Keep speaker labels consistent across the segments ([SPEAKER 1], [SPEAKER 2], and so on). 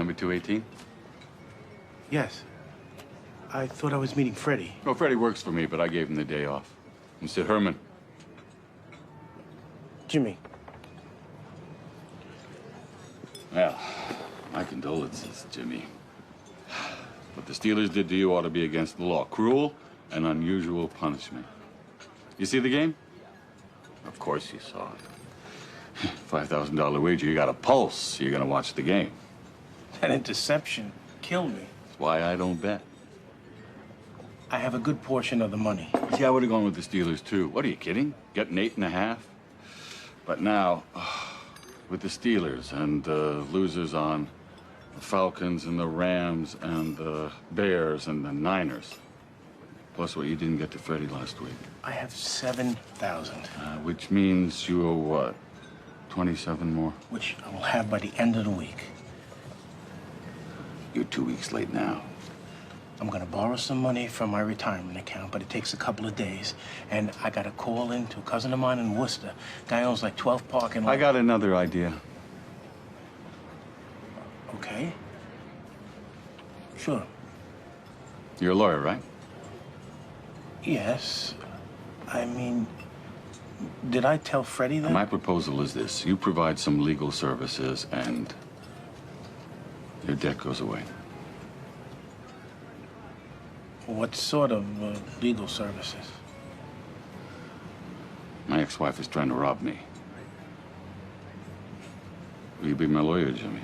[SPEAKER 1] number 218?
[SPEAKER 2] Yes. I thought I was meeting Freddie.
[SPEAKER 1] Well, Freddie works for me, but I gave him the day off. Mr. Herman.
[SPEAKER 2] Jimmy.
[SPEAKER 1] Well, my condolences, Jimmy. What the Steelers did to you ought to be against the law. Cruel and unusual punishment. You see the game? Of course you saw it. $5,000 wager. You got a pulse. You're going to watch the game.
[SPEAKER 2] That interception killed me.
[SPEAKER 1] That's why I don't bet.
[SPEAKER 2] I have a good portion of the money.
[SPEAKER 1] See, I would have gone with the Steelers, too. What, are you kidding? Getting 8.5? But now, with the Steelers and the losers on the Falcons and the Rams and the Bears and the Niners, plus what you didn't get to Freddie last week.
[SPEAKER 2] I have 7,000.
[SPEAKER 1] Which means you owe what? 27 more?
[SPEAKER 2] Which I will have by the end of the week.
[SPEAKER 1] You're 2 weeks late now.
[SPEAKER 2] I'm gonna borrow some money from my retirement account, but it takes a couple of days. And I gotta call in to a cousin of mine in Worcester. Guy owns like 12 parking lots.
[SPEAKER 1] I got another idea.
[SPEAKER 2] Okay. Sure.
[SPEAKER 1] You're a lawyer, right?
[SPEAKER 2] Yes. I mean, did I tell Freddie that?
[SPEAKER 1] My proposal is this. You provide some legal services and your debt goes away.
[SPEAKER 2] What sort of legal services?
[SPEAKER 1] My ex-wife is trying to rob me. Will you be my lawyer, Jimmy?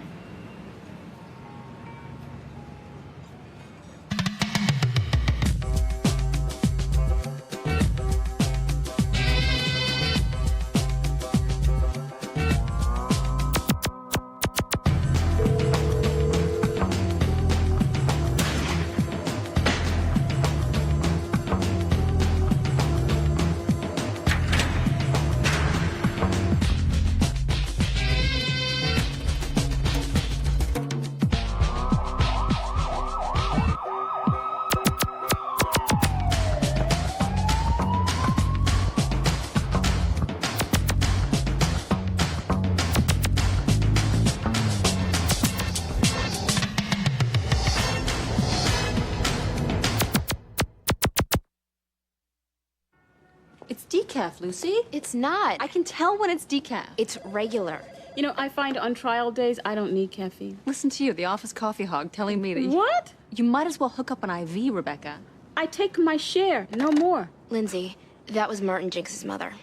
[SPEAKER 3] It's decaf, Lucy.
[SPEAKER 4] It's not.
[SPEAKER 3] I can tell when it's decaf.
[SPEAKER 4] It's regular.
[SPEAKER 5] You know, I find on trial days, I don't need caffeine.
[SPEAKER 3] Listen to you, the office coffee hog, telling me that
[SPEAKER 5] What?
[SPEAKER 3] You might as well hook up an IV, Rebecca.
[SPEAKER 5] I take my share, no more.
[SPEAKER 4] Lindsay, that was Martin Jinx's mother.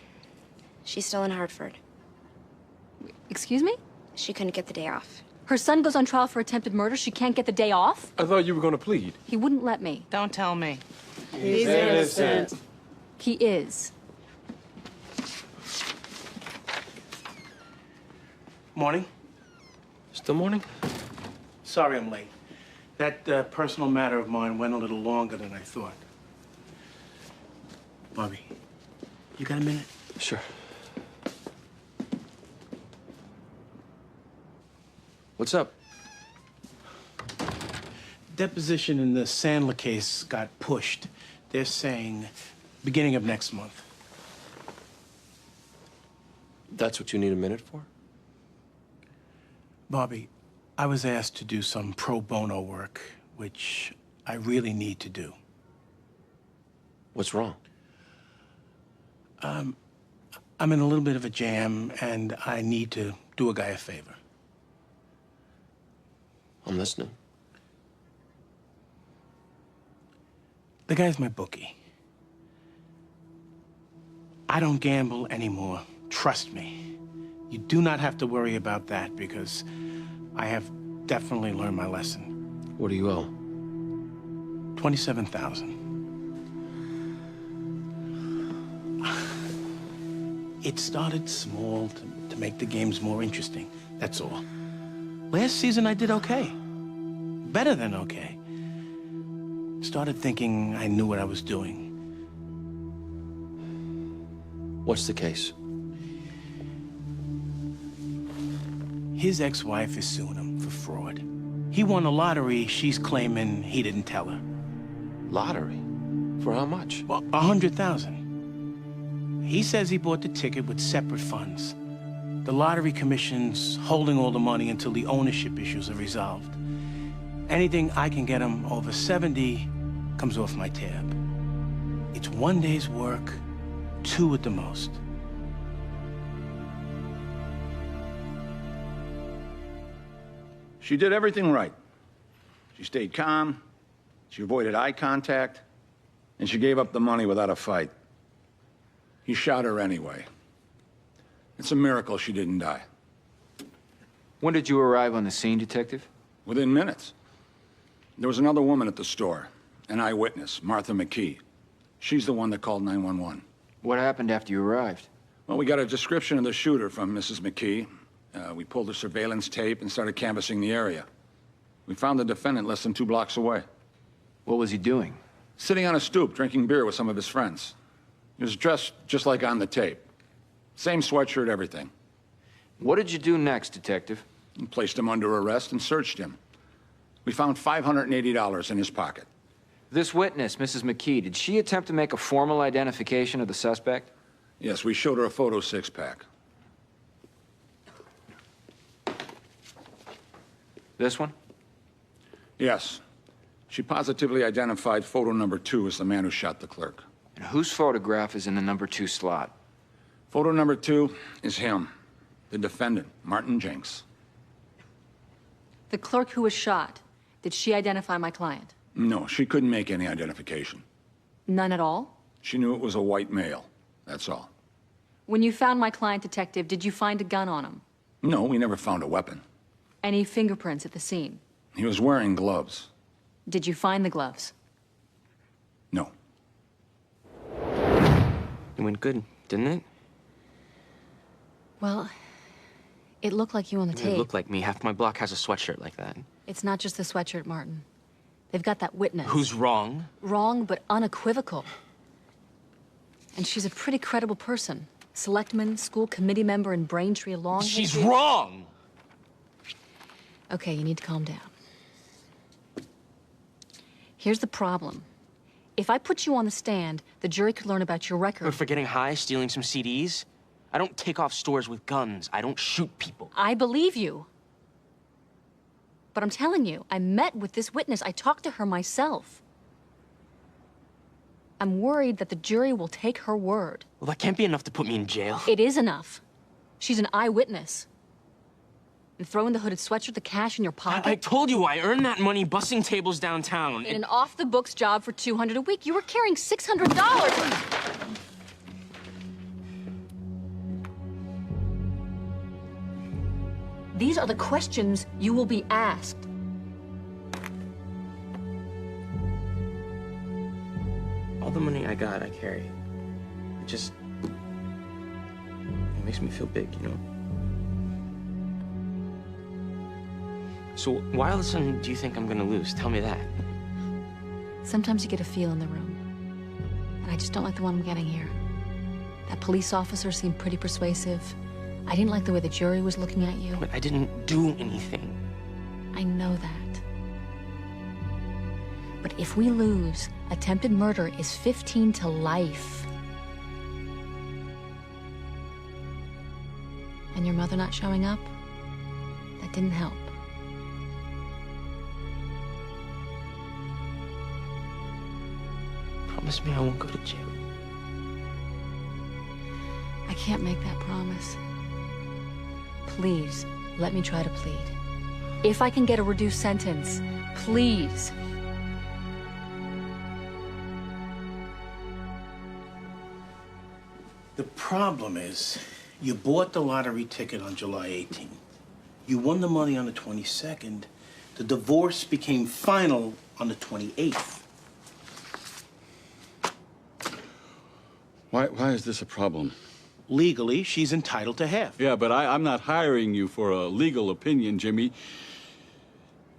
[SPEAKER 4] She's still in Hartford.
[SPEAKER 3] Excuse me?
[SPEAKER 4] She couldn't get the day off.
[SPEAKER 3] Her son goes on trial for attempted murder. She can't get the day off?
[SPEAKER 6] I thought you were going to plead.
[SPEAKER 3] He wouldn't let me.
[SPEAKER 7] Don't tell me.
[SPEAKER 5] He's innocent.
[SPEAKER 3] He is.
[SPEAKER 2] Morning.
[SPEAKER 6] Still morning?
[SPEAKER 2] Sorry I'm late. That personal matter of mine went a little longer than I thought. Bobby, you got a minute?
[SPEAKER 6] Sure. What's up?
[SPEAKER 2] Deposition in the Sandler case got pushed. They're saying beginning of next month.
[SPEAKER 6] That's what you need a minute for?
[SPEAKER 2] Bobby, I was asked to do some pro bono work, which I really need to do.
[SPEAKER 6] What's wrong?
[SPEAKER 2] I'm in a little bit of a jam, and I need to do a guy a favor.
[SPEAKER 6] I'm listening.
[SPEAKER 2] The guy's my bookie. I don't gamble anymore. Trust me. You do not have to worry about that because I have definitely learned my lesson.
[SPEAKER 6] What do you owe?
[SPEAKER 2] 27,000. It started small to make the games more interesting. That's all. Last season I did okay. Better than okay. Started thinking I knew what I was doing.
[SPEAKER 6] What's the case?
[SPEAKER 2] His ex-wife is suing him for fraud. He won a lottery she's claiming he didn't tell her.
[SPEAKER 6] Lottery? For how much?
[SPEAKER 2] Well, 100,000. He says he bought the ticket with separate funds. The lottery commission's holding all the money until the ownership issues are resolved. Anything I can get him over 70 comes off my tab. It's 1 day's work, 2 at the most.
[SPEAKER 7] She did everything right. She stayed calm, she avoided eye contact, and she gave up the money without a fight. He shot her anyway. It's a miracle she didn't die.
[SPEAKER 8] When did you arrive on the scene, Detective?
[SPEAKER 7] Within minutes. There was another woman at the store, an eyewitness, Martha McKee. She's the one that called 911.
[SPEAKER 8] What happened after you arrived?
[SPEAKER 7] Well, we got a description of the shooter from Mrs. McKee. We pulled the surveillance tape and started canvassing the area. We found the defendant less than 2 blocks away.
[SPEAKER 8] What was he doing?
[SPEAKER 7] Sitting on a stoop, drinking beer with some of his friends. He was dressed just like on the tape. Same sweatshirt, everything.
[SPEAKER 8] What did you do next, Detective?
[SPEAKER 7] We placed him under arrest and searched him. We found $580 in his pocket.
[SPEAKER 8] This witness, Mrs. McKee, did she attempt to make a formal identification of the suspect?
[SPEAKER 7] Yes, we showed her a photo 6-pack.
[SPEAKER 8] This one?
[SPEAKER 7] Yes. She positively identified photo number 2 as the man who shot the clerk.
[SPEAKER 8] And whose photograph is in the number 2 slot?
[SPEAKER 7] Photo number 2 is him, the defendant, Martin Jenks.
[SPEAKER 3] The clerk who was shot, did she identify my client?
[SPEAKER 7] No, she couldn't make any identification.
[SPEAKER 3] None at all?
[SPEAKER 7] She knew it was a white male, that's all.
[SPEAKER 3] When you found my client, Detective, did you find a gun on him?
[SPEAKER 7] No, we never found a weapon.
[SPEAKER 3] Any fingerprints at the scene?
[SPEAKER 7] He was wearing gloves.
[SPEAKER 3] Did you find the gloves?
[SPEAKER 7] No.
[SPEAKER 9] It went good, didn't it?
[SPEAKER 3] Well, it looked like you on the
[SPEAKER 9] It
[SPEAKER 3] tape.
[SPEAKER 9] looked like me. Half my block has a sweatshirt like that.
[SPEAKER 3] It's not just the sweatshirt, Martin. They've got that witness.
[SPEAKER 9] Who's wrong?
[SPEAKER 3] Wrong, but unequivocal. And she's a pretty credible person. Selectman, school committee member in Braintree, long
[SPEAKER 9] She's
[SPEAKER 3] history-
[SPEAKER 9] wrong!
[SPEAKER 3] Okay, you need to calm down. Here's the problem. If I put you on the stand, the jury could learn about your record.
[SPEAKER 9] For getting high, stealing some CDs? I don't take off stores with guns. I don't shoot people.
[SPEAKER 3] I believe you. But I'm telling you, I met with this witness. I talked to her myself. I'm worried that the jury will take her word.
[SPEAKER 9] Well, that can't be enough to put me in jail.
[SPEAKER 3] It is enough. She's an eyewitness. And throwing the hooded sweatshirt, the cash in your pocket.
[SPEAKER 9] I told you I earned that money bussing tables downtown.
[SPEAKER 3] In an off-the-books job for $200 a week, you were carrying $600. These are the questions you will be asked.
[SPEAKER 9] All the money I got, I carry. It makes me feel big, you know? So why all of a sudden do you think I'm gonna lose? Tell me that.
[SPEAKER 3] Sometimes you get a feel in the room. And I just don't like the one I'm getting here. That police officer seemed pretty persuasive. I didn't like the way the jury was looking at you.
[SPEAKER 9] But I didn't do anything.
[SPEAKER 3] I know that. But if we lose, attempted murder is 15 to life. And your mother not showing up? That didn't help.
[SPEAKER 9] Promise me I won't go to jail.
[SPEAKER 3] I can't make that promise. Please, let me try to plead. If I can get a reduced sentence, please.
[SPEAKER 2] The problem is, you bought the lottery ticket on July 18th. You won the money on the 22nd. The divorce became final on the 28th.
[SPEAKER 1] Why is this a problem?
[SPEAKER 2] Legally, she's entitled to half.
[SPEAKER 1] Yeah, but I'm not hiring you for a legal opinion, Jimmy.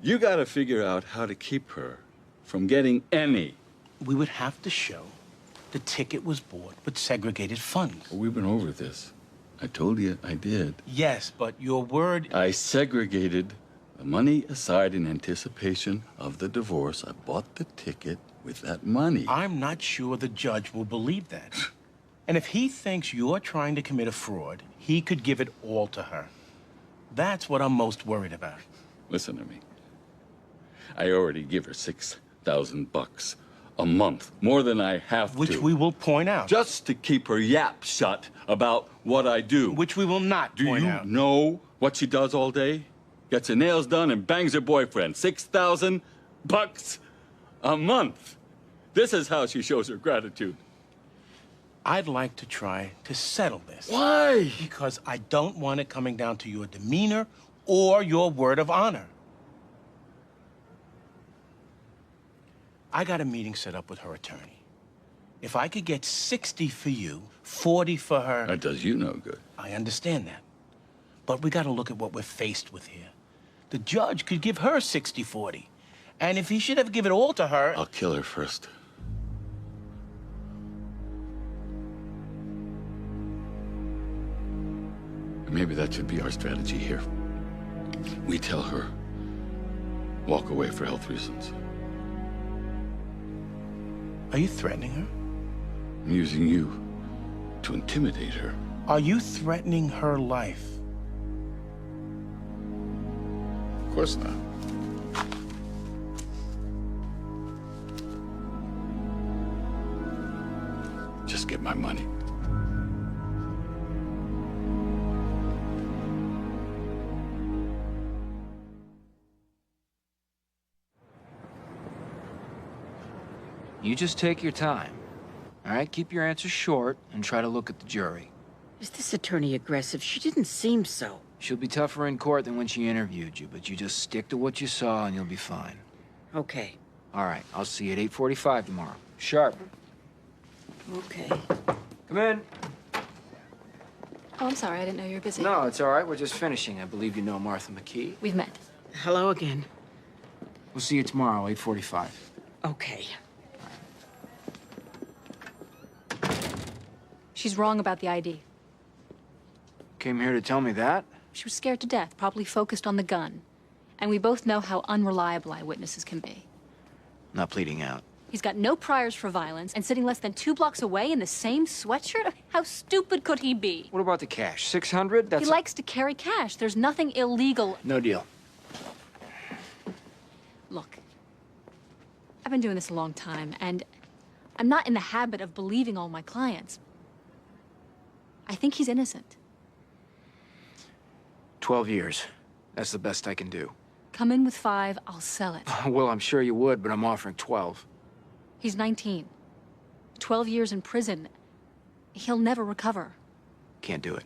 [SPEAKER 1] You gotta figure out how to keep her from getting any.
[SPEAKER 2] We would have to show the ticket was bought with segregated funds.
[SPEAKER 1] We've been over this. I told you I did.
[SPEAKER 2] Yes, but your word...
[SPEAKER 1] I segregated the money aside in anticipation of the divorce. I bought the ticket with that money.
[SPEAKER 2] I'm not sure the judge will believe that. And if he thinks you're trying to commit a fraud, he could give it all to her. That's what I'm most worried about.
[SPEAKER 1] Listen to me. I already give her $6,000 a month, more than I have to.
[SPEAKER 2] Which we will point out.
[SPEAKER 1] Just to keep her yap shut about what I do.
[SPEAKER 2] Which we will not point out.
[SPEAKER 1] Do you know what she does all day? Gets her nails done and bangs her boyfriend. $6,000 a month. This is how she shows her gratitude.
[SPEAKER 2] I'd like to try to settle this.
[SPEAKER 1] Why?
[SPEAKER 2] Because I don't want it coming down to your demeanor or your word of honor. I got a meeting set up with her attorney. If I could get 60 for you, 40 for her...
[SPEAKER 1] That does you no good.
[SPEAKER 2] I understand that. But we got to look at what we're faced with here. The judge could give her 60-40. And if he should ever give it all to her...
[SPEAKER 1] I'll kill her first. Maybe that should be our strategy here. We tell her, walk away for health reasons.
[SPEAKER 2] Are you threatening her?
[SPEAKER 1] I'm using you to intimidate her.
[SPEAKER 2] Are you threatening her life?
[SPEAKER 1] Of course not. Just get my money.
[SPEAKER 8] You just take your time. All right, keep your answers short and try to look at the jury.
[SPEAKER 10] Is this attorney aggressive? She didn't seem so.
[SPEAKER 8] She'll be tougher in court than when she interviewed you, but you just stick to what you saw and you'll be fine.
[SPEAKER 10] Okay.
[SPEAKER 8] All right, I'll see you at 8:45 tomorrow. Sharp.
[SPEAKER 10] Okay.
[SPEAKER 8] Come in.
[SPEAKER 3] Oh, I'm sorry. I didn't know you were busy.
[SPEAKER 8] No, it's all right. We're just finishing. I believe you know Martha McKee.
[SPEAKER 3] We've met.
[SPEAKER 10] Hello again.
[SPEAKER 8] We'll see you tomorrow, 8:45.
[SPEAKER 10] Okay.
[SPEAKER 3] She's wrong about the ID.
[SPEAKER 8] Came here to tell me that?
[SPEAKER 3] She was scared to death, probably focused on the gun. And we both know how unreliable eyewitnesses can be.
[SPEAKER 8] Not pleading out.
[SPEAKER 3] He's got no priors for violence and sitting less than 2 blocks away in the same sweatshirt? How stupid could he be?
[SPEAKER 8] What about the cash? 600? That's
[SPEAKER 3] He likes to carry cash. There's nothing illegal.
[SPEAKER 8] No deal.
[SPEAKER 3] Look, I've been doing this a long time, and I'm not in the habit of believing all my clients. I think he's innocent.
[SPEAKER 8] 12 years. That's the best I can do.
[SPEAKER 3] Come in with 5, I'll sell it.
[SPEAKER 8] Well, I'm sure you would, but I'm offering 12.
[SPEAKER 3] He's 19. 12 years in prison. He'll never recover.
[SPEAKER 8] Can't do it.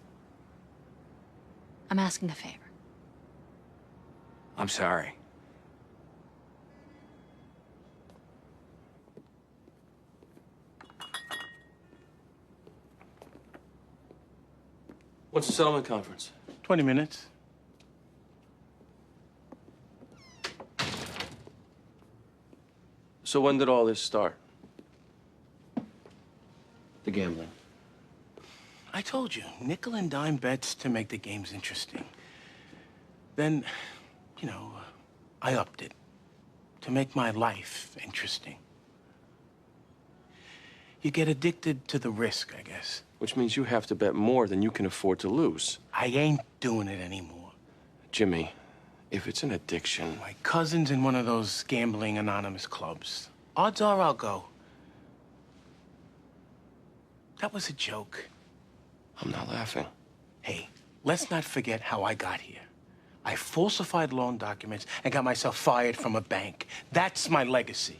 [SPEAKER 3] I'm asking a favor.
[SPEAKER 8] I'm sorry.
[SPEAKER 6] What's the settlement conference?
[SPEAKER 2] 20 minutes.
[SPEAKER 6] So when did all this start? The gambling.
[SPEAKER 2] I told you, nickel and dime bets to make the games interesting. Then, you know, I upped it to make my life interesting. You get addicted to the risk, I guess.
[SPEAKER 6] Which means you have to bet more than you can afford to lose.
[SPEAKER 2] I ain't doing it anymore.
[SPEAKER 6] Jimmy, if it's an addiction...
[SPEAKER 2] My cousin's in one of those gambling anonymous clubs. Odds are I'll go. That was a joke.
[SPEAKER 6] I'm not laughing.
[SPEAKER 2] Hey, let's not forget how I got here. I falsified loan documents and got myself fired from a bank. That's my legacy.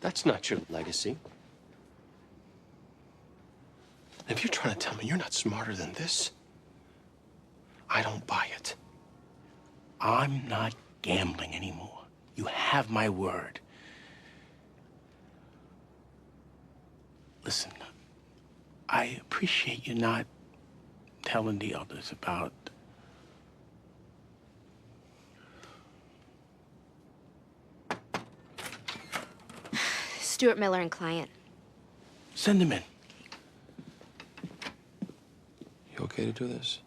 [SPEAKER 6] That's not your legacy. If you're trying to tell me you're not smarter than this, I don't buy it.
[SPEAKER 2] I'm not gambling anymore. You have my word. Listen, I appreciate you not telling the others about...
[SPEAKER 4] Stuart Miller and client.
[SPEAKER 2] Send them in.
[SPEAKER 6] You okay to do this?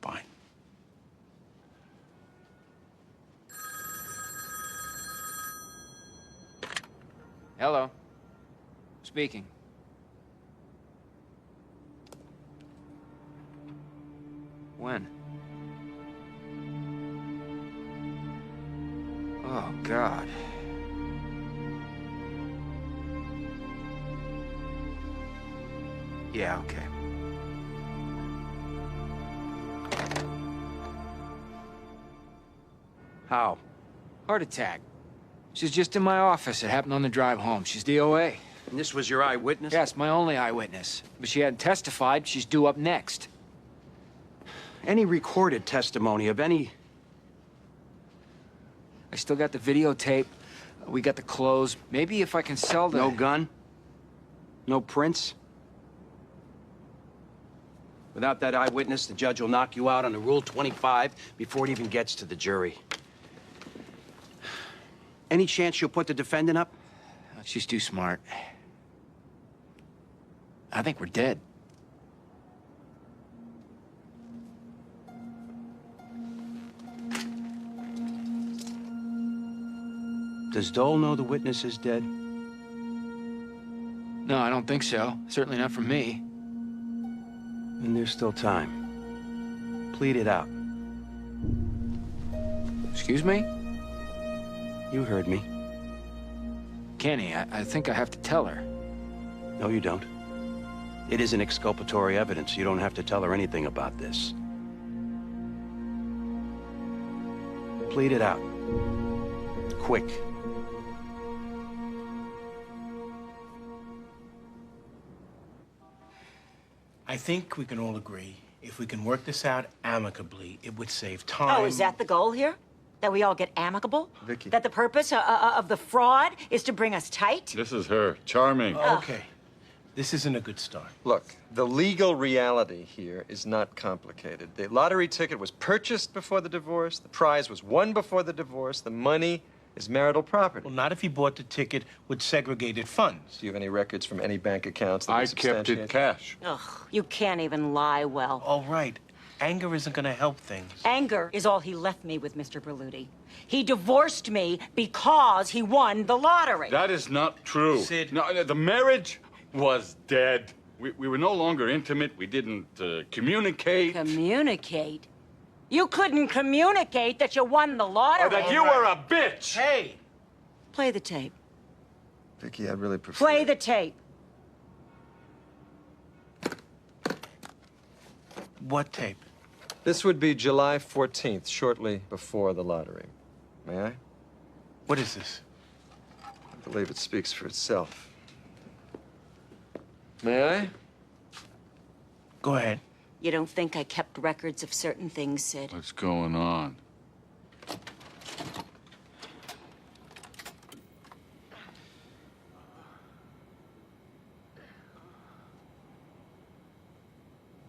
[SPEAKER 2] Fine.
[SPEAKER 8] Hello. Speaking. When? Oh, God. Yeah, okay.
[SPEAKER 6] How?
[SPEAKER 8] Heart attack. She's just in my office. It happened on the drive home. She's DOA.
[SPEAKER 6] And this was your eyewitness?
[SPEAKER 8] Yes, my only eyewitness. But she hadn't testified. She's due up next.
[SPEAKER 6] Any recorded testimony of any...
[SPEAKER 8] I still got the videotape. We got the clothes. Maybe if I can sell the...
[SPEAKER 6] No gun? No prints? Without that eyewitness, the judge will knock you out on the Rule 25 before it even gets to the jury. Any chance you'll put the defendant up?
[SPEAKER 8] She's too smart. I think we're dead.
[SPEAKER 6] Does Dole know the witness is dead?
[SPEAKER 8] No, I don't think so. Certainly not from me.
[SPEAKER 6] And there's still time. Plead it out.
[SPEAKER 8] Excuse me?
[SPEAKER 6] You heard me.
[SPEAKER 8] Kenny, I think I have to tell her.
[SPEAKER 6] No, you don't. It isn't exculpatory evidence. You don't have to tell her anything about this. Plead it out. Quick.
[SPEAKER 2] I think we can all agree, if we can work this out amicably, it would save time.
[SPEAKER 11] Oh, is that the goal here? That we all get amicable?
[SPEAKER 1] Vicky.
[SPEAKER 11] That the purpose of the fraud is to bring us tight?
[SPEAKER 1] This is her. Charming.
[SPEAKER 2] Okay. This isn't a good start.
[SPEAKER 12] Look, the legal reality here is not complicated. The lottery ticket was purchased before the divorce. The prize was won before the divorce. The money is marital property.
[SPEAKER 2] Well, not if he bought the ticket with segregated funds.
[SPEAKER 12] Do you have any records from any bank accounts that
[SPEAKER 1] I
[SPEAKER 12] would
[SPEAKER 1] kept it
[SPEAKER 12] substantiate-
[SPEAKER 1] cash.
[SPEAKER 11] Ugh, you can't even lie well.
[SPEAKER 2] All right. Anger isn't going to help things.
[SPEAKER 11] Anger is all he left me with, Mr. Berluti. He divorced me because he won the lottery.
[SPEAKER 1] That is not true.
[SPEAKER 2] Sid.
[SPEAKER 1] No, the marriage was dead. We were no longer intimate. We didn't communicate.
[SPEAKER 11] Communicate? You couldn't communicate that you won the lottery.
[SPEAKER 1] Or that you were a bitch.
[SPEAKER 2] Hey!
[SPEAKER 11] Play the tape.
[SPEAKER 12] Vicky, I'd really prefer...
[SPEAKER 11] Play the tape.
[SPEAKER 2] What tape?
[SPEAKER 12] This would be July 14th, shortly before the lottery. May I?
[SPEAKER 2] What is this?
[SPEAKER 12] I believe it speaks for itself. May I?
[SPEAKER 2] Go ahead.
[SPEAKER 11] You don't think I kept records of certain things, Sid?
[SPEAKER 1] What's going on?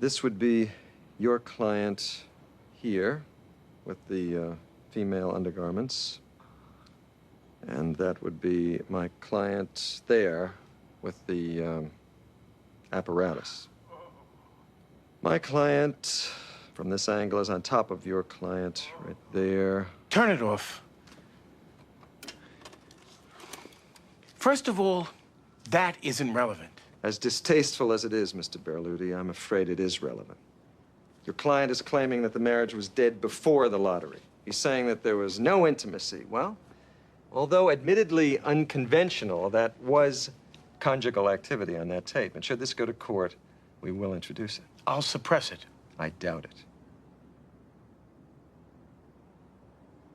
[SPEAKER 12] This would be your client here with the female undergarments. And that would be my client there with the apparatus. My client from this angle is on top of your client right there.
[SPEAKER 2] Turn it off. First of all, that isn't relevant.
[SPEAKER 12] As distasteful as it is, Mr. Berluti, I'm afraid it is relevant. Your client is claiming that the marriage was dead before the lottery. He's saying that there was no intimacy. Well, although admittedly unconventional, that was conjugal activity on that tape. And should this go to court, we will introduce it.
[SPEAKER 2] I'll suppress it.
[SPEAKER 12] I doubt it.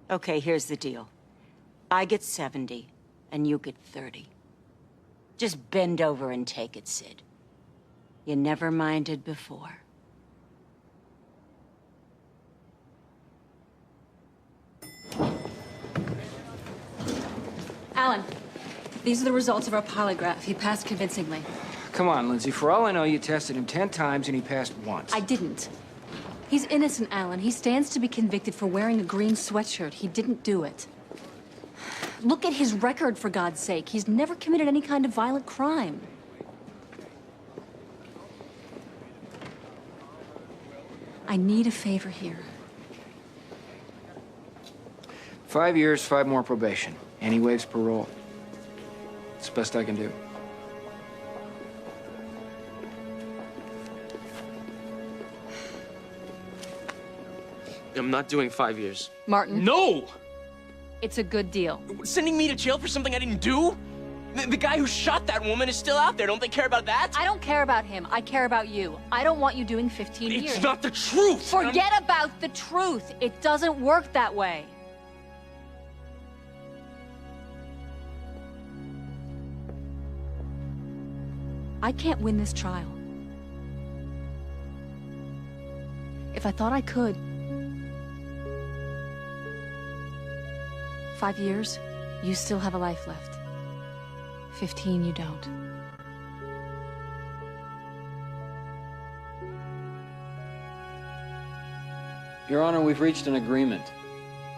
[SPEAKER 11] Okay, here's the deal. I get 70, and you get 30. Just bend over and take it, Sid. You never minded before.
[SPEAKER 3] Alan, these are the results of our polygraph. He passed convincingly.
[SPEAKER 8] Come on, Lindsay. For all I know, you tested him 10 times and he passed once.
[SPEAKER 3] I didn't. He's innocent, Alan. He stands to be convicted for wearing a green sweatshirt. He didn't do it. Look at his record, for God's sake. He's never committed any kind of violent crime. I need a favor here.
[SPEAKER 8] 5 years, 5 more probation. And he waives parole. It's the best I can do.
[SPEAKER 9] I'm not doing 5 years.
[SPEAKER 3] Martin.
[SPEAKER 9] No!
[SPEAKER 3] It's a good deal.
[SPEAKER 9] Sending me to jail for something I didn't do? The guy who shot that woman is still out there. Don't they care about that?
[SPEAKER 3] I don't care about him. I care about you. I don't want you doing 15 years.
[SPEAKER 9] It's not the truth!
[SPEAKER 3] Forget about the truth. It doesn't work that way. I can't win this trial. If I thought I could, 5 years, you still have a life left. 15, you don't.
[SPEAKER 13] Your Honor, we've reached an agreement.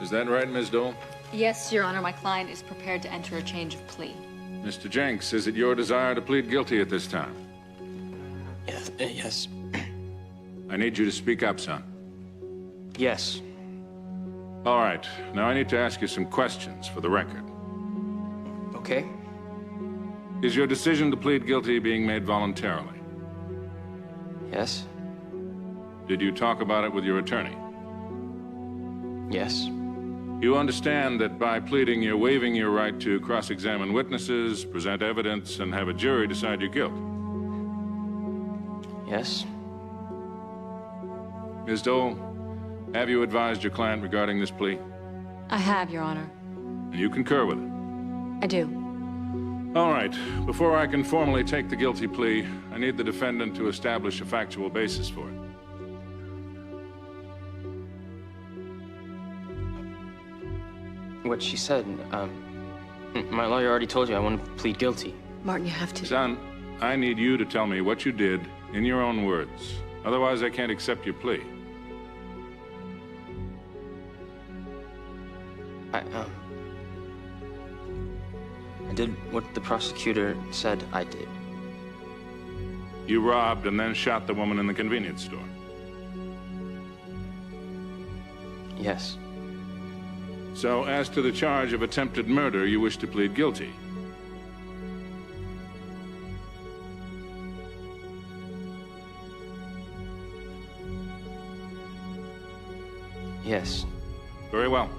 [SPEAKER 1] Is that right, Ms. Dole?
[SPEAKER 3] Yes, Your Honor, my client is prepared to enter a change of plea.
[SPEAKER 1] Mr. Jenks, is it your desire to plead guilty at this time?
[SPEAKER 9] Yes.
[SPEAKER 1] I need you to speak up, son.
[SPEAKER 9] Yes.
[SPEAKER 1] All right. Now I need to ask you some questions for the record.
[SPEAKER 9] Okay.
[SPEAKER 1] Is your decision to plead guilty being made voluntarily?
[SPEAKER 9] Yes.
[SPEAKER 1] Did you talk about it with your attorney?
[SPEAKER 9] Yes.
[SPEAKER 1] You understand that by pleading, you're waiving your right to cross-examine witnesses, present evidence, and have a jury decide your guilt?
[SPEAKER 9] Yes.
[SPEAKER 1] Ms. Dole, have you advised your client regarding this plea?
[SPEAKER 3] I have, Your Honor.
[SPEAKER 1] And you concur with it?
[SPEAKER 3] I do.
[SPEAKER 1] All right. Before I can formally take the guilty plea, I need the defendant to establish a factual basis for it.
[SPEAKER 9] What she said, my lawyer already told you I want to plead guilty.
[SPEAKER 3] Martin, you have to...
[SPEAKER 1] Son, I need you to tell me what you did in your own words. Otherwise, I can't accept your plea.
[SPEAKER 9] I did what the prosecutor said I did.
[SPEAKER 1] You robbed and then shot the woman in the convenience store.
[SPEAKER 9] Yes.
[SPEAKER 1] So, as to the charge of attempted murder, you wish to plead guilty.
[SPEAKER 9] Yes.
[SPEAKER 1] Very well.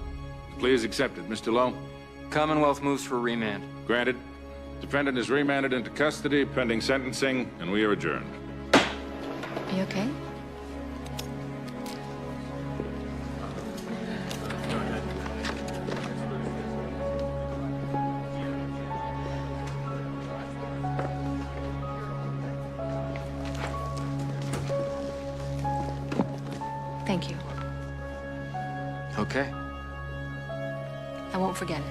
[SPEAKER 1] The plea is accepted. Mr. Lowe?
[SPEAKER 8] Commonwealth moves for remand.
[SPEAKER 1] Granted. Defendant is remanded into custody pending sentencing, and we are adjourned.
[SPEAKER 3] Are you okay? Thank you.
[SPEAKER 8] Okay.
[SPEAKER 3] I won't forget it.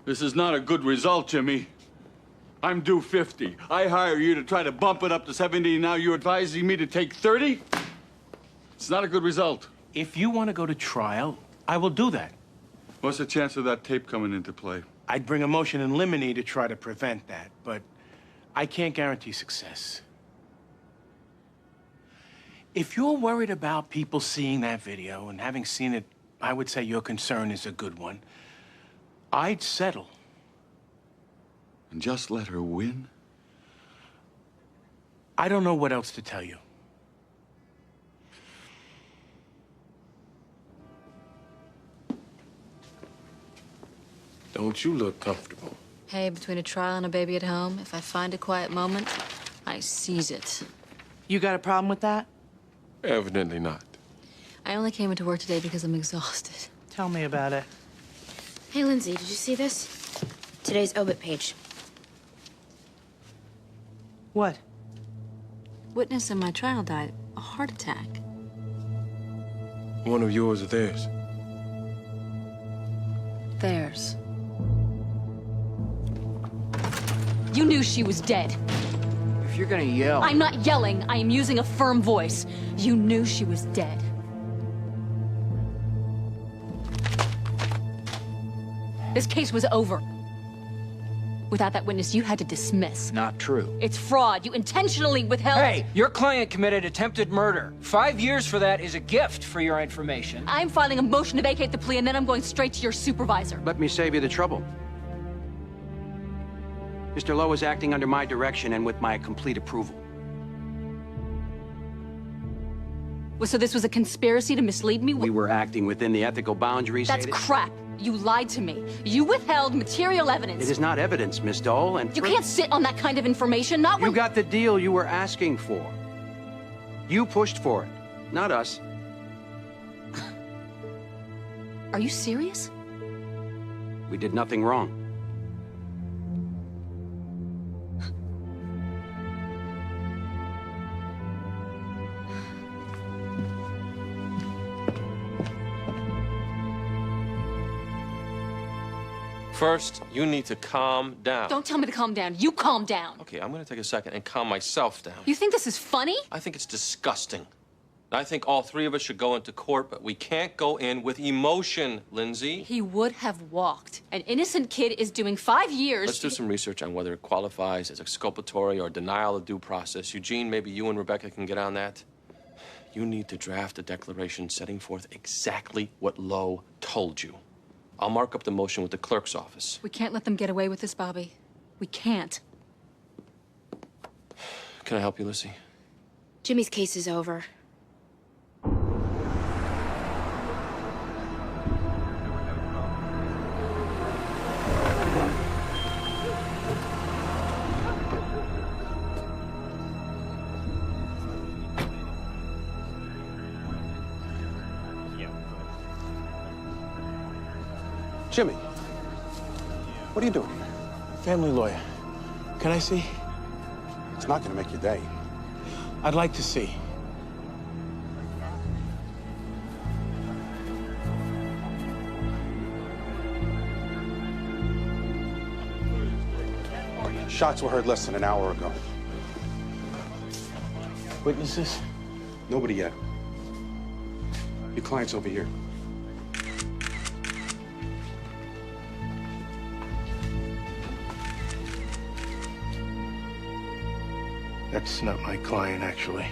[SPEAKER 1] This is not a good result, Jimmy. I'm due 50. I hire you to try to bump it up to 70, and now you're advising me to take 30? It's not a good result.
[SPEAKER 2] If you want to go to trial, I will do that.
[SPEAKER 1] What's the chance of that tape coming into play?
[SPEAKER 2] I'd bring a motion in limine to try to prevent that, but I can't guarantee success. If you're worried about people seeing that video, and having seen it, I would say your concern is a good one. I'd settle.
[SPEAKER 1] And just let her win?
[SPEAKER 2] I don't know what else to tell you.
[SPEAKER 6] Don't you look comfortable?
[SPEAKER 3] Hey, between a trial and a baby at home, if I find a quiet moment, I seize it.
[SPEAKER 10] You got a problem with that?
[SPEAKER 6] Evidently not.
[SPEAKER 3] I only came into work today because I'm exhausted.
[SPEAKER 10] Tell me about it.
[SPEAKER 4] Hey, Lindsay, did you see this? Today's obit page.
[SPEAKER 10] What?
[SPEAKER 3] Witness in my trial died a heart attack.
[SPEAKER 6] One of yours or theirs?
[SPEAKER 3] Theirs. You knew she was dead.
[SPEAKER 8] If you're gonna yell...
[SPEAKER 3] I'm not yelling. I am using a firm voice. You knew she was dead. This case was over. Without that witness, you had to dismiss.
[SPEAKER 8] Not true.
[SPEAKER 3] It's fraud. You intentionally withheld...
[SPEAKER 8] Hey, your client committed attempted murder. 5 years for that is a gift for your information.
[SPEAKER 3] I'm filing a motion to vacate the plea, and then I'm going straight to your supervisor.
[SPEAKER 14] Let me save you the trouble. Mr. Lowe is acting under my direction and with my complete approval.
[SPEAKER 3] Well, so this was a conspiracy to mislead me?
[SPEAKER 14] We were acting within the ethical boundaries.
[SPEAKER 3] That's crap. You lied to me. You withheld material evidence.
[SPEAKER 14] It is not evidence, Miss Dole, and...
[SPEAKER 3] You can't sit on that kind of information, not when...
[SPEAKER 14] You got the deal you were asking for. You pushed for it, not us.
[SPEAKER 3] Are you serious?
[SPEAKER 14] We did nothing wrong.
[SPEAKER 15] First, you need to calm down.
[SPEAKER 3] Don't tell me to calm down. You calm down.
[SPEAKER 15] Okay, I'm gonna take a second and calm myself down.
[SPEAKER 3] You think this is funny?
[SPEAKER 15] I think it's disgusting. I think all three of us should go into court, but we can't go in with emotion, Lindsay.
[SPEAKER 3] He would have walked. An innocent kid is doing 5 years...
[SPEAKER 15] Let's do some research on whether it qualifies as exculpatory or denial of due process. Eugene, maybe you and Rebecca can get on that. You need to draft a declaration setting forth exactly what Lowe told you. I'll mark up the motion with the clerk's office.
[SPEAKER 3] We can't let them get away with this, Bobby. We can't.
[SPEAKER 15] Can I help you, Lissy?
[SPEAKER 4] Jimmy's case is over.
[SPEAKER 6] Jimmy, what are you doing here?
[SPEAKER 2] Family lawyer. Can I see?
[SPEAKER 6] It's not gonna make your day.
[SPEAKER 2] I'd like to see.
[SPEAKER 6] Shots were heard less than an hour ago.
[SPEAKER 2] Witnesses?
[SPEAKER 6] Nobody yet. Your client's over here.
[SPEAKER 2] That's not my client, actually.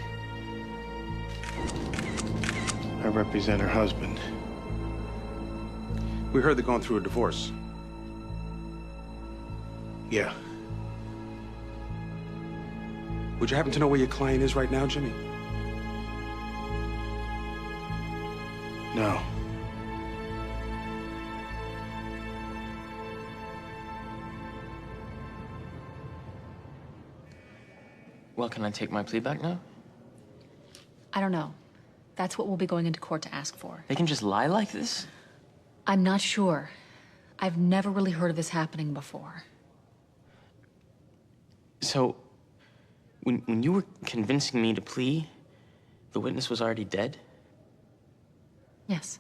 [SPEAKER 2] I represent her husband.
[SPEAKER 6] We heard they're going through a divorce.
[SPEAKER 2] Yeah.
[SPEAKER 6] Would you happen to know where your client is right now, Jimmy?
[SPEAKER 2] No.
[SPEAKER 9] Well, can I take my plea back now?
[SPEAKER 3] I don't know. That's what we'll be going into court to ask for.
[SPEAKER 9] They can just lie like this?
[SPEAKER 3] I'm not sure. I've never really heard of this happening before.
[SPEAKER 9] So, when you were convincing me to plea, the witness was already dead?
[SPEAKER 3] Yes.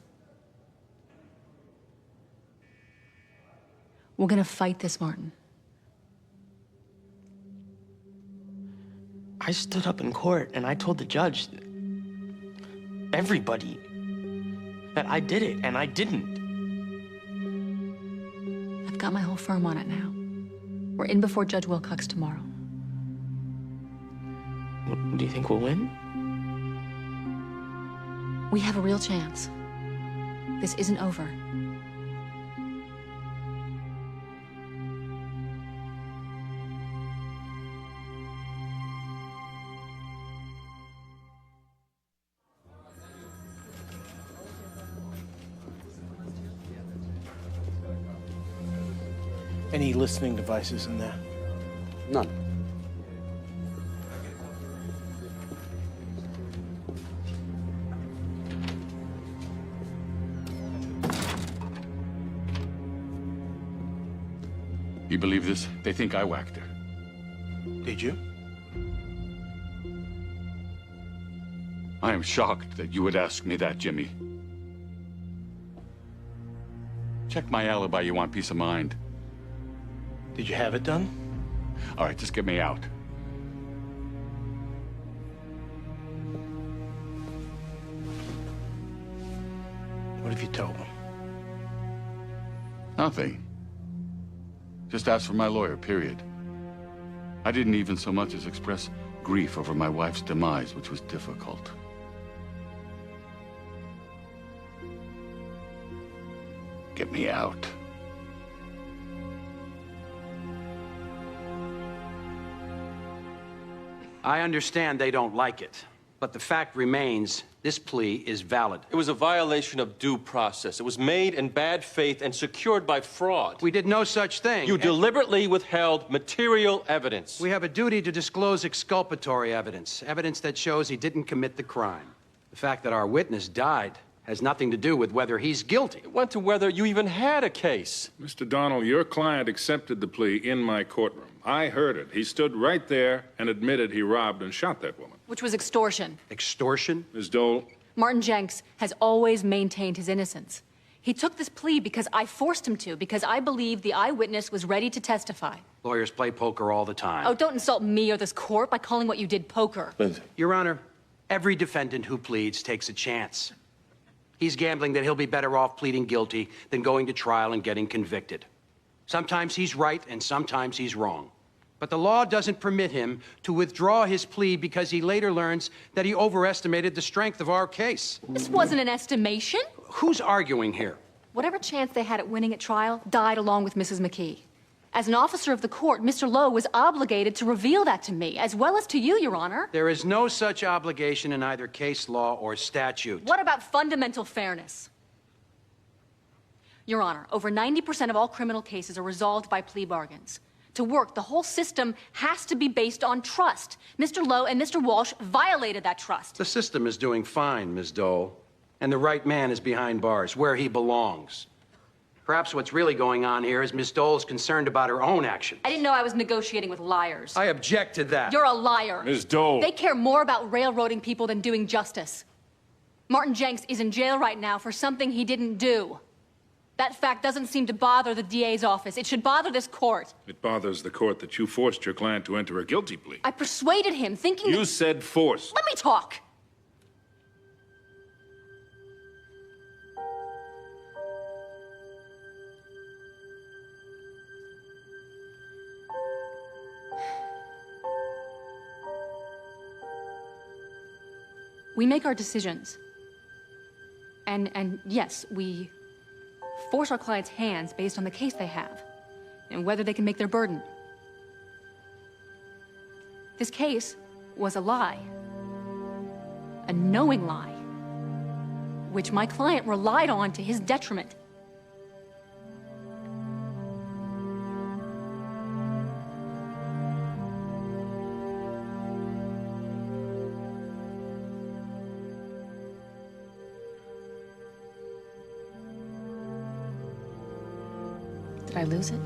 [SPEAKER 3] We're gonna fight this, Martin.
[SPEAKER 9] I stood up in court and I told the judge, everybody, that I did it, and I didn't.
[SPEAKER 3] I've got my whole firm on it now. We're in before Judge Wilcox tomorrow.
[SPEAKER 9] Do you think we'll win?
[SPEAKER 3] We have a real chance. This isn't over.
[SPEAKER 2] Any listening devices in there?
[SPEAKER 6] None.
[SPEAKER 1] You believe this? They think I whacked her.
[SPEAKER 2] Did you?
[SPEAKER 1] I am shocked that you would ask me that, Jimmy. Check my alibi, you want peace of mind.
[SPEAKER 2] Did you have it done?
[SPEAKER 1] All right, just get me out.
[SPEAKER 2] What have you told them?
[SPEAKER 1] Nothing. Just ask for my lawyer, period. I didn't even so much as express grief over my wife's demise, which was difficult. Get me out.
[SPEAKER 14] I understand they don't like it, but the fact remains this plea is valid.
[SPEAKER 15] It was a violation of due process. It was made in bad faith and secured by fraud.
[SPEAKER 14] We did no such thing.
[SPEAKER 15] You deliberately withheld material evidence.
[SPEAKER 14] We have a duty to disclose exculpatory evidence, evidence that shows he didn't commit the crime. The fact that our witness died has nothing to do with whether he's guilty.
[SPEAKER 15] It went to whether you even had a case.
[SPEAKER 16] Mr. Donnell, your client accepted the plea in my courtroom. I heard it. He stood right there and admitted he robbed and shot that woman.
[SPEAKER 3] Which was extortion.
[SPEAKER 14] Extortion?
[SPEAKER 16] Ms. Dole?
[SPEAKER 3] Martin Jenks has always maintained his innocence. He took this plea because I forced him to, because I believed the eyewitness was ready to testify.
[SPEAKER 14] Lawyers play poker all the time.
[SPEAKER 3] Oh, don't insult me or this court by calling what you did poker.
[SPEAKER 14] Your Honor, every defendant who pleads takes a chance. He's gambling that he'll be better off pleading guilty than going to trial and getting convicted. Sometimes he's right and sometimes he's wrong. But the law doesn't permit him to withdraw his plea because he later learns that he overestimated the strength of our case.
[SPEAKER 3] This wasn't an estimation.
[SPEAKER 14] Who's arguing here?
[SPEAKER 3] Whatever chance they had at winning at trial died along with Mrs. McKee. As an officer of the court, Mr. Lowe was obligated to reveal that to me, as well as to you, Your Honor.
[SPEAKER 14] There is no such obligation in either case law or statute.
[SPEAKER 3] What about fundamental fairness? Your Honor, over 90% of all criminal cases are resolved by plea bargains. To work, the whole system has to be based on trust. Mr. Lowe and Mr. Walsh violated that trust.
[SPEAKER 14] The system is doing fine, Ms. Dole. And the right man is behind bars, where he belongs. Perhaps what's really going on here is Ms. Dole's concerned about her own actions.
[SPEAKER 3] I didn't know I was negotiating with liars.
[SPEAKER 14] I object to that.
[SPEAKER 3] You're a liar.
[SPEAKER 16] Ms. Dole.
[SPEAKER 3] They care more about railroading people than doing justice. Martin Jenks is in jail right now for something he didn't do. That fact doesn't seem to bother the DA's office. It should bother this court.
[SPEAKER 16] It bothers the court that you forced your client to enter a guilty plea.
[SPEAKER 3] I persuaded him, thinking
[SPEAKER 16] You said forced.
[SPEAKER 3] Let me talk. We make our decisions. And yes, we force our clients' hands based on the case they have and whether they can make their burden. This case was a lie, a knowing lie, which my client relied on to his detriment. Did I lose it?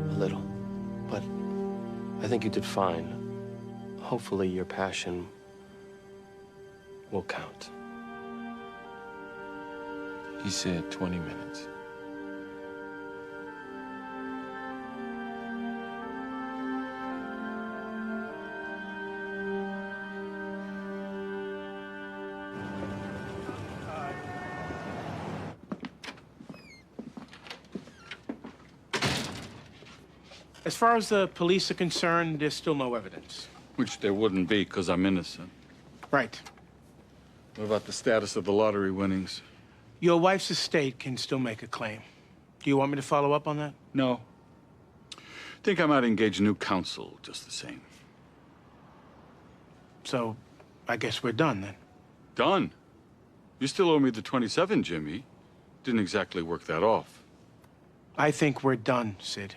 [SPEAKER 15] A little. But I think you did fine. Hopefully your passion will count. He said 20 minutes.
[SPEAKER 2] As far as the police are concerned, there's still no evidence.
[SPEAKER 1] Which there wouldn't be, because I'm innocent.
[SPEAKER 2] Right.
[SPEAKER 1] What about the status of the lottery winnings?
[SPEAKER 2] Your wife's estate can still make a claim. Do you want me to follow up on that?
[SPEAKER 1] No. Think I might engage new counsel just the same.
[SPEAKER 2] So, I guess we're done then.
[SPEAKER 1] Done? You still owe me the 27, Jimmy. Didn't exactly work that off.
[SPEAKER 2] I think we're done, Sid.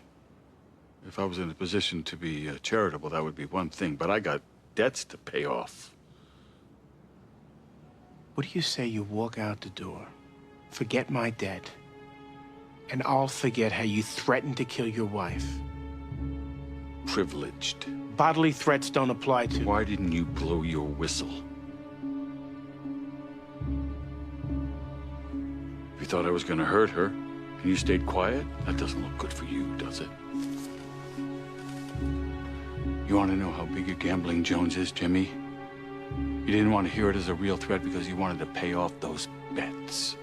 [SPEAKER 1] If I was in a position to be charitable, that would be one thing, but I got debts to pay off.
[SPEAKER 2] What do you say you walk out the door, forget my debt, and I'll forget how you threatened to kill your wife?
[SPEAKER 1] Privileged.
[SPEAKER 2] Bodily threats don't apply to...
[SPEAKER 1] Why didn't you blow your whistle? If you thought I was gonna hurt her, and you stayed quiet, that doesn't look good for you, does it? You want to know how big a gambling Jones is, Jimmy? You didn't want to hear it as a real threat because you wanted to pay off those bets.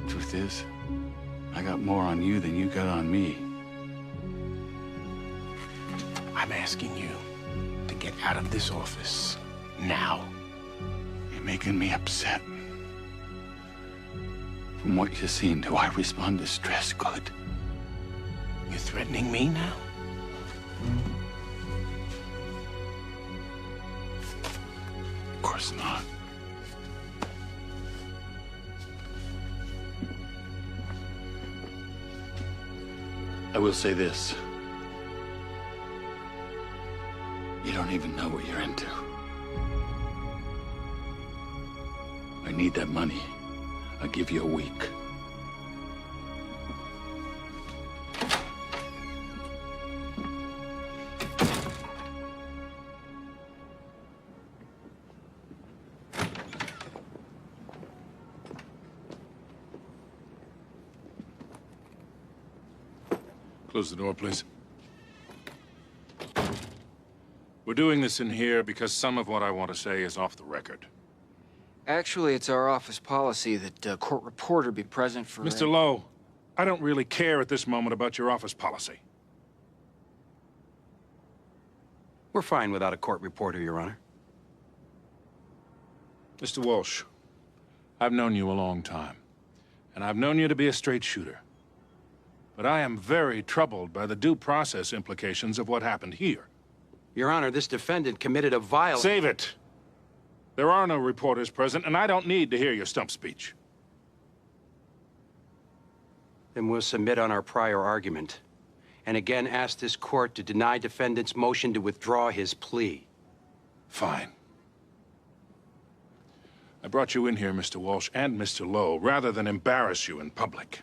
[SPEAKER 1] Truth is, I got more on you than you got on me.
[SPEAKER 2] I'm asking you to get out of this office now.
[SPEAKER 1] You're making me upset. From what you've seen, do I respond to stress good?
[SPEAKER 2] You're threatening me now?
[SPEAKER 1] Of course not. I will say this. You don't even know what you're into. I need that money. I'll give you a week.
[SPEAKER 16] Close the door, please. We're doing this in here because some of what I want to say is off the record.
[SPEAKER 8] Actually, it's our office policy that a court reporter be present for...
[SPEAKER 16] Mr. Lowe, I don't really care at this moment about your office policy.
[SPEAKER 14] We're fine without a court reporter, Your Honor.
[SPEAKER 16] Mr. Walsh, I've known you a long time, and I've known you to be a straight shooter. But I am very troubled by the due process implications of what happened here.
[SPEAKER 14] Your Honor, this defendant committed a violent...
[SPEAKER 16] Save it! There are no reporters present, and I don't need to hear your stump speech.
[SPEAKER 14] Then we'll submit on our prior argument, and again ask this court to deny defendant's motion to withdraw his plea.
[SPEAKER 16] Fine. I brought you in here, Mr. Walsh and Mr. Lowe, rather than embarrass you in public.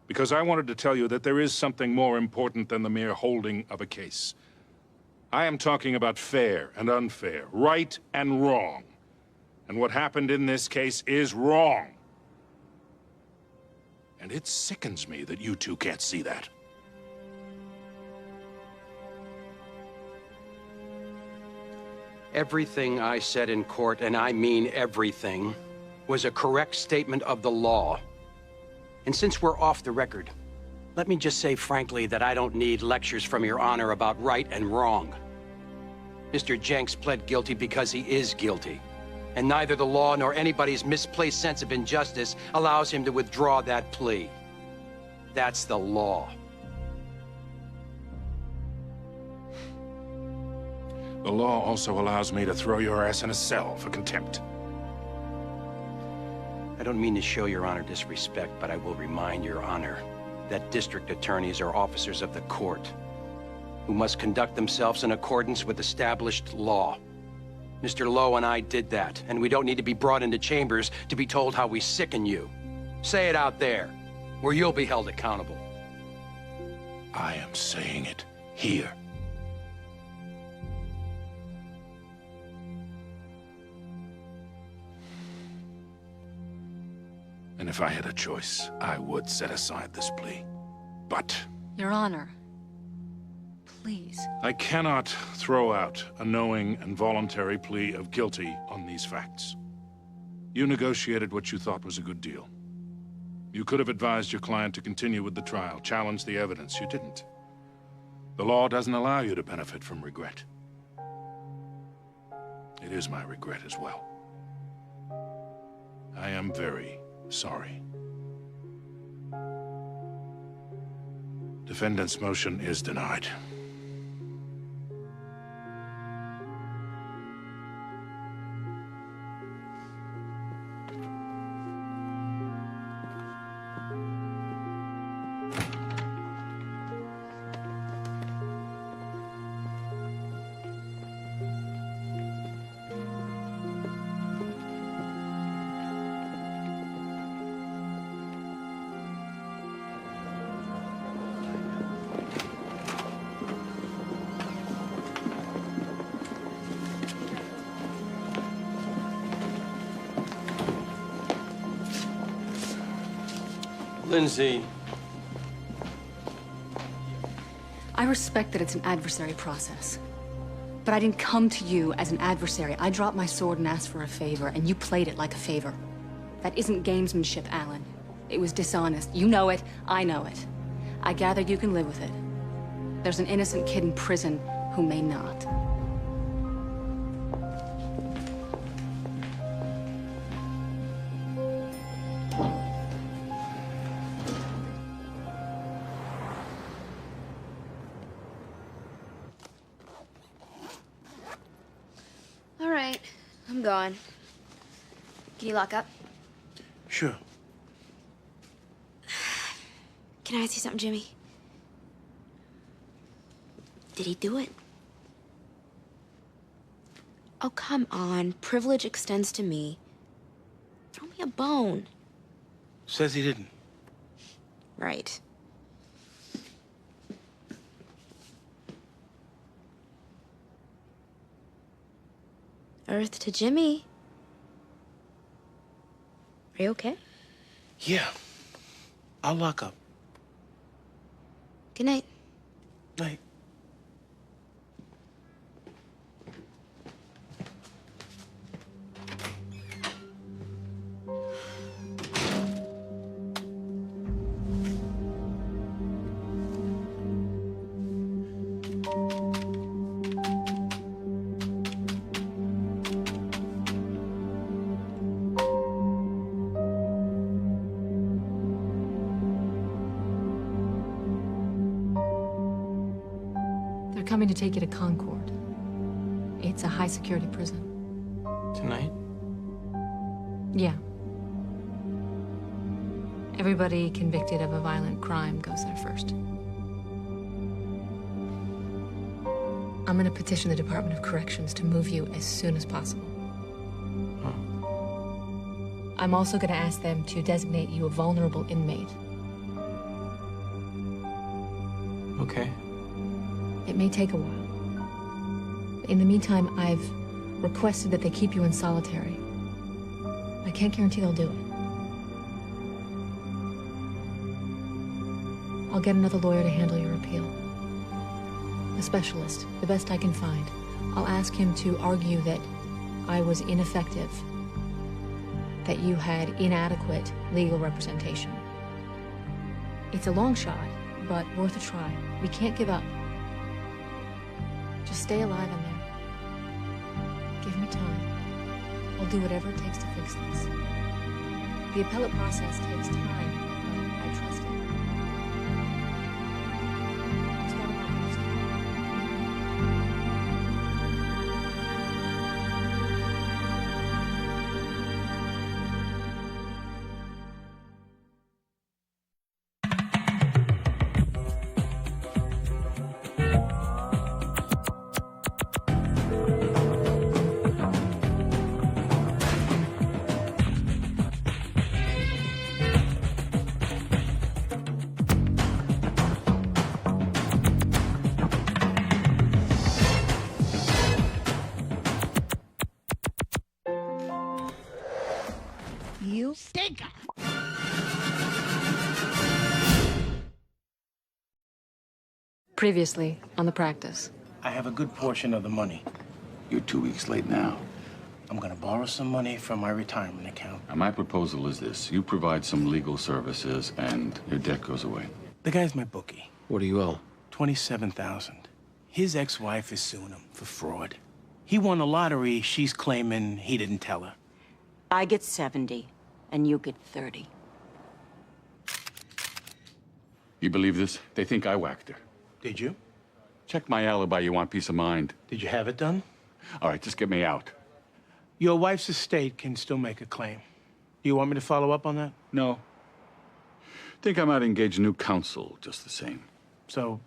[SPEAKER 16] Because I wanted to tell you that there is something more important than the mere holding of a case. I am talking about fair and unfair, right and wrong. And what happened in this case is wrong. And it sickens me that you two can't see that.
[SPEAKER 14] Everything I said in court, and I mean everything, was a correct statement of the law. And since we're off the record, let me just say frankly that I don't need lectures from Your Honor about right and wrong. Mr. Jenks pled guilty because he is guilty. And neither the law nor anybody's misplaced sense of injustice allows him to withdraw that plea. That's the law.
[SPEAKER 16] The law also allows me to throw your ass in a cell for contempt.
[SPEAKER 14] I don't mean to show Your Honor disrespect, but I will remind Your Honor that district attorneys are officers of the court who must conduct themselves in accordance with established law. Mr. Lowe and I did that, and we don't need to be brought into chambers to be told how we sicken you. Say it out there, where you'll be held accountable.
[SPEAKER 16] I am saying it here. And if I had a choice, I would set aside this plea. But
[SPEAKER 3] Your Honor, please.
[SPEAKER 16] I cannot throw out a knowing and voluntary plea of guilty on these facts. You negotiated what you thought was a good deal. You could have advised your client to continue with the trial, challenge the evidence. You didn't. The law doesn't allow you to benefit from regret. It is my regret as well. I am very sorry. Defendant's motion is denied.
[SPEAKER 9] Lindsay.
[SPEAKER 3] I respect that it's an adversary process. But I didn't come to you as an adversary. I dropped my sword and asked for a favor, and you played it like a favor. That isn't gamesmanship, Alan. It was dishonest. You know it. I know it. I gather you can live with it. There's an innocent kid in prison who may not.
[SPEAKER 4] All right, I'm going. Can you lock up?
[SPEAKER 2] Sure.
[SPEAKER 4] Can I ask you something, Jimmy? Did he do it? Oh, come on. Privilege extends to me. Throw me a bone.
[SPEAKER 2] Says he didn't.
[SPEAKER 4] Right. Earth to Jimmy. Are you okay?
[SPEAKER 2] Yeah. I'll lock up.
[SPEAKER 4] Good night.
[SPEAKER 2] Night.
[SPEAKER 3] They're coming to take you to Concord. It's a high-security prison.
[SPEAKER 9] Tonight?
[SPEAKER 3] Yeah. Everybody convicted of a violent crime goes there first. I'm gonna petition the Department of Corrections to move you as soon as possible. I'm also gonna ask them to designate you a vulnerable inmate.
[SPEAKER 9] Okay.
[SPEAKER 3] It may take a while. In the meantime, I've requested that they keep you in solitary. I can't guarantee they'll do it. I'll get another lawyer to handle your appeal. A specialist, the best I can find. I'll ask him to argue that I was ineffective, that you had inadequate legal representation. It's a long shot, but worth a try. We can't give up. Just stay alive in there. Give me time. I'll do whatever it takes to fix this. The appellate process takes time, but I trust it. It's not about most time.
[SPEAKER 10] You stinker!
[SPEAKER 3] Previously, on the practice.
[SPEAKER 2] I have a good portion of the money.
[SPEAKER 1] You're 2 weeks late now.
[SPEAKER 2] I'm gonna borrow some money from my retirement account.
[SPEAKER 1] Now, my proposal is this. You provide some legal services, and your debt goes away.
[SPEAKER 2] The guy's my bookie.
[SPEAKER 6] What do you owe?
[SPEAKER 2] $27,000. His ex-wife is suing him for fraud. He won the lottery. She's claiming he didn't tell her.
[SPEAKER 11] I get 70, and you get 30.
[SPEAKER 1] You believe this? They think I whacked her.
[SPEAKER 2] Did you?
[SPEAKER 1] Check my alibi. You want peace of mind?
[SPEAKER 2] Did you have it done?
[SPEAKER 1] All right, just get me out.
[SPEAKER 2] Your wife's estate can still make a claim. Do you want me to follow up on that?
[SPEAKER 1] No. Think I might engage new counsel just the same.
[SPEAKER 2] So,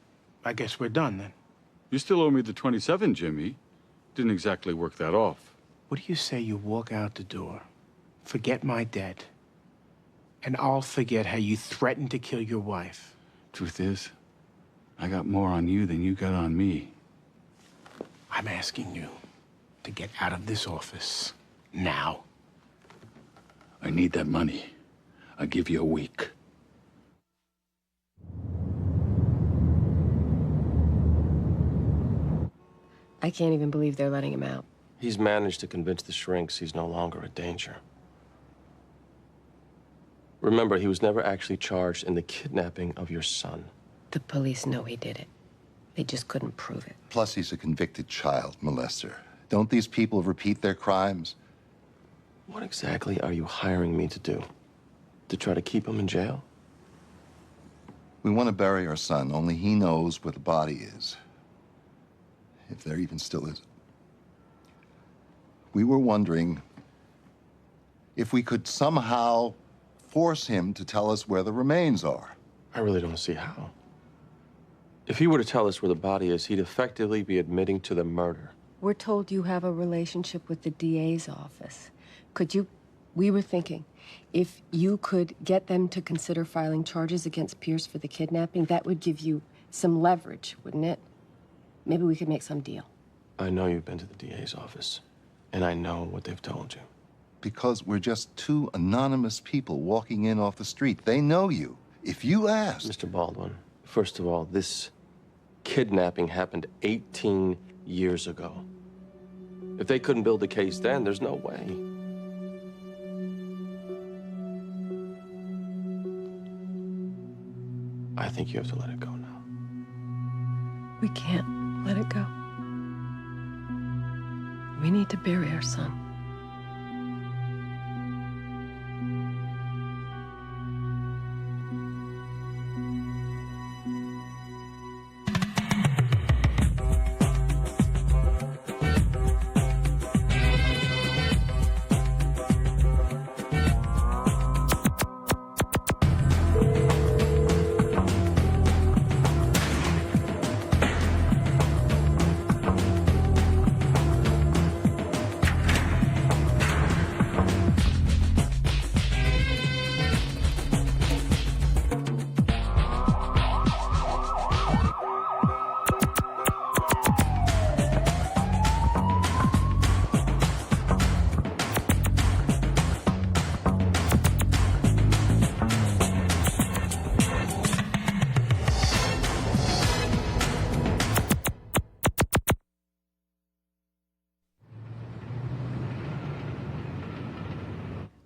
[SPEAKER 2] I guess we're done then.
[SPEAKER 1] You still owe me the 27, Jimmy. Didn't exactly work that off.
[SPEAKER 2] What do you say you walk out the door, forget my debt, and I'll forget how you threatened to kill your wife?
[SPEAKER 1] Truth is, I got more on you than you got on me.
[SPEAKER 2] I'm asking you to get out of this office now.
[SPEAKER 1] I need that money. I'll give you a week.
[SPEAKER 17] I can't even believe they're letting him out.
[SPEAKER 15] He's managed to convince the shrinks he's no longer a danger. Remember, he was never actually charged in the kidnapping of your son.
[SPEAKER 17] The police know he did it. They just couldn't prove it.
[SPEAKER 18] Plus, he's a convicted child molester. Don't these people repeat their crimes?
[SPEAKER 15] What exactly are you hiring me to do? To try to keep him in jail?
[SPEAKER 18] We want to bury our son, only he knows where the body is. If there even still is. We were wondering if we could somehow force him to tell us where the remains are.
[SPEAKER 15] I really don't see how. If he were to tell us where the body is, he'd effectively be admitting to the murder.
[SPEAKER 17] We're told you have a relationship with the DA's office. We were thinking, if you could get them to consider filing charges against Pierce for the kidnapping, that would give you some leverage, wouldn't it? Maybe we could make some deal.
[SPEAKER 15] I know you've been to the DA's office, and I know what they've told you.
[SPEAKER 18] Because we're just two anonymous people walking in off the street. They know you. If you ask...
[SPEAKER 15] Mr. Baldwin, first of all, this kidnapping happened 18 years ago. If they couldn't build a case then, there's no way. I think you have to let it go now.
[SPEAKER 17] We can't let it go. We need to bury our son.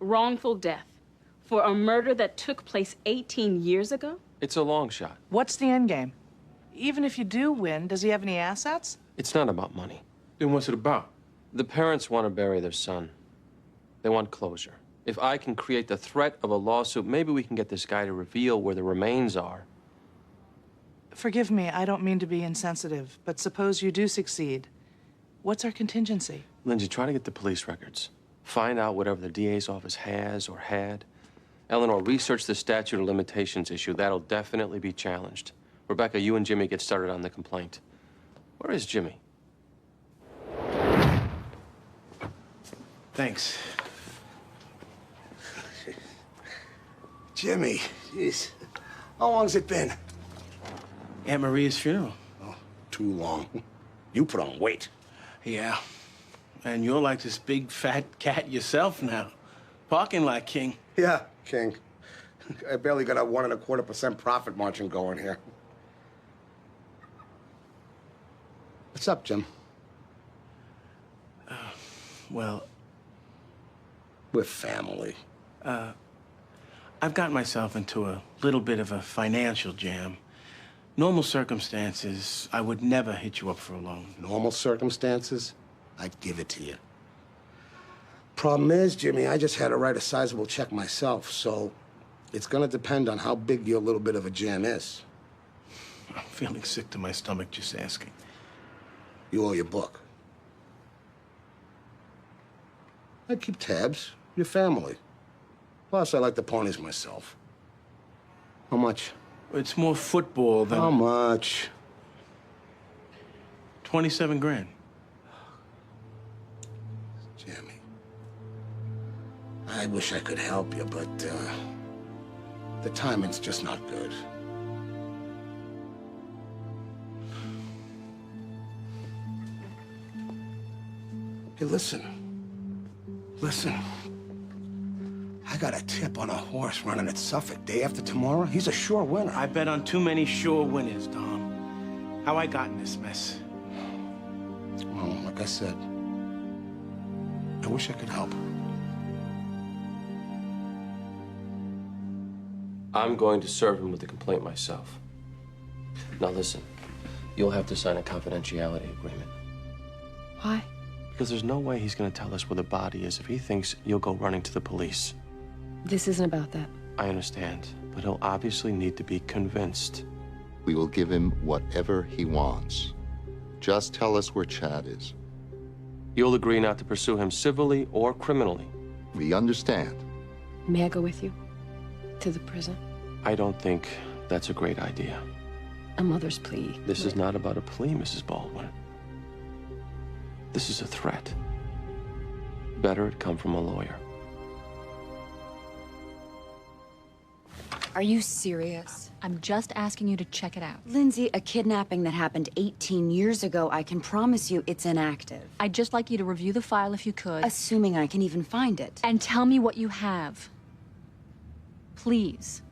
[SPEAKER 5] Wrongful death for a murder that took place 18 years ago?
[SPEAKER 15] It's a long shot.
[SPEAKER 10] What's the end game? Even if you do win, does he have any assets?
[SPEAKER 15] It's not about money.
[SPEAKER 6] Then what's it about?
[SPEAKER 15] The parents want to bury their son. They want closure. If I can create the threat of a lawsuit, maybe we can get this guy to reveal where the remains are.
[SPEAKER 10] Forgive me, I don't mean to be insensitive, but suppose you do succeed. What's our contingency?
[SPEAKER 15] Lindsay, try to get the police records. Find out whatever the DA's office has or had. Eleanor, research the statute of limitations issue. That'll definitely be challenged. Rebecca, you and Jimmy get started on the complaint. Where is Jimmy?
[SPEAKER 2] Thanks.
[SPEAKER 19] Jimmy, jeez. How long's it been?
[SPEAKER 2] Aunt Maria's funeral.
[SPEAKER 19] Oh, too long. You put on weight.
[SPEAKER 2] Yeah. And you're like this big, fat cat yourself now. Parking lot king.
[SPEAKER 19] Yeah, king. I barely got a 1.25% profit margin going here. What's up, Jim?
[SPEAKER 2] Well...
[SPEAKER 19] We're family.
[SPEAKER 2] I've gotten myself into a little bit of a financial jam. Normal circumstances, I would never hit you up for a loan.
[SPEAKER 19] Normal circumstances? I'd give it to you. Problem is, Jimmy, I just had to write a sizable check myself, so it's gonna depend on how big your little bit of a jam is.
[SPEAKER 2] I'm feeling sick to my stomach just asking.
[SPEAKER 19] You owe your book. I keep tabs. Your family. Plus, I like the ponies myself. How much?
[SPEAKER 2] It's more football than...
[SPEAKER 19] How much?
[SPEAKER 2] 27 grand.
[SPEAKER 19] Jimmy. I wish I could help you, but, the timing's just not good. Hey, listen. Listen. I got a tip on a horse running at Suffolk day after tomorrow. He's a sure winner.
[SPEAKER 2] I bet on too many sure winners, Tom. How I got in this mess?
[SPEAKER 19] Well, like I said, I wish I could help.
[SPEAKER 15] I'm going to serve him with the complaint myself. Now listen, you'll have to sign a confidentiality agreement.
[SPEAKER 17] Why?
[SPEAKER 15] Because there's no way he's going to tell us where the body is if he thinks you'll go running to the police.
[SPEAKER 17] This isn't about that.
[SPEAKER 15] I understand, but he'll obviously need to be convinced.
[SPEAKER 18] We will give him whatever he wants. Just tell us where Chad is.
[SPEAKER 15] You'll agree not to pursue him civilly or criminally.
[SPEAKER 18] We understand.
[SPEAKER 17] May I go with you? To the prison?
[SPEAKER 15] I don't think that's a great idea.
[SPEAKER 17] A mother's plea.
[SPEAKER 15] This is not about a plea, Mrs. Baldwin. This is a threat. Better it come from a lawyer.
[SPEAKER 3] Are you serious? I'm just asking you to check it out.
[SPEAKER 11] Lindsay, a kidnapping that happened 18 years ago, I can promise you it's inactive.
[SPEAKER 3] I'd just like you to review the file if you could.
[SPEAKER 11] Assuming I can even find it.
[SPEAKER 3] And tell me what you have. Please.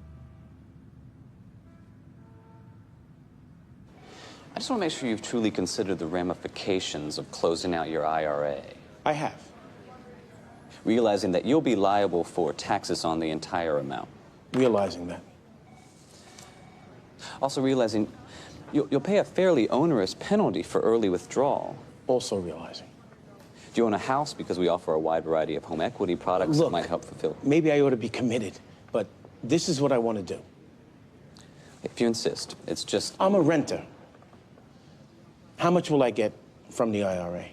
[SPEAKER 20] I just want to make sure you've truly considered the ramifications of closing out your IRA.
[SPEAKER 2] I have.
[SPEAKER 20] Realizing that you'll be liable for taxes on the entire amount.
[SPEAKER 2] Realizing that.
[SPEAKER 20] Also realizing you'll pay a fairly onerous penalty for early withdrawal.
[SPEAKER 2] Also realizing.
[SPEAKER 20] Do you own a house? Because we offer a wide variety of home equity products that might help fulfill.
[SPEAKER 2] Maybe I ought to be committed, but this is what I want to do.
[SPEAKER 20] If you insist, it's just...
[SPEAKER 2] I'm a renter. How much will I get from the IRA?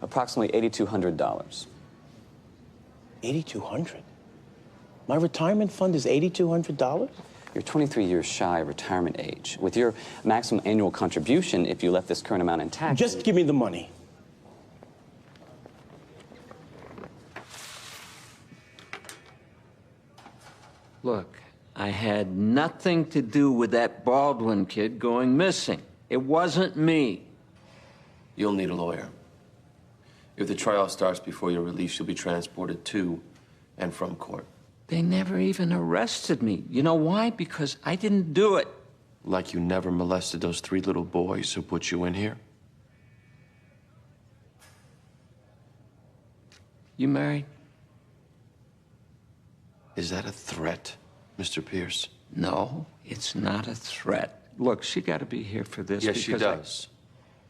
[SPEAKER 20] Approximately $8,200.
[SPEAKER 2] $8,200? My retirement fund is $8,200?
[SPEAKER 20] You're 23 years shy of retirement age. With your maximum annual contribution, if you left this current amount intact...
[SPEAKER 2] Just give me the money.
[SPEAKER 21] Look, I had nothing to do with that Baldwin kid going missing. It wasn't me.
[SPEAKER 15] You'll need a lawyer. If the trial starts before your release, you'll be transported to and from court.
[SPEAKER 21] They never even arrested me. You know why? Because I didn't do it.
[SPEAKER 15] Like you never molested those 3 little boys who put you in here?
[SPEAKER 21] You married?
[SPEAKER 15] Is that a threat, Mr. Pierce?
[SPEAKER 21] No, it's not a threat. Look, she got to be here for this.
[SPEAKER 15] Yes, she does.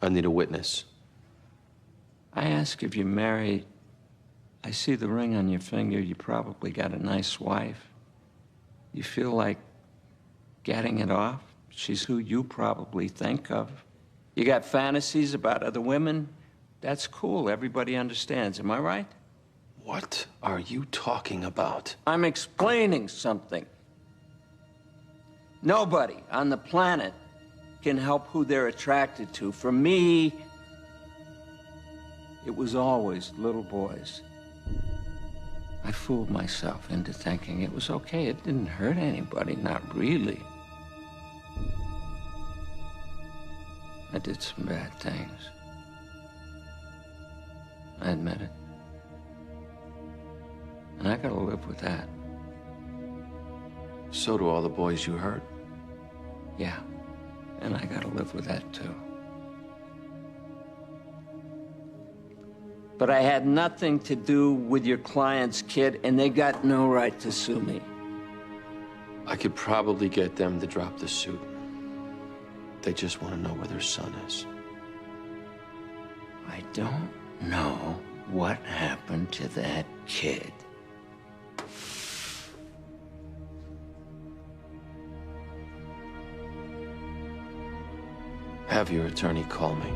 [SPEAKER 15] I need a witness.
[SPEAKER 21] I ask if you're married. I see the ring on your finger. You probably got a nice wife. You feel like getting it off? She's who you probably think of. You got fantasies about other women? That's cool. Everybody understands. Am I right?
[SPEAKER 15] What are you talking about?
[SPEAKER 21] I'm explaining something. Nobody on the planet can help who they're attracted to. For me, it was always little boys. I fooled myself into thinking it was okay. It didn't hurt anybody, not really. I did some bad things. I admit it. And I gotta live with that.
[SPEAKER 15] So do all the boys you hurt.
[SPEAKER 21] Yeah, and I gotta live with that too. But I had nothing to do with your client's kid, and they got no right to sue me.
[SPEAKER 15] I could probably get them to drop the suit. They just want to know where their son is.
[SPEAKER 21] I don't know what happened to that kid.
[SPEAKER 15] Have your attorney call me.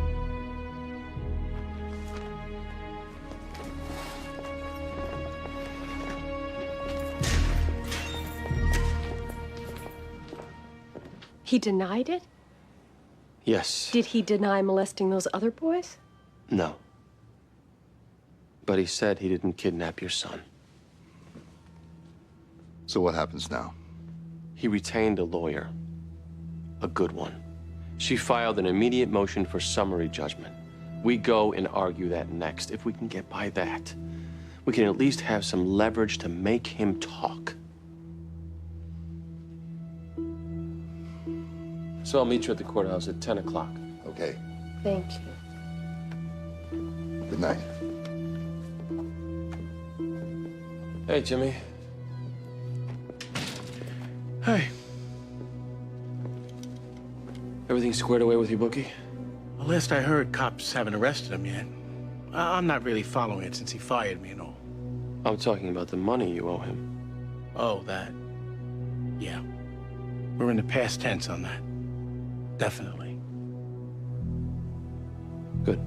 [SPEAKER 17] He denied it?
[SPEAKER 15] Yes.
[SPEAKER 17] Did he deny molesting those other boys?
[SPEAKER 15] No. But he said he didn't kidnap your son.
[SPEAKER 18] So what happens now?
[SPEAKER 15] He retained a lawyer. A good one. She filed an immediate motion for summary judgment. We go and argue that next. If we can get by that, we can at least have some leverage to make him talk. So I'll meet you at the courthouse at 10 o'clock.
[SPEAKER 18] Okay.
[SPEAKER 17] Thank you.
[SPEAKER 18] Good night.
[SPEAKER 15] Hey, Jimmy.
[SPEAKER 2] Hey.
[SPEAKER 15] Everything squared away with your bookie?
[SPEAKER 2] Well, last I heard, cops haven't arrested him yet. I'm not really following it since he fired me and all.
[SPEAKER 15] I'm talking about the money you owe him.
[SPEAKER 2] Oh, that. Yeah. We're in the past tense on that. Definitely.
[SPEAKER 15] Good.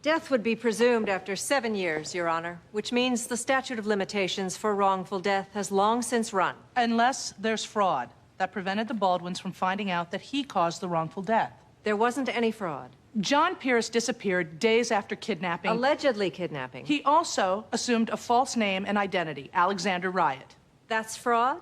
[SPEAKER 7] Death would be presumed after 7 years, Your Honor, which means the statute of limitations for wrongful death has long since run.
[SPEAKER 10] Unless there's fraud that prevented the Baldwins from finding out that he caused the wrongful death.
[SPEAKER 7] There wasn't any fraud.
[SPEAKER 10] John Pierce disappeared days after kidnapping.
[SPEAKER 7] Allegedly kidnapping.
[SPEAKER 10] He also assumed a false name and identity, Alexander Riot.
[SPEAKER 7] That's fraud?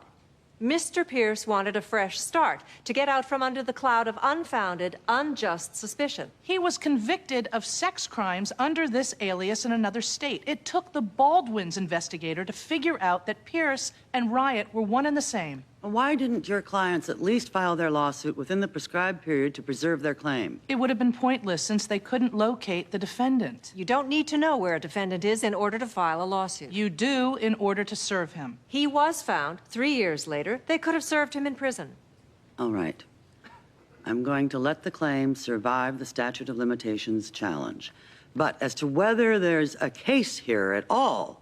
[SPEAKER 7] Mr. Pierce wanted a fresh start to get out from under the cloud of unfounded, unjust suspicion.
[SPEAKER 10] He was convicted of sex crimes under this alias in another state. It took the Baldwins investigator to figure out that Pierce and Riot were one and the same.
[SPEAKER 22] Why didn't your clients at least file their lawsuit within the prescribed period to preserve their claim?
[SPEAKER 10] It would have been pointless since they couldn't locate the defendant.
[SPEAKER 7] You don't need to know where a defendant is in order to file a lawsuit.
[SPEAKER 10] You do in order to serve him.
[SPEAKER 7] He was found 3 years later. They could have served him in prison.
[SPEAKER 22] All right. I'm going to let the claim survive the statute of limitations challenge. But as to whether there's a case here at all,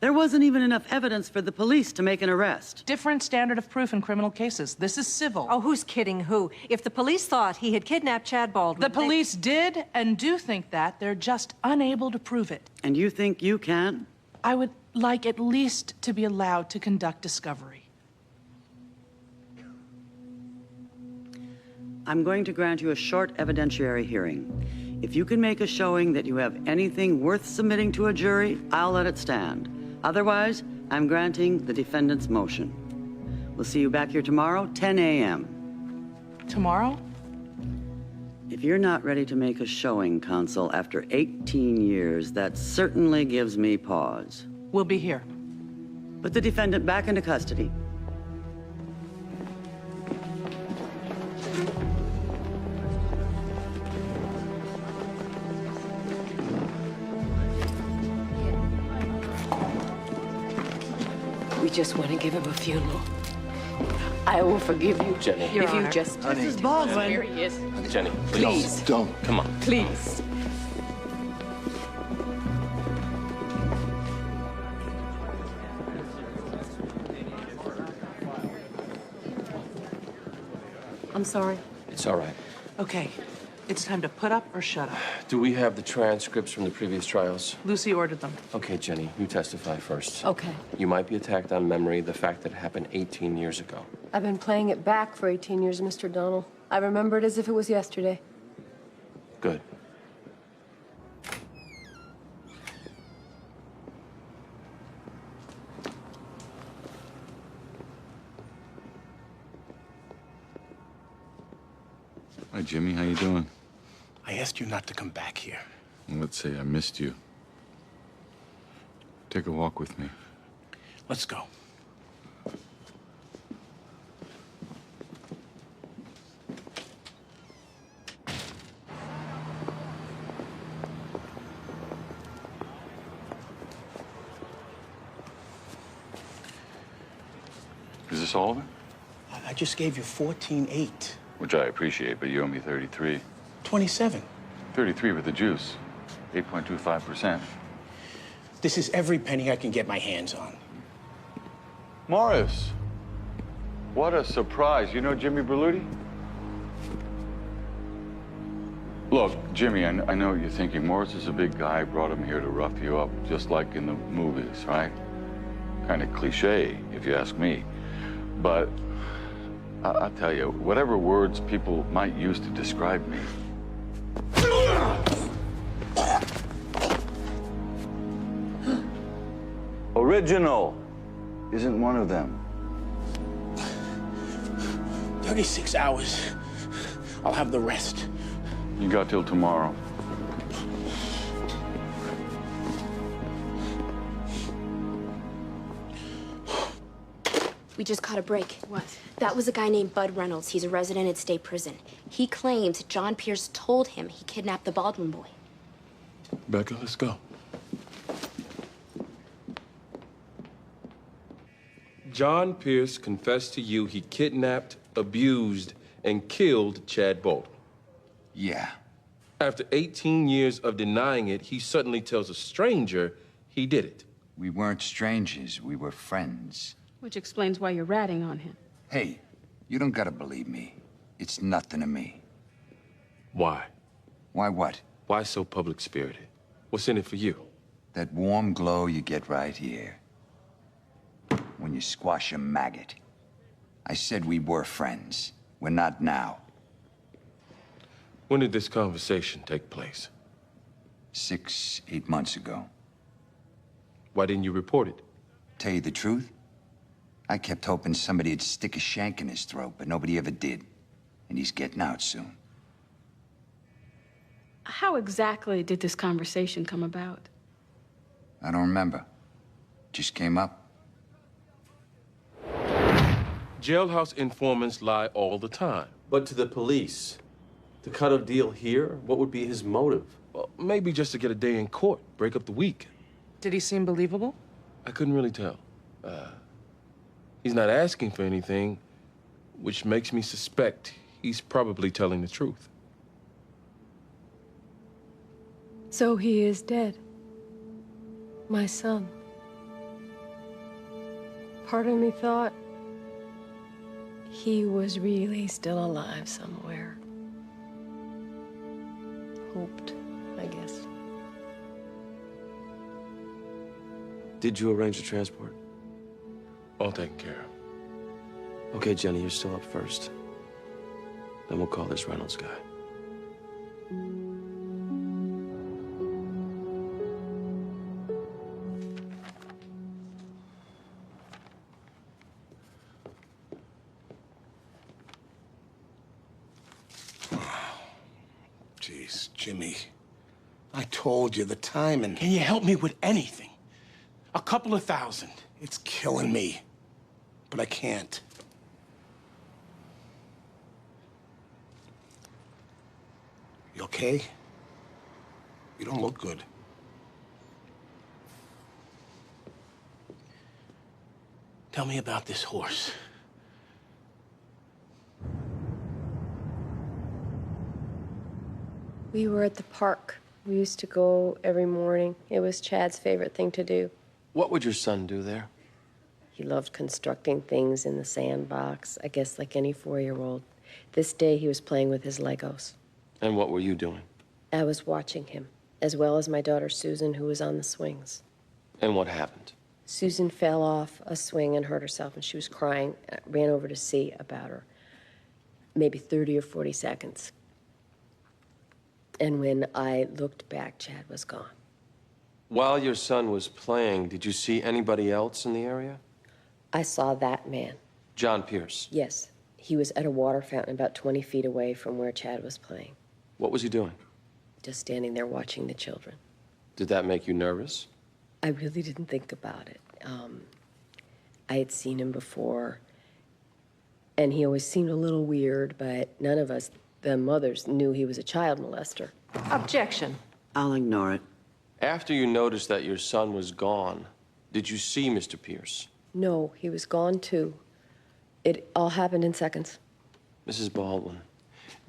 [SPEAKER 22] there wasn't even enough evidence for the police to make an arrest.
[SPEAKER 10] Different standard of proof in criminal cases. This is civil.
[SPEAKER 7] Oh, who's kidding who? If the police thought he had kidnapped Chad Baldwin...
[SPEAKER 10] The police did and do think that. They're just unable to prove it.
[SPEAKER 22] And you think you can?
[SPEAKER 10] I would like at least to be allowed to conduct discovery.
[SPEAKER 22] I'm going to grant you a short evidentiary hearing. If you can make a showing that you have anything worth submitting to a jury, I'll let it stand. Otherwise, I'm granting the defendant's motion. We'll see you back here tomorrow, 10 a.m.
[SPEAKER 10] Tomorrow?
[SPEAKER 22] If you're not ready to make a showing, counsel, after 18 years, that certainly gives me pause.
[SPEAKER 10] We'll be here.
[SPEAKER 22] Put the defendant back into custody.
[SPEAKER 23] We just want to give him a funeral. I will forgive you,
[SPEAKER 15] Jenny.
[SPEAKER 23] if you just...
[SPEAKER 22] Mrs. Baldwin.
[SPEAKER 23] Here he is.
[SPEAKER 15] Jenny,
[SPEAKER 23] Please.
[SPEAKER 15] Don't. Come on.
[SPEAKER 23] Please.
[SPEAKER 7] I'm sorry.
[SPEAKER 15] It's all right.
[SPEAKER 10] Okay, it's time to put up or shut up.
[SPEAKER 15] Do we have the transcripts from the previous trials?
[SPEAKER 10] Lucy ordered them.
[SPEAKER 15] Okay, Jenny, you testify first.
[SPEAKER 23] Okay.
[SPEAKER 15] You might be attacked on memory, the fact that it happened 18 years ago.
[SPEAKER 17] I've been playing it back for 18 years, Mr. Donnell. I remember it as if it was yesterday.
[SPEAKER 15] Good.
[SPEAKER 1] Hi, Jimmy. How you doing?
[SPEAKER 2] I asked you not to come back here.
[SPEAKER 1] Let's say I missed you. Take a walk with me.
[SPEAKER 2] Let's go.
[SPEAKER 1] Is this all of it?
[SPEAKER 2] I just gave you 14.8.
[SPEAKER 1] Which I appreciate, but you owe me 33.
[SPEAKER 2] 27.
[SPEAKER 1] 33 with the juice. 8.25%.
[SPEAKER 2] This is every penny I can get my hands on.
[SPEAKER 1] Morris. What a surprise. You know Jimmy Berluti? Look, Jimmy, I know what you're thinking. Morris is a big guy. Brought him here to rough you up, just like in the movies, right? Kind of cliche, if you ask me. But I'll tell you, whatever words people might use to describe me.
[SPEAKER 24] Original isn't one of them.
[SPEAKER 2] 36 hours. I'll have the rest.
[SPEAKER 1] You got till tomorrow.
[SPEAKER 4] We just caught a break.
[SPEAKER 3] What?
[SPEAKER 4] That was a guy named Bud Reynolds. He's a resident at state prison. He claims John Pierce told him he kidnapped the Baldwin boy.
[SPEAKER 15] Becca, let's go. John Pierce confessed to you he kidnapped, abused, and killed Chad Baldwin.
[SPEAKER 8] Yeah.
[SPEAKER 15] After 18 years of denying it, he suddenly tells a stranger he did it.
[SPEAKER 8] We weren't strangers, we were friends.
[SPEAKER 5] Which explains why you're ratting on him.
[SPEAKER 8] Hey, you don't gotta believe me. It's nothing to me.
[SPEAKER 15] Why?
[SPEAKER 8] Why what?
[SPEAKER 15] Why so public-spirited? What's in it for you?
[SPEAKER 8] That warm glow you get right here. When you squash a maggot. I said we were friends. We're not now.
[SPEAKER 15] When did this conversation take place?
[SPEAKER 8] 6, 8 months ago.
[SPEAKER 15] Why didn't you report it?
[SPEAKER 8] Tell you the truth? I kept hoping somebody'd stick a shank in his throat, but nobody ever did. And he's getting out soon.
[SPEAKER 5] How exactly did this conversation come about?
[SPEAKER 8] I don't remember. Just came up.
[SPEAKER 15] Jailhouse informants lie all the time. But to the police, to cut a deal here, what would be his motive? Well, maybe just to get a day in court, break up the week.
[SPEAKER 10] Did he seem believable?
[SPEAKER 15] I couldn't really tell. He's not asking for anything, which makes me suspect he's probably telling the truth.
[SPEAKER 17] So he is dead. My son. Part of me thought he was really still alive somewhere. Hoped, I guess.
[SPEAKER 15] Did you arrange the transport? All taken care of. Okay, Jenny, you're still up first. Then we'll call this Reynolds guy.
[SPEAKER 19] Jeez, Jimmy. I told you the time and...
[SPEAKER 2] Can you help me with anything? A couple of thousand.
[SPEAKER 19] It's killing me. But I can't. You okay? You don't look good.
[SPEAKER 2] Tell me about this horse.
[SPEAKER 17] We were at the park. We used to go every morning. It was Chad's favorite thing to do.
[SPEAKER 15] What would your son do there?
[SPEAKER 17] He loved constructing things in the sandbox, I guess like any 4-year-old. This day he was playing with his Legos.
[SPEAKER 15] And what were you doing?
[SPEAKER 17] I was watching him, as well as my daughter Susan, who was on the swings.
[SPEAKER 15] And what happened?
[SPEAKER 17] Susan fell off a swing and hurt herself, and she was crying. I ran over to see about her. Maybe 30 or 40 seconds. And when I looked back, Chad was gone.
[SPEAKER 15] While your son was playing, did you see anybody else in the area?
[SPEAKER 17] I saw that man.
[SPEAKER 15] John Pierce.
[SPEAKER 17] Yes. He was at a water fountain about 20 feet away from where Chad was playing.
[SPEAKER 15] What was he doing?
[SPEAKER 17] Just standing there watching the children.
[SPEAKER 15] Did that make you nervous?
[SPEAKER 17] I really didn't think about it. I had seen him before, and he always seemed a little weird, but none of us, the mothers, knew he was a child molester.
[SPEAKER 7] Objection.
[SPEAKER 22] I'll ignore it.
[SPEAKER 15] After you noticed that your son was gone, did you see Mr. Pierce?
[SPEAKER 17] No, he was gone too. It all happened in seconds.
[SPEAKER 15] Mrs. Baldwin,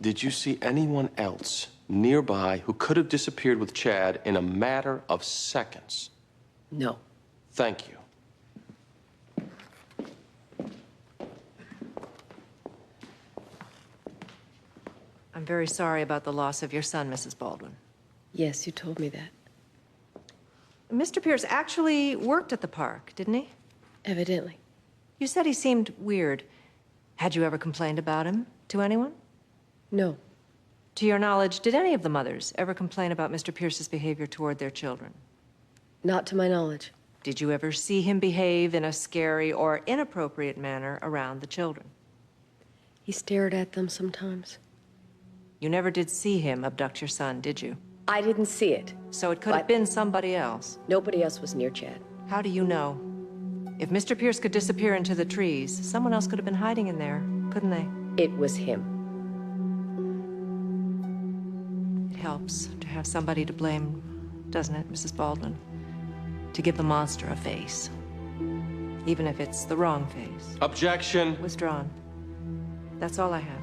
[SPEAKER 15] did you see anyone else nearby who could have disappeared with Chad in a matter of seconds?
[SPEAKER 17] No.
[SPEAKER 15] Thank you.
[SPEAKER 7] I'm very sorry about the loss of your son, Mrs. Baldwin.
[SPEAKER 17] Yes, you told me that.
[SPEAKER 7] Mr. Pierce actually worked at the park, didn't he?
[SPEAKER 17] Evidently.
[SPEAKER 7] You said he seemed weird. Had you ever complained about him to anyone?
[SPEAKER 17] No.
[SPEAKER 7] To your knowledge, did any of the mothers ever complain about Mr. Pierce's behavior toward their children?
[SPEAKER 17] Not to my knowledge.
[SPEAKER 7] Did you ever see him behave in a scary or inappropriate manner around the children?
[SPEAKER 17] He stared at them sometimes.
[SPEAKER 7] You never did see him abduct your son, did you?
[SPEAKER 23] I didn't see it.
[SPEAKER 7] So it could have been somebody else.
[SPEAKER 23] Nobody else was near Chad.
[SPEAKER 7] How do you know? If Mr. Pierce could disappear into the trees, someone else could have been hiding in there, couldn't they?
[SPEAKER 23] It was him.
[SPEAKER 7] It helps to have somebody to blame, doesn't it, Mrs. Baldwin? To give the monster a face. Even if it's the wrong face.
[SPEAKER 15] Objection.
[SPEAKER 7] Withdrawn. That's all I have.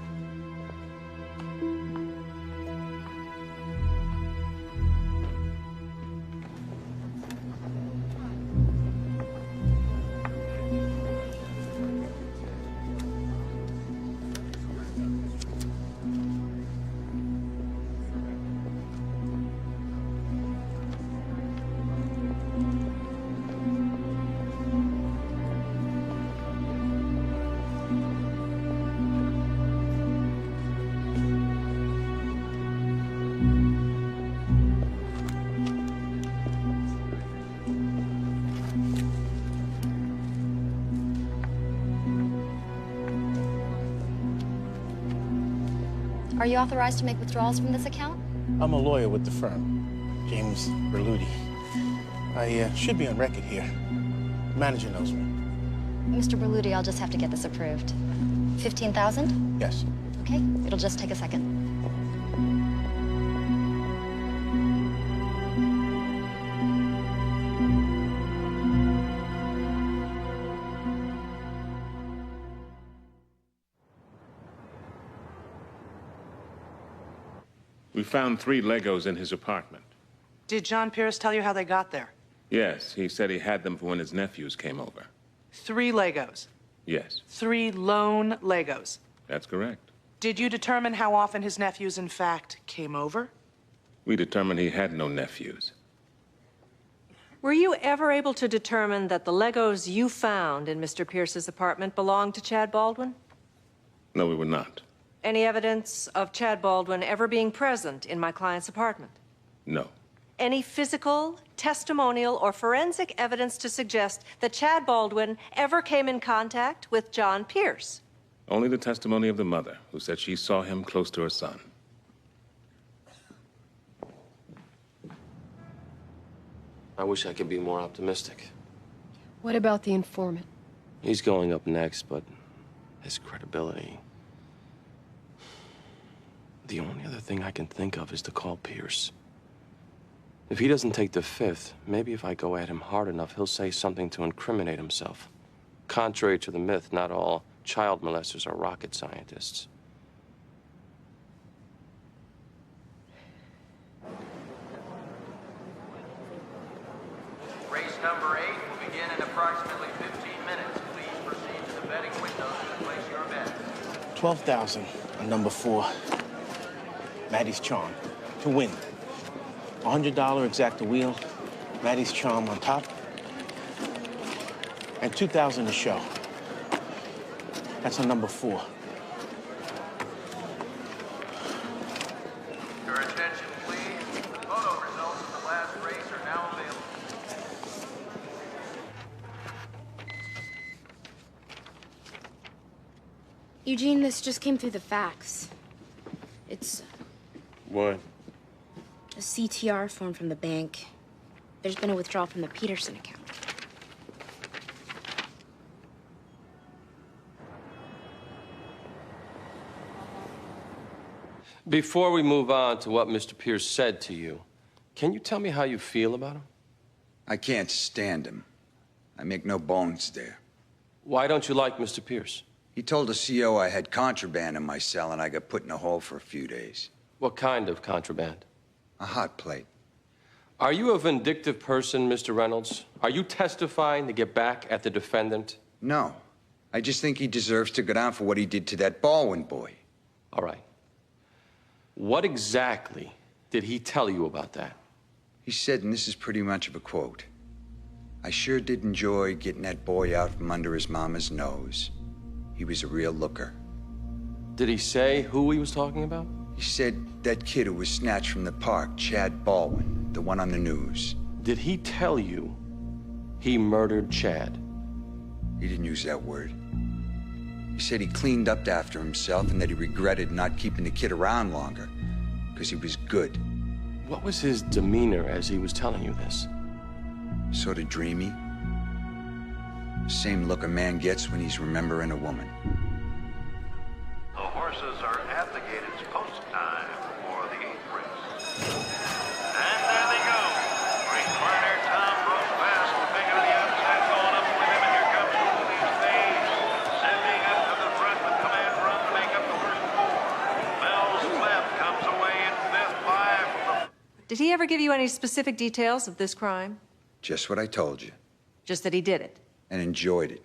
[SPEAKER 12] Are you authorized to make withdrawals from this account?
[SPEAKER 2] I'm a lawyer with the firm, James Berluti. I should be on record here. The manager knows me.
[SPEAKER 12] Mr. Berluti, I'll just have to get this approved. 15,000?
[SPEAKER 2] Yes.
[SPEAKER 12] Okay, it'll just take a second.
[SPEAKER 13] We found 3 Legos in his apartment.
[SPEAKER 10] Did John Pierce tell you how they got there?
[SPEAKER 13] Yes, he said he had them for when his nephews came over.
[SPEAKER 10] 3 Legos.
[SPEAKER 13] Yes,
[SPEAKER 10] 3 lone Legos.
[SPEAKER 13] that's correct.
[SPEAKER 10] Did you determine how often his nephews, in fact, came over?
[SPEAKER 13] We determined he had no nephews.
[SPEAKER 7] Were you ever able to determine that the Legos you found in Mr. Pierce's apartment belonged to Chad Baldwin?
[SPEAKER 13] No, we were not.
[SPEAKER 7] Any evidence of Chad Baldwin ever being present in my client's apartment?
[SPEAKER 13] No.
[SPEAKER 7] Any physical, testimonial, or forensic evidence to suggest that Chad Baldwin ever came in contact with John Pierce?
[SPEAKER 13] Only the testimony of the mother, who said she saw him close to her son.
[SPEAKER 15] I wish I could be more optimistic.
[SPEAKER 17] What about the informant?
[SPEAKER 15] He's going up next, but his credibility... The only other thing I can think of is to call Pierce. If he doesn't take the 5th, maybe if I go at him hard enough, he'll say something to incriminate himself. Contrary to the myth, not all child molesters are rocket scientists.
[SPEAKER 14] Race number 8 will begin in approximately 15 minutes. Please proceed to the betting windows to place your bet.
[SPEAKER 2] 12,000 on number 4. Maddie's Charm to win. $100 exacta wheel, Maddie's Charm on top, and 2,000 to show. That's on number 4.
[SPEAKER 14] Your attention, please. Photo results of the last race are now available.
[SPEAKER 4] Eugene, this just came through the fax. It's
[SPEAKER 15] What?
[SPEAKER 4] a CTR form from the bank. There's been a withdrawal from the Peterson account.
[SPEAKER 15] Before we move on to what Mr. Pierce said to you, can you tell me how you feel about him?
[SPEAKER 8] I can't stand him. I make no bones there.
[SPEAKER 15] Why don't you like Mr. Pierce?
[SPEAKER 8] He told the CO I had contraband in my cell and I got put in a hole for a few days.
[SPEAKER 15] What kind of contraband?
[SPEAKER 8] A hot plate.
[SPEAKER 15] Are you a vindictive person, Mr. Reynolds? Are you testifying to get back at the defendant?
[SPEAKER 8] No. I just think he deserves to go down for what he did to that Baldwin boy.
[SPEAKER 15] All right. What exactly did he tell you about that?
[SPEAKER 8] He said, and this is pretty much of a quote, "I sure did enjoy getting that boy out from under his mama's nose. He was a real looker."
[SPEAKER 15] Did he say who he was talking about?
[SPEAKER 8] He said that kid who was snatched from the park, Chad Baldwin, the one on the news.
[SPEAKER 15] Did he tell you he murdered Chad?
[SPEAKER 8] He didn't use that word. He said he cleaned up after himself and that he regretted not keeping the kid around longer because he was good.
[SPEAKER 15] What was his demeanor as he was telling you this?
[SPEAKER 8] Sort of dreamy. Same look a man gets when he's remembering a woman.
[SPEAKER 14] The horses are at the gate. It's post time for the 8th race. And there they go. Great rider Tom broke fast and big on the outside, going up with him. And here comes Louis Stage, sending up to the front with command run to make up the first 4. Bell's Flip comes away in 5th by from the...
[SPEAKER 7] Did he ever give you any specific details of this crime?
[SPEAKER 8] Just what I told you.
[SPEAKER 7] Just that he did it.
[SPEAKER 8] And enjoyed it.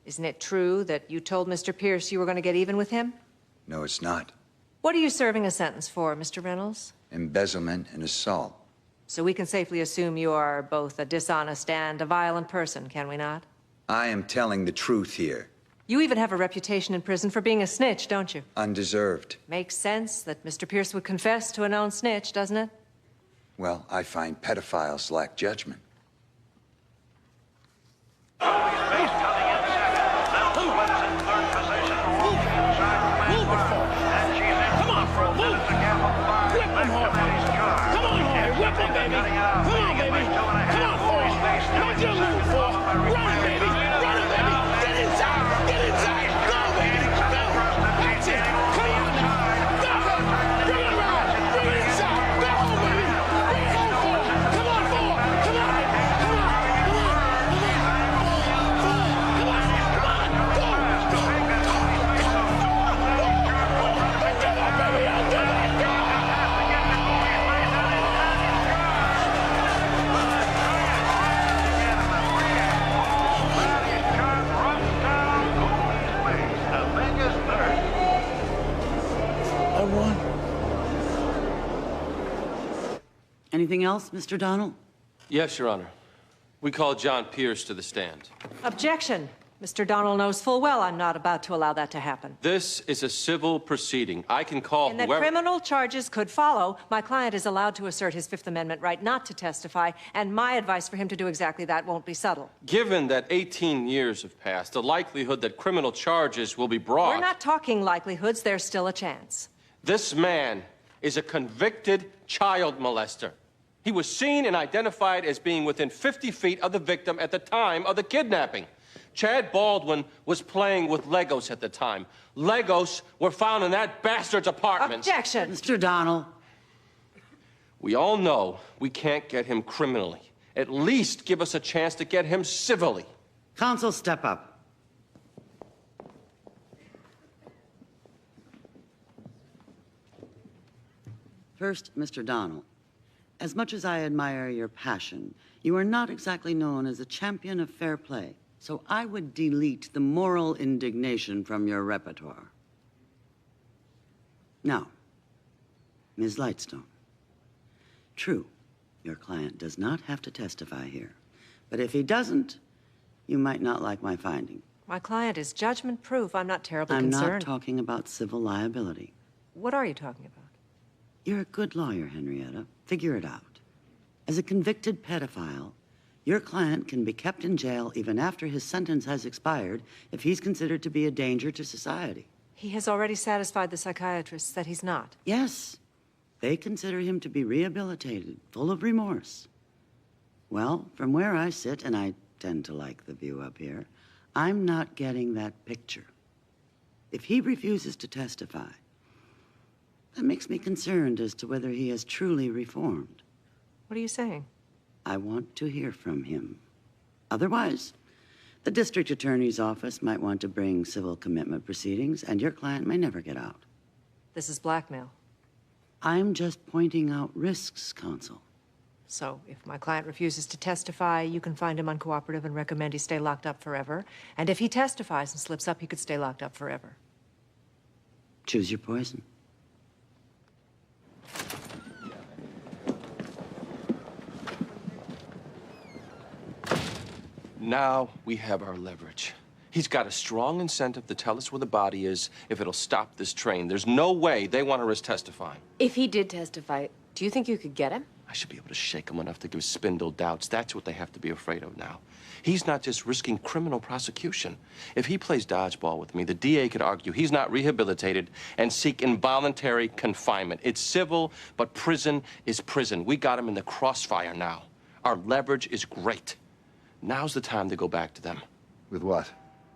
[SPEAKER 7] Isn't it true that you told Mr. Pierce you were going to get even with him?
[SPEAKER 8] No, it's not.
[SPEAKER 7] What are you serving a sentence for, Mr. Reynolds?
[SPEAKER 8] Embezzlement and assault.
[SPEAKER 7] So we can safely assume you are both a dishonest and a violent person, can we not?
[SPEAKER 8] I am telling the truth here.
[SPEAKER 7] You even have a reputation in prison for being a snitch, don't you?
[SPEAKER 8] Undeserved.
[SPEAKER 7] Makes sense that Mr. Pierce would confess to a known snitch, doesn't it?
[SPEAKER 8] Well, I find pedophiles lack judgment.
[SPEAKER 22] Anything else, Mr. Donnell?
[SPEAKER 15] Yes, Your Honor. We call John Pierce to the stand.
[SPEAKER 7] Objection. Mr. Donnell knows full well I'm not about to allow that to happen.
[SPEAKER 15] This is a civil proceeding. I can call
[SPEAKER 7] And that
[SPEAKER 15] whoever...
[SPEAKER 7] criminal charges could follow, my client is allowed to assert his Fifth Amendment right not to testify, and my advice for him to do exactly that won't be subtle.
[SPEAKER 15] Given that 18 years have passed, the likelihood that criminal charges will be brought...
[SPEAKER 7] We're not talking likelihoods, there's still a chance.
[SPEAKER 15] This man is a convicted child molester. He was seen and identified as being within 50 feet of the victim at the time of the kidnapping. Chad Baldwin was playing with Legos at the time. Legos were found in that bastard's apartment.
[SPEAKER 7] Objection!
[SPEAKER 22] Mr. Donnell.
[SPEAKER 15] We all know we can't get him criminally. At least give us a chance to get him civilly.
[SPEAKER 22] Counsel, step up. First, Mr. Donnell. As much as I admire your passion, you are not exactly known as a champion of fair play. So I would delete the moral indignation from your repertoire. Now, Ms. Lightstone. True, your client does not have to testify here. But if he doesn't, you might not like my finding.
[SPEAKER 7] My client is judgment-proof. I'm not terribly
[SPEAKER 22] I'm
[SPEAKER 7] concerned.
[SPEAKER 22] not talking about civil liability.
[SPEAKER 7] What are you talking about?
[SPEAKER 22] You're a good lawyer, Henrietta. Figure it out. As a convicted pedophile, your client can be kept in jail even after his sentence has expired if he's considered to be a danger to society.
[SPEAKER 7] He has already satisfied the psychiatrists that he's not.
[SPEAKER 22] Yes. They consider him to be rehabilitated, full of remorse. Well, from where I sit, and I tend to like the view up here, I'm not getting that picture. If he refuses to testify, that makes me concerned as to whether he has truly reformed.
[SPEAKER 7] What are you saying?
[SPEAKER 22] I want to hear from him. Otherwise, the district attorney's office might want to bring civil commitment proceedings, and your client may never get out.
[SPEAKER 7] This is blackmail.
[SPEAKER 22] I'm just pointing out risks, counsel.
[SPEAKER 7] So, if my client refuses to testify, you can find him uncooperative and recommend he stay locked up forever. And if he testifies and slips up, he could stay locked up forever.
[SPEAKER 22] Choose your poison.
[SPEAKER 15] Now we have our leverage. He's got a strong incentive to tell us where the body is if it'll stop this train. There's no way they want to risk testifying.
[SPEAKER 23] If he did testify, do you think you could get him?
[SPEAKER 15] I should be able to shake him enough to give Spindle doubts. That's what they have to be afraid of now. He's not just risking criminal prosecution. If he plays dodgeball with me, the DA could argue he's not rehabilitated and seek involuntary confinement. It's civil, but prison is prison. We got him in the crossfire now. Our leverage is great. Now's the time to go back to them.
[SPEAKER 18] With what?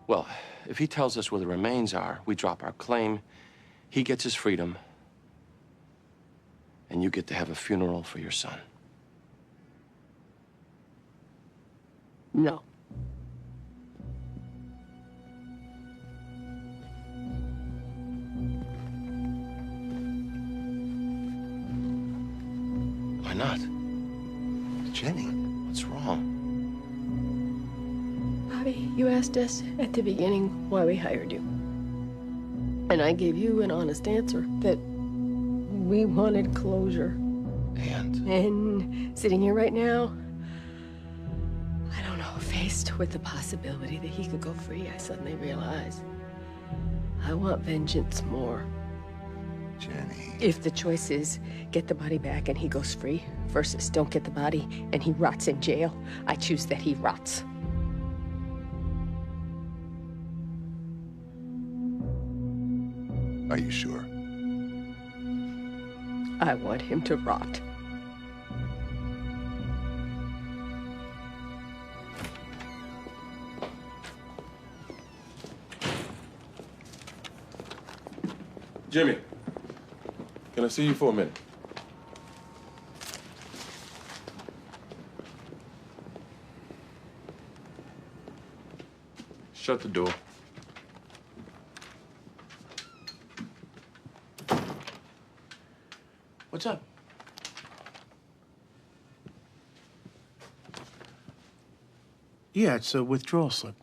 [SPEAKER 15] Well, if he tells us where the remains are, we drop our claim, he gets his freedom, and you get to have a funeral for your son.
[SPEAKER 23] No.
[SPEAKER 15] Why not?
[SPEAKER 18] Jenny.
[SPEAKER 15] What's wrong?
[SPEAKER 23] Bobby, you asked us at the beginning why we hired you. And I gave you an honest answer that we wanted closure. And sitting here right now, I don't know, faced with the possibility that he could go free, I suddenly realize I want vengeance more.
[SPEAKER 18] Jenny.
[SPEAKER 23] If the choice is get the body back and he goes free versus don't get the body and he rots in jail, I choose that he rots.
[SPEAKER 18] Are you sure?
[SPEAKER 23] I want him to rot.
[SPEAKER 13] Jimmy, can I see you for a minute? Shut the door.
[SPEAKER 2] What's up? Yeah, it's a withdrawal slip.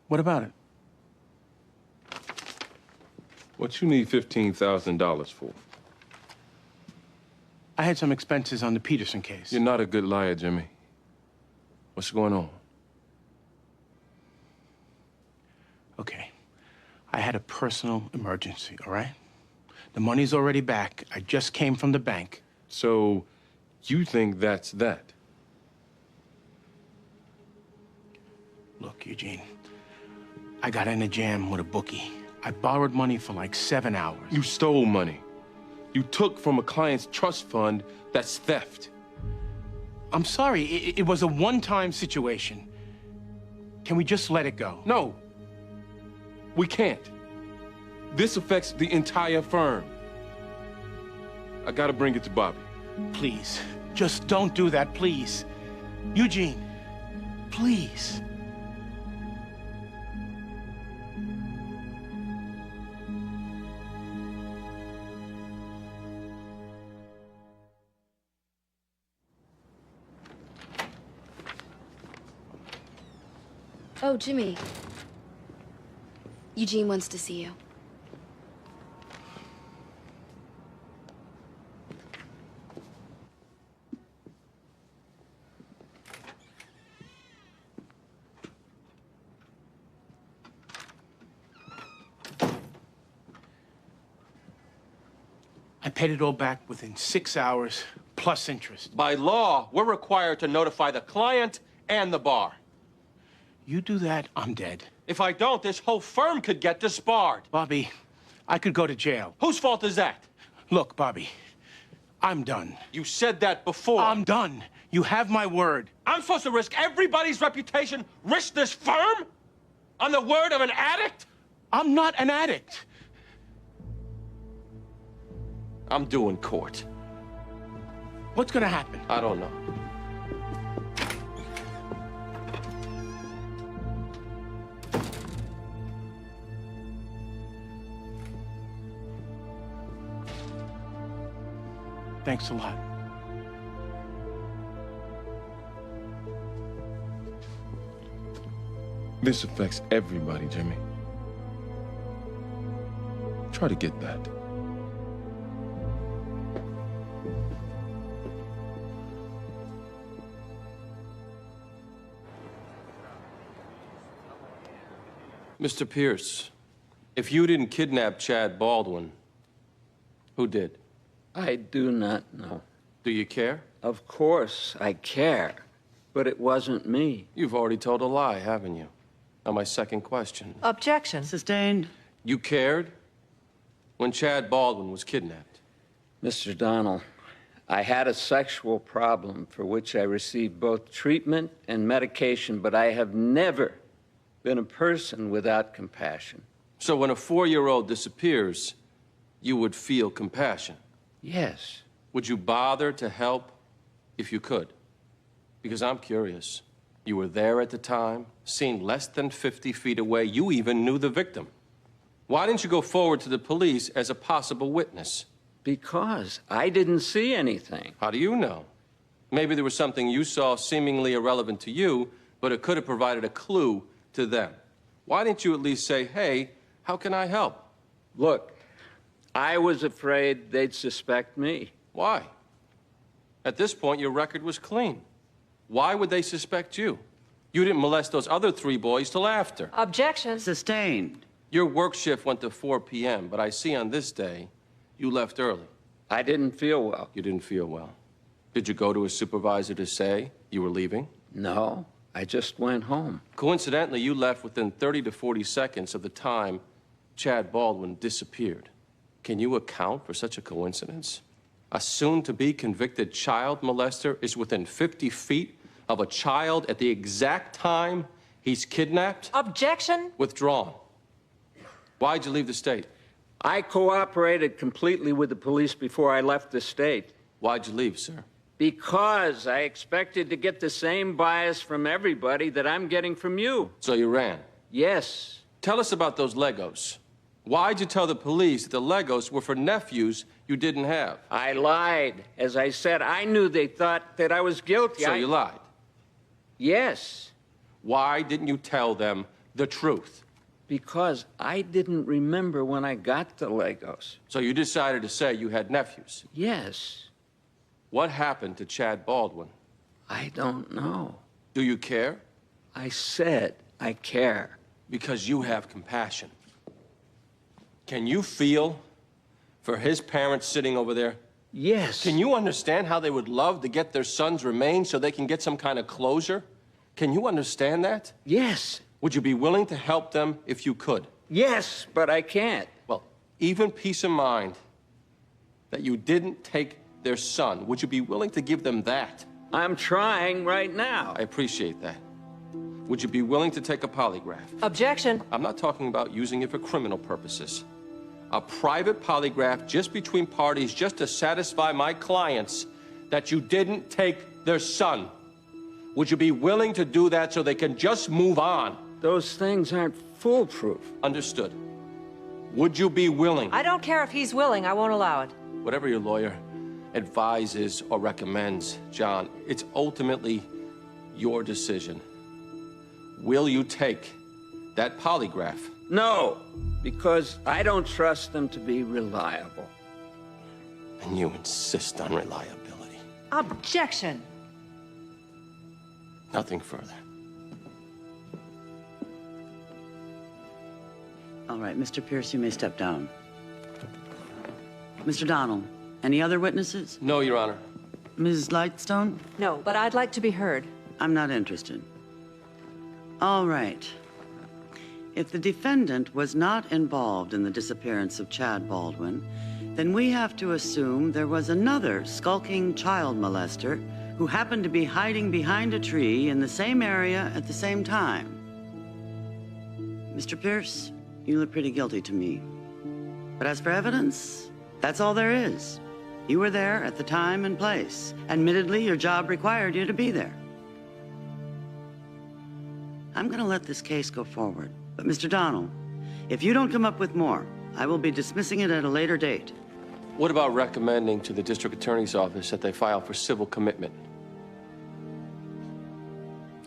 [SPEAKER 2] What about it?
[SPEAKER 13] What you need $15,000 for?
[SPEAKER 2] I had some expenses on the Peterson case.
[SPEAKER 13] You're not a good liar, Jimmy. What's going on?
[SPEAKER 2] Okay. I had a personal emergency, all right? The money's already back. I just came from the bank.
[SPEAKER 13] So, you think that's that?
[SPEAKER 2] Look, Eugene, I got in a jam with a bookie. I borrowed money for like 7 hours.
[SPEAKER 13] You stole money. You took from a client's trust fund. That's theft.
[SPEAKER 2] I'm sorry, it was a one-time situation. Can we just let it go?
[SPEAKER 13] No. We can't. This affects the entire firm. I gotta bring it to Bobby.
[SPEAKER 2] Please, just don't do that, please. Eugene, please.
[SPEAKER 4] Oh, Jimmy. Eugene wants to see you.
[SPEAKER 2] I paid it all back within 6 hours, plus interest.
[SPEAKER 15] By law, we're required to notify the client and the bar.
[SPEAKER 2] You do that, I'm dead.
[SPEAKER 15] If I don't, this whole firm could get disbarred.
[SPEAKER 2] Bobby, I could go to jail.
[SPEAKER 15] Whose fault is that?
[SPEAKER 2] Look, Bobby, I'm done.
[SPEAKER 15] You said that before.
[SPEAKER 2] I'm done. You have my word.
[SPEAKER 15] I'm supposed to risk everybody's reputation, risk this firm? On the word of an addict?
[SPEAKER 2] I'm not an addict.
[SPEAKER 15] I'm doing court.
[SPEAKER 2] What's gonna happen?
[SPEAKER 15] I don't know.
[SPEAKER 2] Thanks a lot.
[SPEAKER 13] This affects everybody, Jimmy. Try to get that.
[SPEAKER 15] Mr. Pierce, if you didn't kidnap Chad Baldwin, who did?
[SPEAKER 21] I do not know.
[SPEAKER 15] Do you care?
[SPEAKER 21] Of course I care, but it wasn't me.
[SPEAKER 15] You've already told a lie, haven't you? Now, my second question.
[SPEAKER 7] Objection.
[SPEAKER 22] Sustained.
[SPEAKER 15] You cared when Chad Baldwin was kidnapped?
[SPEAKER 21] Mr. Donnell, I had a sexual problem for which I received both treatment and medication, but I have never been a person without compassion.
[SPEAKER 15] So when a 4-year-old disappears, you would feel compassion?
[SPEAKER 21] Yes.
[SPEAKER 15] Would you bother to help if you could? Because I'm curious. You were there at the time, seen less than 50 feet away. You even knew the victim. Why didn't you go forward to the police as a possible witness?
[SPEAKER 21] Because I didn't see anything.
[SPEAKER 15] How do you know? Maybe there was something you saw seemingly irrelevant to you, but it could have provided a clue to them. Why didn't you at least say, hey, how can I help?
[SPEAKER 21] Look, I was afraid they'd suspect me.
[SPEAKER 15] Why? At this point, your record was clean. Why would they suspect you? You didn't molest those other 3 boys till after.
[SPEAKER 7] Objection.
[SPEAKER 22] Sustained.
[SPEAKER 15] Your work shift went to 4 p.m., but I see on this day, you left early.
[SPEAKER 21] I didn't feel well.
[SPEAKER 15] You didn't feel well. Did you go to a supervisor to say you were leaving?
[SPEAKER 21] No, I just went home.
[SPEAKER 15] Coincidentally, you left within 30 to 40 seconds of the time Chad Baldwin disappeared. Can you account for such a coincidence? A soon-to-be convicted child molester is within 50 feet of a child at the exact time he's kidnapped?
[SPEAKER 7] Objection.
[SPEAKER 15] Withdrawn. Why'd you leave the state?
[SPEAKER 21] I cooperated completely with the police before I left the state.
[SPEAKER 15] Why'd you leave, sir?
[SPEAKER 21] Because I expected to get the same bias from everybody that I'm getting from you.
[SPEAKER 15] So you ran?
[SPEAKER 21] Yes.
[SPEAKER 15] Tell us about those Legos. Why'd you tell the police that the Legos were for nephews you didn't have?
[SPEAKER 21] I lied. As I said, I knew they thought that I was guilty.
[SPEAKER 15] So you lied?
[SPEAKER 21] Yes.
[SPEAKER 15] Why didn't you tell them the truth?
[SPEAKER 21] Because I didn't remember when I got the Legos.
[SPEAKER 15] So you decided to say you had nephews?
[SPEAKER 21] Yes.
[SPEAKER 15] What happened to Chad Baldwin?
[SPEAKER 21] I don't know.
[SPEAKER 15] Do you care?
[SPEAKER 21] I said I care.
[SPEAKER 15] Because you have compassion. Can you feel for his parents sitting over there?
[SPEAKER 21] Yes.
[SPEAKER 15] Can you understand how they would love to get their son's remains so they can get some kind of closure? Can you understand that?
[SPEAKER 21] Yes.
[SPEAKER 15] Would you be willing to help them if you could?
[SPEAKER 21] Yes, but I can't.
[SPEAKER 15] Well, even peace of mind that you didn't take their son, would you be willing to give them that?
[SPEAKER 21] I'm trying right now.
[SPEAKER 15] I appreciate that. Would you be willing to take a polygraph?
[SPEAKER 7] Objection.
[SPEAKER 15] I'm not talking about using it for criminal purposes. A private polygraph just between parties, just to satisfy my clients that you didn't take their son. Would you be willing to do that so they can just move on?
[SPEAKER 21] Those things aren't foolproof.
[SPEAKER 15] Understood. Would you be willing?
[SPEAKER 7] I don't care if he's willing. I won't allow it.
[SPEAKER 15] Whatever your lawyer advises or recommends, John, it's ultimately your decision. Will you take that polygraph?
[SPEAKER 21] No, because I don't trust them to be reliable.
[SPEAKER 15] And you insist on reliability.
[SPEAKER 7] Objection.
[SPEAKER 15] Nothing further.
[SPEAKER 22] All right, Mr. Pierce, you may step down. Mr. Donnell, any other witnesses?
[SPEAKER 15] No, Your Honor.
[SPEAKER 22] Ms. Lightstone?
[SPEAKER 7] No, but I'd like to be heard.
[SPEAKER 22] I'm not interested. All right. If the defendant was not involved in the disappearance of Chad Baldwin, then we have to assume there was another skulking child molester who happened to be hiding behind a tree in the same area at the same time. Mr. Pierce, you look pretty guilty to me. But as for evidence, that's all there is. You were there at the time and place. Admittedly, your job required you to be there. I'm going to let this case go forward. But Mr. Donnell, if you don't come up with more, I will be dismissing it at a later date.
[SPEAKER 15] What about recommending to the district attorney's office that they file for civil commitment?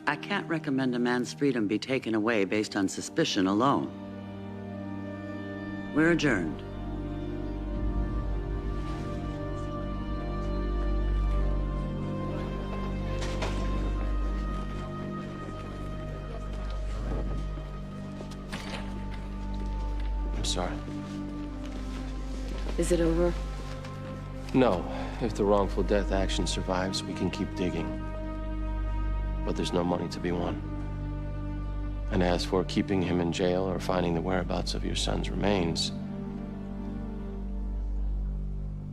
[SPEAKER 22] I can't recommend a man's freedom be taken away based on suspicion alone. We're adjourned.
[SPEAKER 15] I'm sorry.
[SPEAKER 23] Is it over?
[SPEAKER 15] No. If the wrongful death action survives, we can keep digging. But there's no money to be won. And as for keeping him in jail or finding the whereabouts of your son's remains,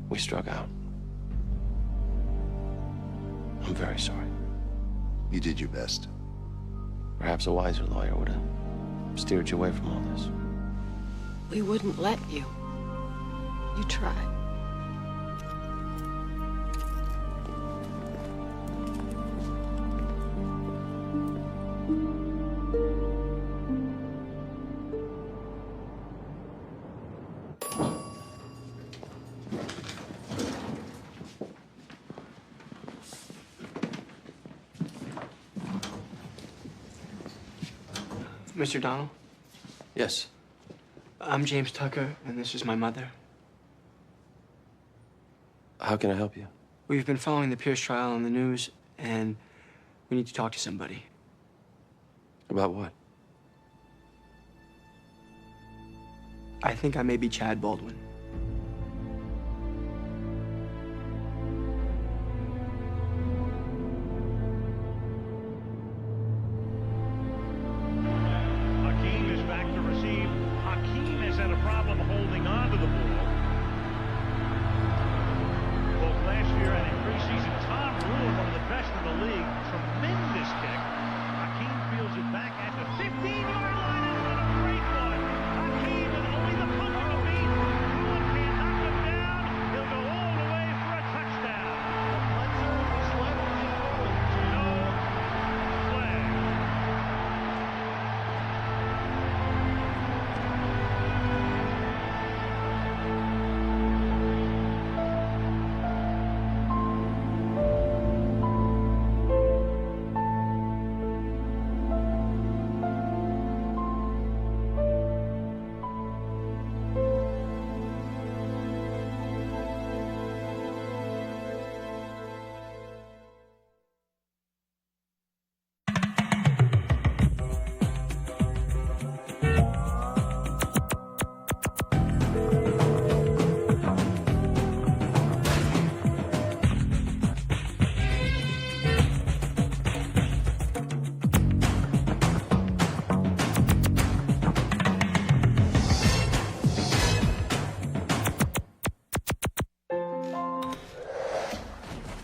[SPEAKER 15] we struck out. I'm very sorry.
[SPEAKER 18] You did your best.
[SPEAKER 15] Perhaps a wiser lawyer would have steered you away from all this.
[SPEAKER 23] We wouldn't let you. You tried.
[SPEAKER 6] Mr. Donald?
[SPEAKER 15] Yes.
[SPEAKER 6] I'm James Tucker, and this is my mother.
[SPEAKER 15] How can I help you?
[SPEAKER 6] We've been following the Pierce trial on the news, and we need to talk to somebody.
[SPEAKER 15] About what?
[SPEAKER 6] I think I may be Chad Baldwin.
[SPEAKER 14] Hakeem is back to receive. Hakeem has had a problem holding on to the ball. Both last year and in preseason, Tom Rule, one of the best in the league, tremendous kick. Hakeem feels it back at the 15-yard line, and what a great one. Hakeem with only the punter to beat. Rule can't knock him down. He'll go all the way for a touchdown. No flag.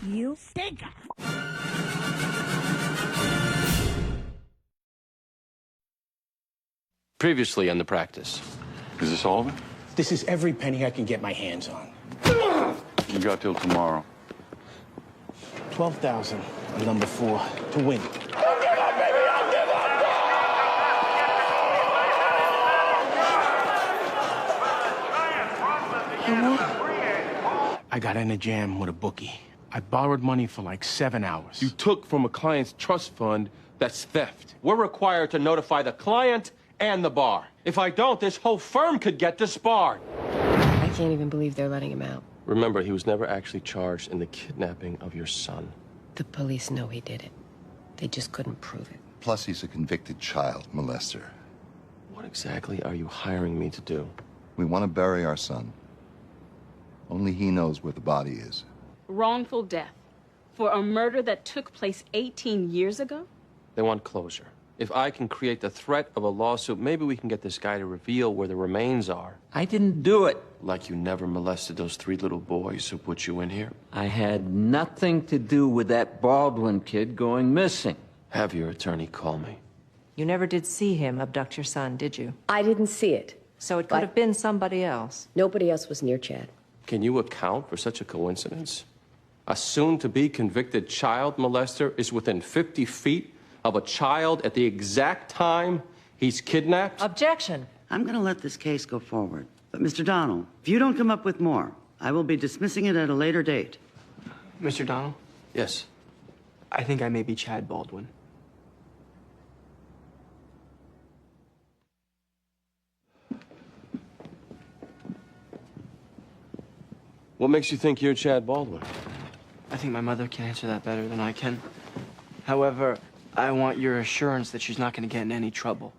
[SPEAKER 9] You stinker!
[SPEAKER 15] Previously in the practice.
[SPEAKER 1] Is this all of it?
[SPEAKER 2] This is every penny I can get my hands on.
[SPEAKER 1] You got till tomorrow.
[SPEAKER 2] 12,000 on number 4 to win. I got in a jam with a bookie. I borrowed money for like 7 hours.
[SPEAKER 13] You took from a client's trust fund. That's theft.
[SPEAKER 15] We're required to notify the client and the bar. If I don't, this whole firm could get disbarred.
[SPEAKER 17] I can't even believe they're letting him out.
[SPEAKER 15] Remember, he was never actually charged in the kidnapping of your son.
[SPEAKER 17] The police know he did it. They just couldn't prove it.
[SPEAKER 18] Plus, he's a convicted child molester.
[SPEAKER 15] What exactly are you hiring me to do?
[SPEAKER 18] We want to bury our son. Only he knows where the body is.
[SPEAKER 5] Wrongful death for a murder that took place 18 years ago?
[SPEAKER 15] They want closure. If I can create the threat of a lawsuit, maybe we can get this guy to reveal where the remains are.
[SPEAKER 21] I didn't do it.
[SPEAKER 15] Like you never molested those 3 little boys who put you in here?
[SPEAKER 21] I had nothing to do with that Baldwin kid going missing.
[SPEAKER 15] Have your attorney call me.
[SPEAKER 7] You never did see him abduct your son, did you?
[SPEAKER 17] I didn't see it.
[SPEAKER 7] So it could have been somebody else.
[SPEAKER 17] Nobody else was near Chad.
[SPEAKER 15] Can you account for such a coincidence? A soon-to-be convicted child molester is within 50 feet of a child at the exact time he's kidnapped?
[SPEAKER 7] Objection.
[SPEAKER 22] I'm going to let this case go forward. But, Mr. Donald, if you don't come up with more, I will be dismissing it at a later date.
[SPEAKER 6] Mr. Donald?
[SPEAKER 15] Yes.
[SPEAKER 6] I think I may be Chad Baldwin.
[SPEAKER 15] What makes you think you're Chad Baldwin?
[SPEAKER 6] I think my mother can answer that better than I can. However, I want your assurance that she's not going to get in any trouble.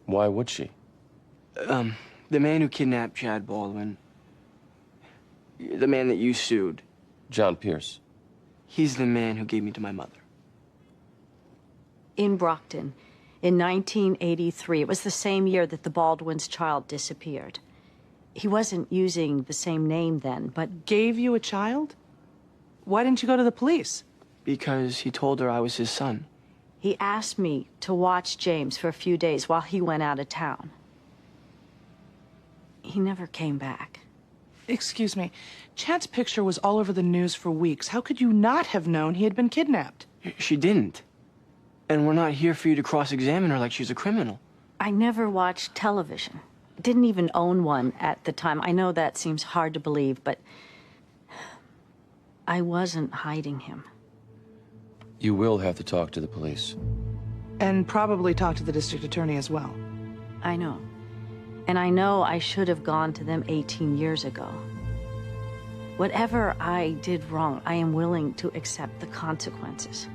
[SPEAKER 15] Why would she?
[SPEAKER 6] The man who kidnapped Chad Baldwin, the man that you sued,
[SPEAKER 15] John Pierce.
[SPEAKER 6] He's the man who gave me to my mother.
[SPEAKER 9] In Brockton, in 1983, it was the same year that the Baldwin's child disappeared. He wasn't using the same name then, but...
[SPEAKER 10] Gave you a child? Why didn't you go to the police?
[SPEAKER 6] Because he told her I was his son.
[SPEAKER 9] He asked me to watch James for a few days while he went out of town. He never came back.
[SPEAKER 10] Excuse me. Chad's picture was all over the news for weeks. How could you not have known he had been kidnapped?
[SPEAKER 6] She didn't. And we're not here for you to cross-examine her like she's a criminal.
[SPEAKER 9] I never watched television. Didn't even own one at the time. I know that seems hard to believe, but I wasn't hiding him.
[SPEAKER 15] You will have to talk to the police.
[SPEAKER 10] And probably talk to the district attorney as well.
[SPEAKER 9] I know. And I know I should have gone to them 18 years ago. Whatever I did wrong, I am willing to accept the consequences.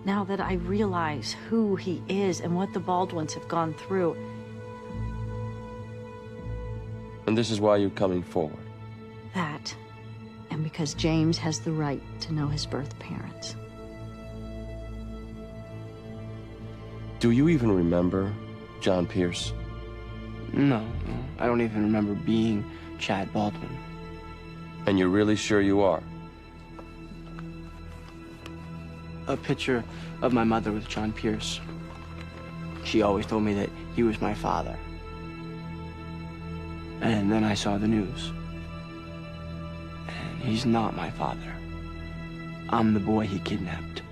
[SPEAKER 9] Now that I realize who he is and what the Baldwins have gone through.
[SPEAKER 15] And this is why you're coming forward.
[SPEAKER 9] That, and because James has the right to know his birth parents.
[SPEAKER 15] Do you even remember John Pierce?
[SPEAKER 6] No, I don't even remember being Chad Baldwin.
[SPEAKER 15] And you're really sure you are?
[SPEAKER 6] A picture of my mother with John Pierce. She always told me that he was my father. And then I saw the news. And he's not my father. I'm the boy he kidnapped.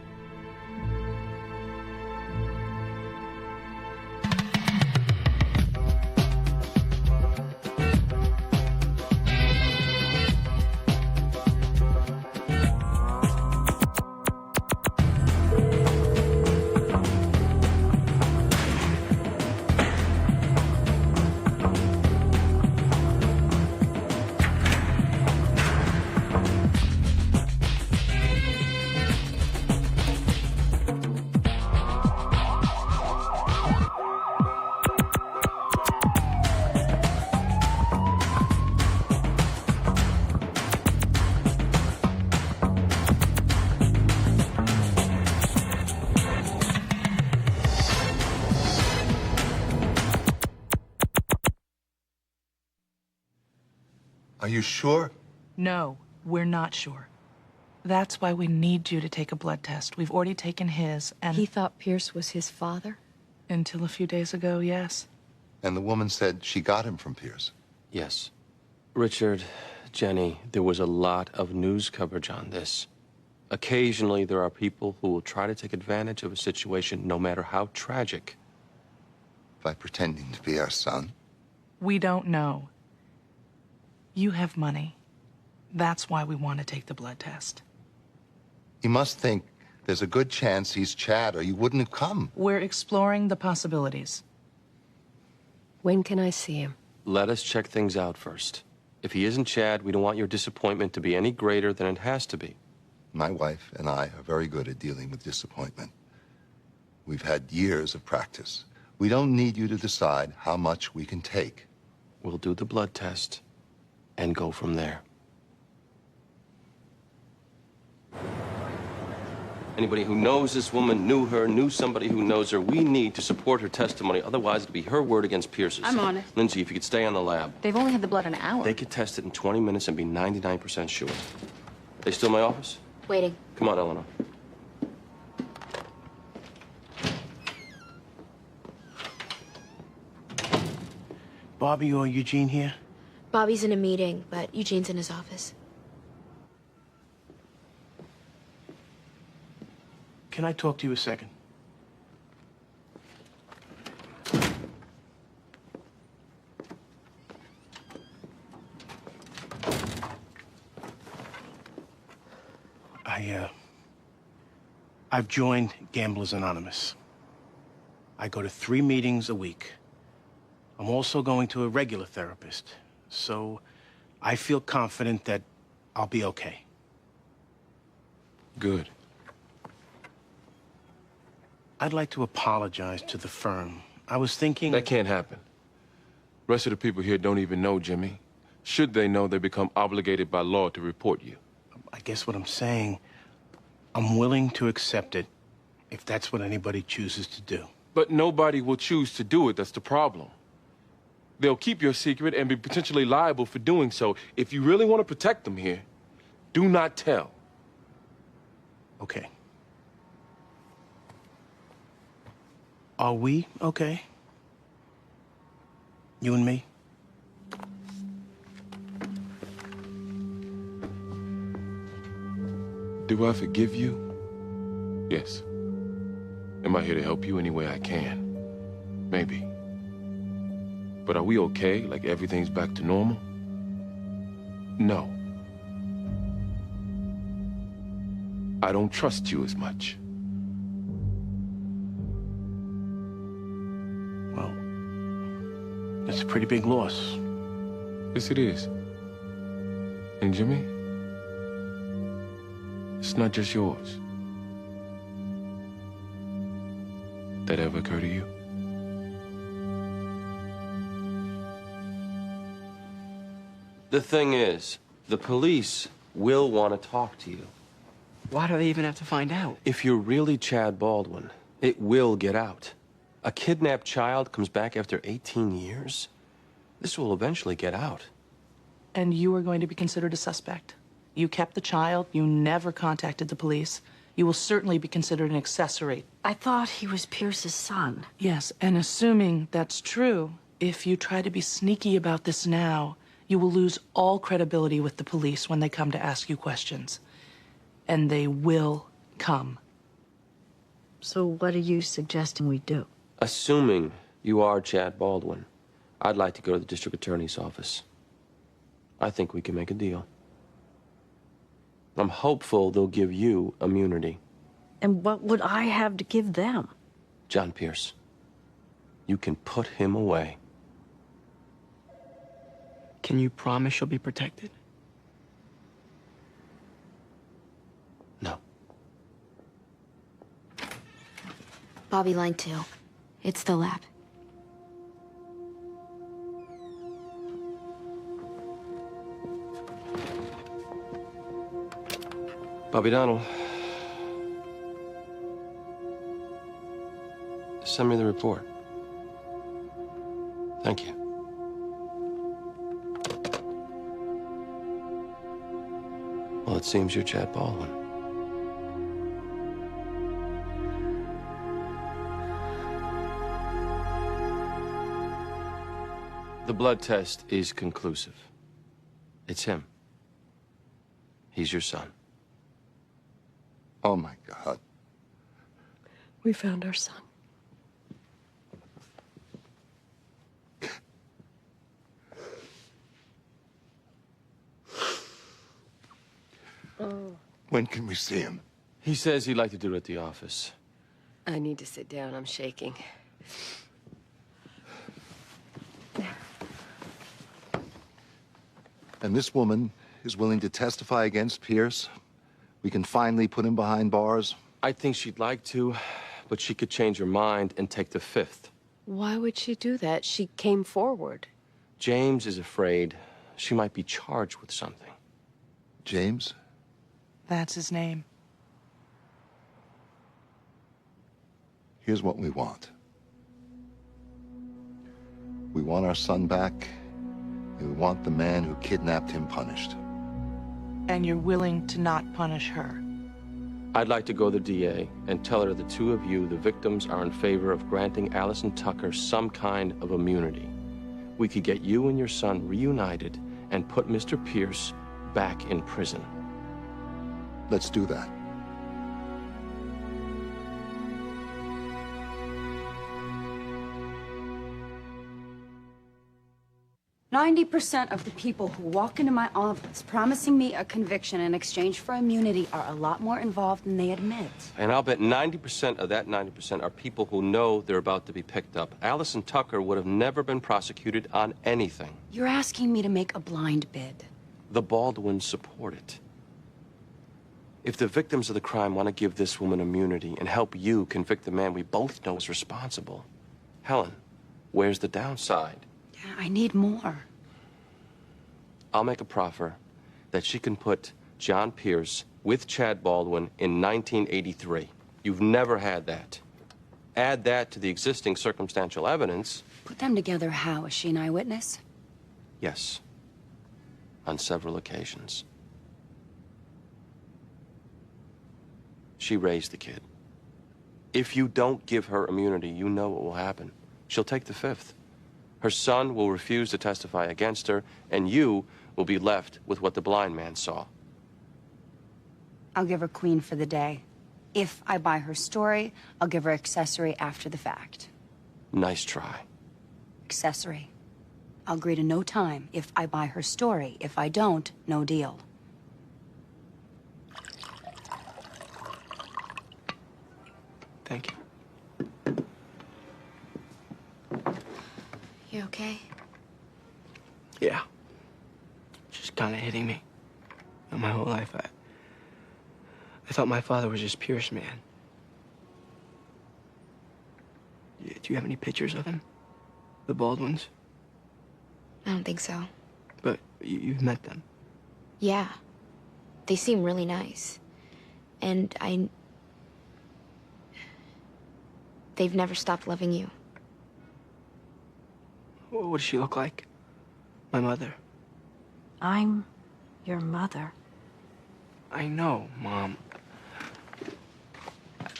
[SPEAKER 18] Are you sure?
[SPEAKER 10] No, we're not sure. That's why we need you to take a blood test. We've already taken his, and...
[SPEAKER 23] He thought Pierce was his father?
[SPEAKER 10] Until a few days ago, yes.
[SPEAKER 18] And the woman said she got him from Pierce.
[SPEAKER 15] Yes. Richard, Jenny, there was a lot of news coverage on this. Occasionally, there are people who will try to take advantage of a situation, no matter how tragic.
[SPEAKER 18] By pretending to be our son?
[SPEAKER 10] We don't know. You have money. That's why we want to take the blood test.
[SPEAKER 18] You must think there's a good chance he's Chad, or you wouldn't have come.
[SPEAKER 10] We're exploring the possibilities.
[SPEAKER 23] When can I see him?
[SPEAKER 15] Let us check things out first. If he isn't Chad, we don't want your disappointment to be any greater than it has to be.
[SPEAKER 18] My wife and I are very good at dealing with disappointment. We've had years of practice. We don't need you to decide how much we can take.
[SPEAKER 15] We'll do the blood test and go from there. Anybody who knows this woman, knew her, knew somebody who knows her, we need to support her testimony. Otherwise, it'll be her word against Pierce's.
[SPEAKER 5] I'm on it.
[SPEAKER 15] Lindsay, if you could stay on the lab.
[SPEAKER 12] They've only had the blood an hour.
[SPEAKER 15] They could test it in 20 minutes and be 99% sure. They still in my office?
[SPEAKER 4] Waiting.
[SPEAKER 15] Come on, Eleanor.
[SPEAKER 2] Bobby or Eugene here?
[SPEAKER 4] Bobby's in a meeting, but Eugene's in his office.
[SPEAKER 2] Can I talk to you a second? I've joined Gamblers Anonymous. I go to 3 meetings a week. I'm also going to a regular therapist, so I feel confident that I'll be okay.
[SPEAKER 13] Good.
[SPEAKER 2] I'd like to apologize to the firm. I was thinking...
[SPEAKER 13] That can't happen. Rest of the people here don't even know Jimmy. Should they know, they become obligated by law to report you.
[SPEAKER 2] I guess what I'm saying, I'm willing to accept it if that's what anybody chooses to do.
[SPEAKER 13] But nobody will choose to do it, that's the problem. They'll keep your secret and be potentially liable for doing so. If you really want to protect them here, do not tell.
[SPEAKER 2] Okay. Are we okay? You and me?
[SPEAKER 13] Do I forgive you? Yes. Am I here to help you any way I can? Maybe. But are we okay, like everything's back to normal? No. I don't trust you as much.
[SPEAKER 2] Well, that's a pretty big loss.
[SPEAKER 13] Yes, it is. And Jimmy, it's not just yours. That ever occur to you?
[SPEAKER 15] The thing is, the police will want to talk to you.
[SPEAKER 6] Why do they even have to find out?
[SPEAKER 15] If you're really Chad Baldwin, it will get out. A kidnapped child comes back after 18 years? This will eventually get out.
[SPEAKER 10] And you are going to be considered a suspect. You kept the child, you never contacted the police. You will certainly be considered an accessory.
[SPEAKER 9] I thought he was Pierce's son.
[SPEAKER 10] Yes, and assuming that's true, if you try to be sneaky about this now, you will lose all credibility with the police when they come to ask you questions. And they will come.
[SPEAKER 9] So what are you suggesting we do?
[SPEAKER 15] Assuming you are Chad Baldwin, I'd like to go to the district attorney's office. I think we can make a deal. I'm hopeful they'll give you immunity.
[SPEAKER 9] And what would I have to give them?
[SPEAKER 15] John Pierce, you can put him away.
[SPEAKER 6] Can you promise you'll be protected?
[SPEAKER 15] No.
[SPEAKER 4] Bobby, line 2. It's the lab.
[SPEAKER 15] Bobby Donald. Send me the report. Thank you. Well, it seems you're Chad Baldwin. The blood test is conclusive. It's him. He's your son.
[SPEAKER 18] Oh, my God.
[SPEAKER 23] We found our son. Oh.
[SPEAKER 18] When can we see him?
[SPEAKER 15] He says he'd like to do it at the office.
[SPEAKER 23] I need to sit down. I'm shaking.
[SPEAKER 18] And this woman is willing to testify against Pierce? We can finally put him behind bars?
[SPEAKER 15] I think she'd like to, but she could change her mind and take the fifth.
[SPEAKER 23] Why would she do that? She came forward.
[SPEAKER 15] James is afraid she might be charged with something.
[SPEAKER 18] James?
[SPEAKER 10] That's his name.
[SPEAKER 18] Here's what we want. We want our son back, and we want the man who kidnapped him punished.
[SPEAKER 10] And you're willing to not punish her.
[SPEAKER 15] I'd like to go to the DA and tell her the two of you, the victims, are in favor of granting Allison Tucker some kind of immunity. We could get you and your son reunited and put Mr. Pierce back in prison.
[SPEAKER 18] Let's do that.
[SPEAKER 11] 90% of the people who walk into my office promising me a conviction in exchange for immunity are a lot more involved than they admit.
[SPEAKER 15] And I'll bet 90% of that 90% are people who know they're about to be picked up. Allison Tucker would have never been prosecuted on anything.
[SPEAKER 11] You're asking me to make a blind bid.
[SPEAKER 15] The Baldwins support it. If the victims of the crime want to give this woman immunity and help you convict the man we both know is responsible, Helen, where's the downside?
[SPEAKER 11] I need more.
[SPEAKER 15] I'll make a proffer that she can put John Pierce with Chad Baldwin in 1983. You've never had that. Add that to the existing circumstantial evidence.
[SPEAKER 11] Put them together how? Is she an eyewitness?
[SPEAKER 15] Yes. On several occasions. She raised the kid. If you don't give her immunity, you know what will happen. She'll take the fifth. Her son will refuse to testify against her, and you will be left with what the blind man saw.
[SPEAKER 11] I'll give her queen for the day. If I buy her story, I'll give her accessory after the fact.
[SPEAKER 15] Nice try.
[SPEAKER 11] Accessory. I'll agree to no time if I buy her story. If I don't, no deal.
[SPEAKER 6] Thank you.
[SPEAKER 4] You okay?
[SPEAKER 6] Yeah. Just kind of hitting me. My whole life, I thought my father was just Pierce, man. Do you have any pictures of him? The Baldwins?
[SPEAKER 4] I don't think so.
[SPEAKER 6] But you've met them.
[SPEAKER 4] Yeah. They seem really nice. And they've never stopped loving you.
[SPEAKER 6] What does she look like? My mother.
[SPEAKER 9] I'm your mother.
[SPEAKER 6] I know, Mom.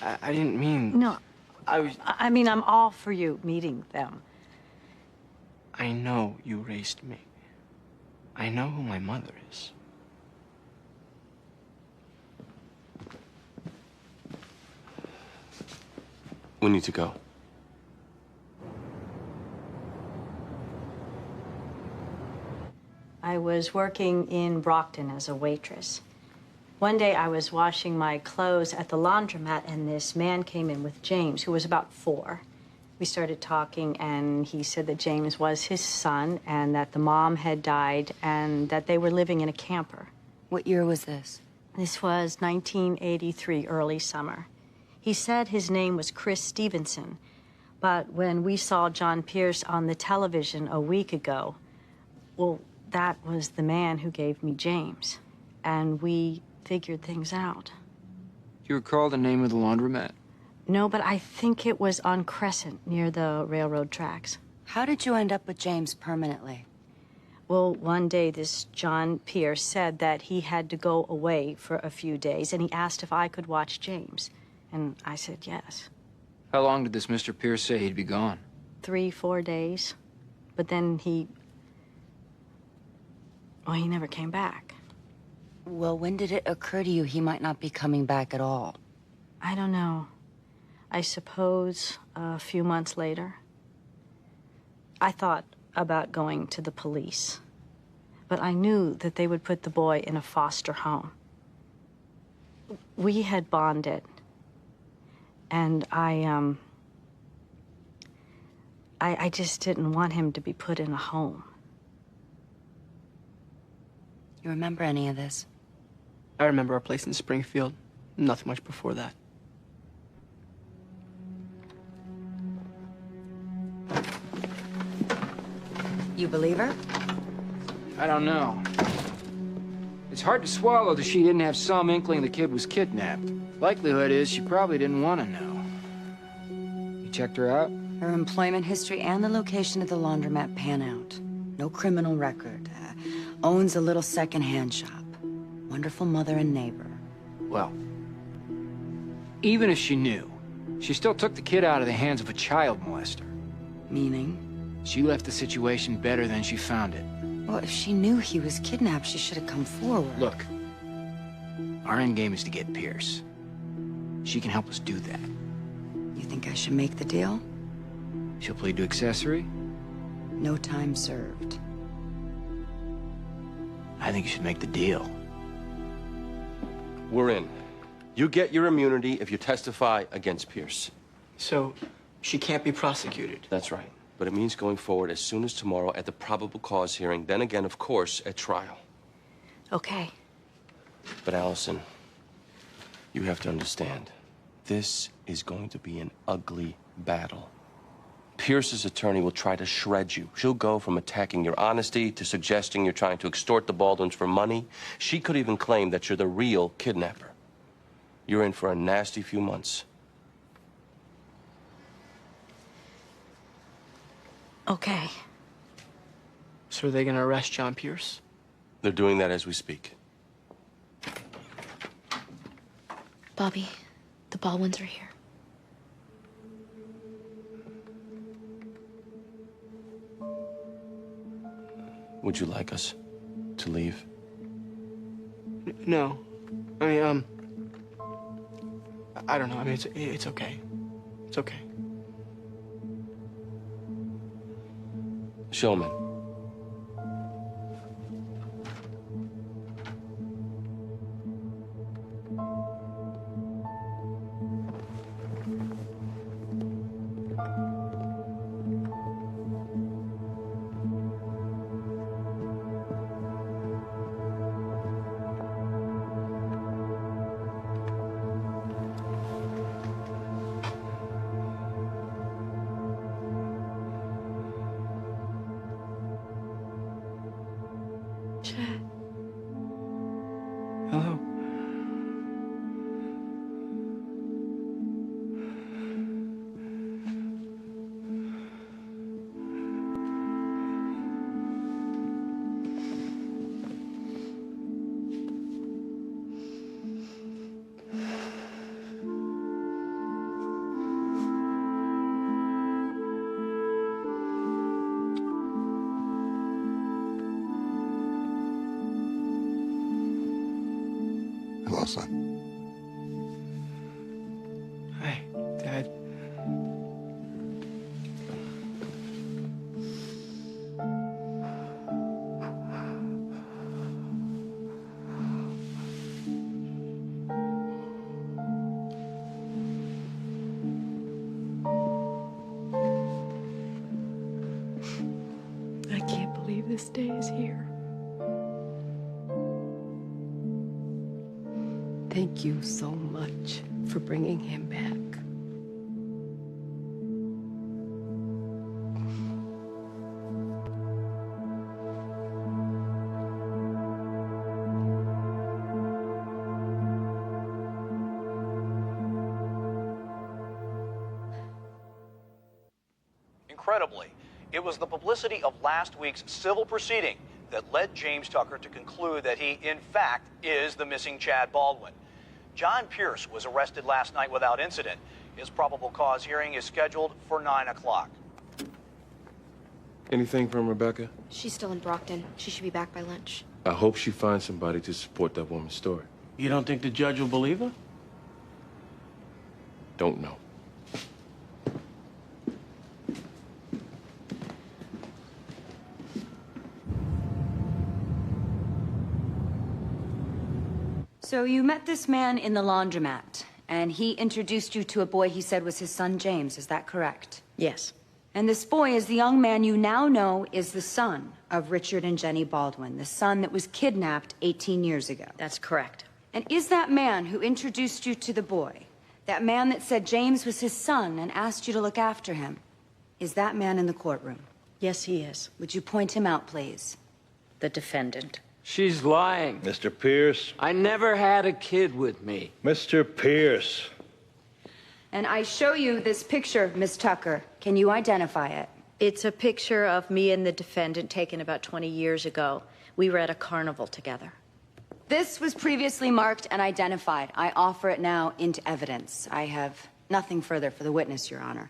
[SPEAKER 6] I didn't mean...
[SPEAKER 9] No.
[SPEAKER 6] I
[SPEAKER 9] mean, I'm all for you meeting them.
[SPEAKER 6] I know you raised me. I know who my mother is.
[SPEAKER 15] We need to go.
[SPEAKER 9] I was working in Brockton as a waitress. One day I was washing my clothes at the laundromat and this man came in with James, who was about 4. We started talking and he said that James was his son and that the mom had died and that they were living in a camper.
[SPEAKER 11] What year was this?
[SPEAKER 9] This was 1983, early summer. He said his name was Chris Stevenson, but when we saw John Pierce on the television a week ago, well, that was the man who gave me James, and we figured things out.
[SPEAKER 6] Do you recall the name of the laundromat?
[SPEAKER 9] No, but I think it was on Crescent, near the railroad tracks.
[SPEAKER 11] How did you end up with James permanently?
[SPEAKER 9] Well, one day this John Pierce said that he had to go away for a few days, and he asked if I could watch James. And I said yes.
[SPEAKER 6] How long did this Mr. Pierce say he'd be gone?
[SPEAKER 9] 3-4 days. But then he never came back.
[SPEAKER 11] Well, when did it occur to you he might not be coming back at all?
[SPEAKER 9] I don't know. I suppose a few months later. I thought about going to the police, but I knew that they would put the boy in a foster home. We had bonded, and I just didn't want him to be put in a home.
[SPEAKER 11] You remember any of this?
[SPEAKER 6] I remember our place in Springfield. Nothing much before that.
[SPEAKER 11] You believe her?
[SPEAKER 3] I don't know. It's hard to swallow that she didn't have some inkling the kid was kidnapped. Likelihood is she probably didn't want to know. You checked her out?
[SPEAKER 11] Her employment history and the location of the laundromat pan out. No criminal record. Owns a little second-hand shop. Wonderful mother and neighbor.
[SPEAKER 3] Well, even if she knew, she still took the kid out of the hands of a child molester.
[SPEAKER 11] Meaning?
[SPEAKER 3] She left the situation better than she found it.
[SPEAKER 11] Well, if she knew he was kidnapped, she should have come forward.
[SPEAKER 3] Look, our end game is to get Pierce. She can help us do that.
[SPEAKER 11] You think I should make the deal?
[SPEAKER 3] She'll plead to accessory?
[SPEAKER 11] No time served.
[SPEAKER 3] I think you should make the deal.
[SPEAKER 15] We're in. You get your immunity if you testify against Pierce.
[SPEAKER 6] So, she can't be prosecuted?
[SPEAKER 15] That's right. But it means going forward as soon as tomorrow at the probable cause hearing, then again, of course, at trial.
[SPEAKER 9] Okay.
[SPEAKER 15] But Allison, you have to understand, this is going to be an ugly battle. Pierce's attorney will try to shred you. She'll go from attacking your honesty to suggesting you're trying to extort the Baldwins for money. She could even claim that you're the real kidnapper. You're in for a nasty few months.
[SPEAKER 9] Okay.
[SPEAKER 6] So are they gonna arrest John Pierce?
[SPEAKER 15] They're doing that as we speak.
[SPEAKER 4] Bobby, the Baldwins are here.
[SPEAKER 15] Would you like us to leave?
[SPEAKER 6] No. I mean, I don't know. I mean, it's okay. It's okay.
[SPEAKER 15] Showman.
[SPEAKER 23] Chad.
[SPEAKER 6] Hello.
[SPEAKER 18] Hello, son.
[SPEAKER 6] Hi, Dad.
[SPEAKER 23] I can't believe this day is here. Thank you so much for bringing him back.
[SPEAKER 16] Incredibly, it was the publicity of last week's civil proceeding that led James Tucker to conclude that he, in fact, is the missing Chad Baldwin. John Pierce was arrested last night without incident. His probable cause hearing is scheduled for 9 o'clock.
[SPEAKER 13] Anything from Rebecca?
[SPEAKER 4] She's still in Brockton. She should be back by lunch.
[SPEAKER 13] I hope she finds somebody to support that woman's story.
[SPEAKER 2] You don't think the judge will believe her?
[SPEAKER 13] Don't know.
[SPEAKER 11] So you met this man in the laundromat, and he introduced you to a boy he said was his son, James. Is that correct?
[SPEAKER 9] Yes.
[SPEAKER 11] And this boy is the young man you now know is the son of Richard and Jenny Baldwin, the son that was kidnapped 18 years ago.
[SPEAKER 9] That's correct.
[SPEAKER 11] And is that man who introduced you to the boy, that man that said James was his son and asked you to look after him, is that man in the courtroom?
[SPEAKER 9] Yes, he is.
[SPEAKER 11] Would you point him out, please?
[SPEAKER 9] The defendant.
[SPEAKER 3] She's lying.
[SPEAKER 19] Mr. Pierce.
[SPEAKER 3] I never had a kid with me.
[SPEAKER 19] Mr. Pierce.
[SPEAKER 11] And I show you this picture, Miss Tucker. Can you identify it?
[SPEAKER 9] It's a picture of me and the defendant taken about 20 years ago. We were at a carnival together.
[SPEAKER 11] This was previously marked and identified. I offer it now into evidence. I have nothing further for the witness, Your Honor.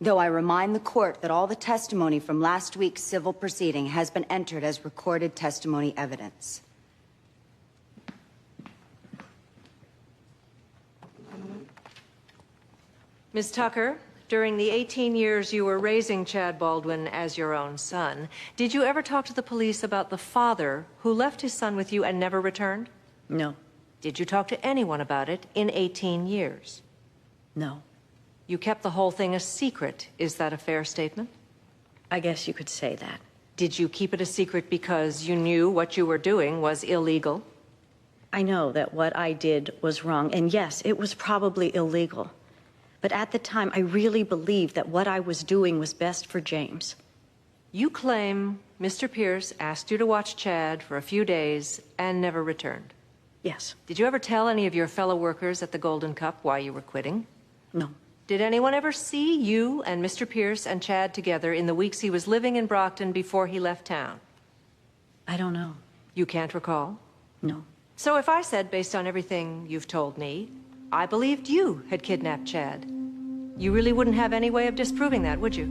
[SPEAKER 11] Though I remind the court that all the testimony from last week's civil proceeding has been entered as recorded testimony evidence.
[SPEAKER 7] Ms. Tucker, during the 18 years you were raising Chad Baldwin as your own son, did you ever talk to the police about the father who left his son with you and never returned?
[SPEAKER 9] No.
[SPEAKER 7] Did you talk to anyone about it in 18 years?
[SPEAKER 9] No.
[SPEAKER 7] You kept the whole thing a secret. Is that a fair statement?
[SPEAKER 9] I guess you could say that.
[SPEAKER 7] Did you keep it a secret because you knew what you were doing was illegal?
[SPEAKER 9] I know that what I did was wrong, and yes, it was probably illegal. But at the time, I really believed that what I was doing was best for James.
[SPEAKER 7] You claim Mr. Pierce asked you to watch Chad for a few days and never returned.
[SPEAKER 9] Yes.
[SPEAKER 7] Did you ever tell any of your fellow workers at the Golden Cup why you were quitting?
[SPEAKER 9] No.
[SPEAKER 7] Did anyone ever see you and Mr. Pierce and Chad together in the weeks he was living in Brockton before he left town?
[SPEAKER 9] I don't know.
[SPEAKER 7] You can't recall?
[SPEAKER 9] No.
[SPEAKER 7] So if I said, based on everything you've told me, I believed you had kidnapped Chad, you really wouldn't have any way of disproving that, would you?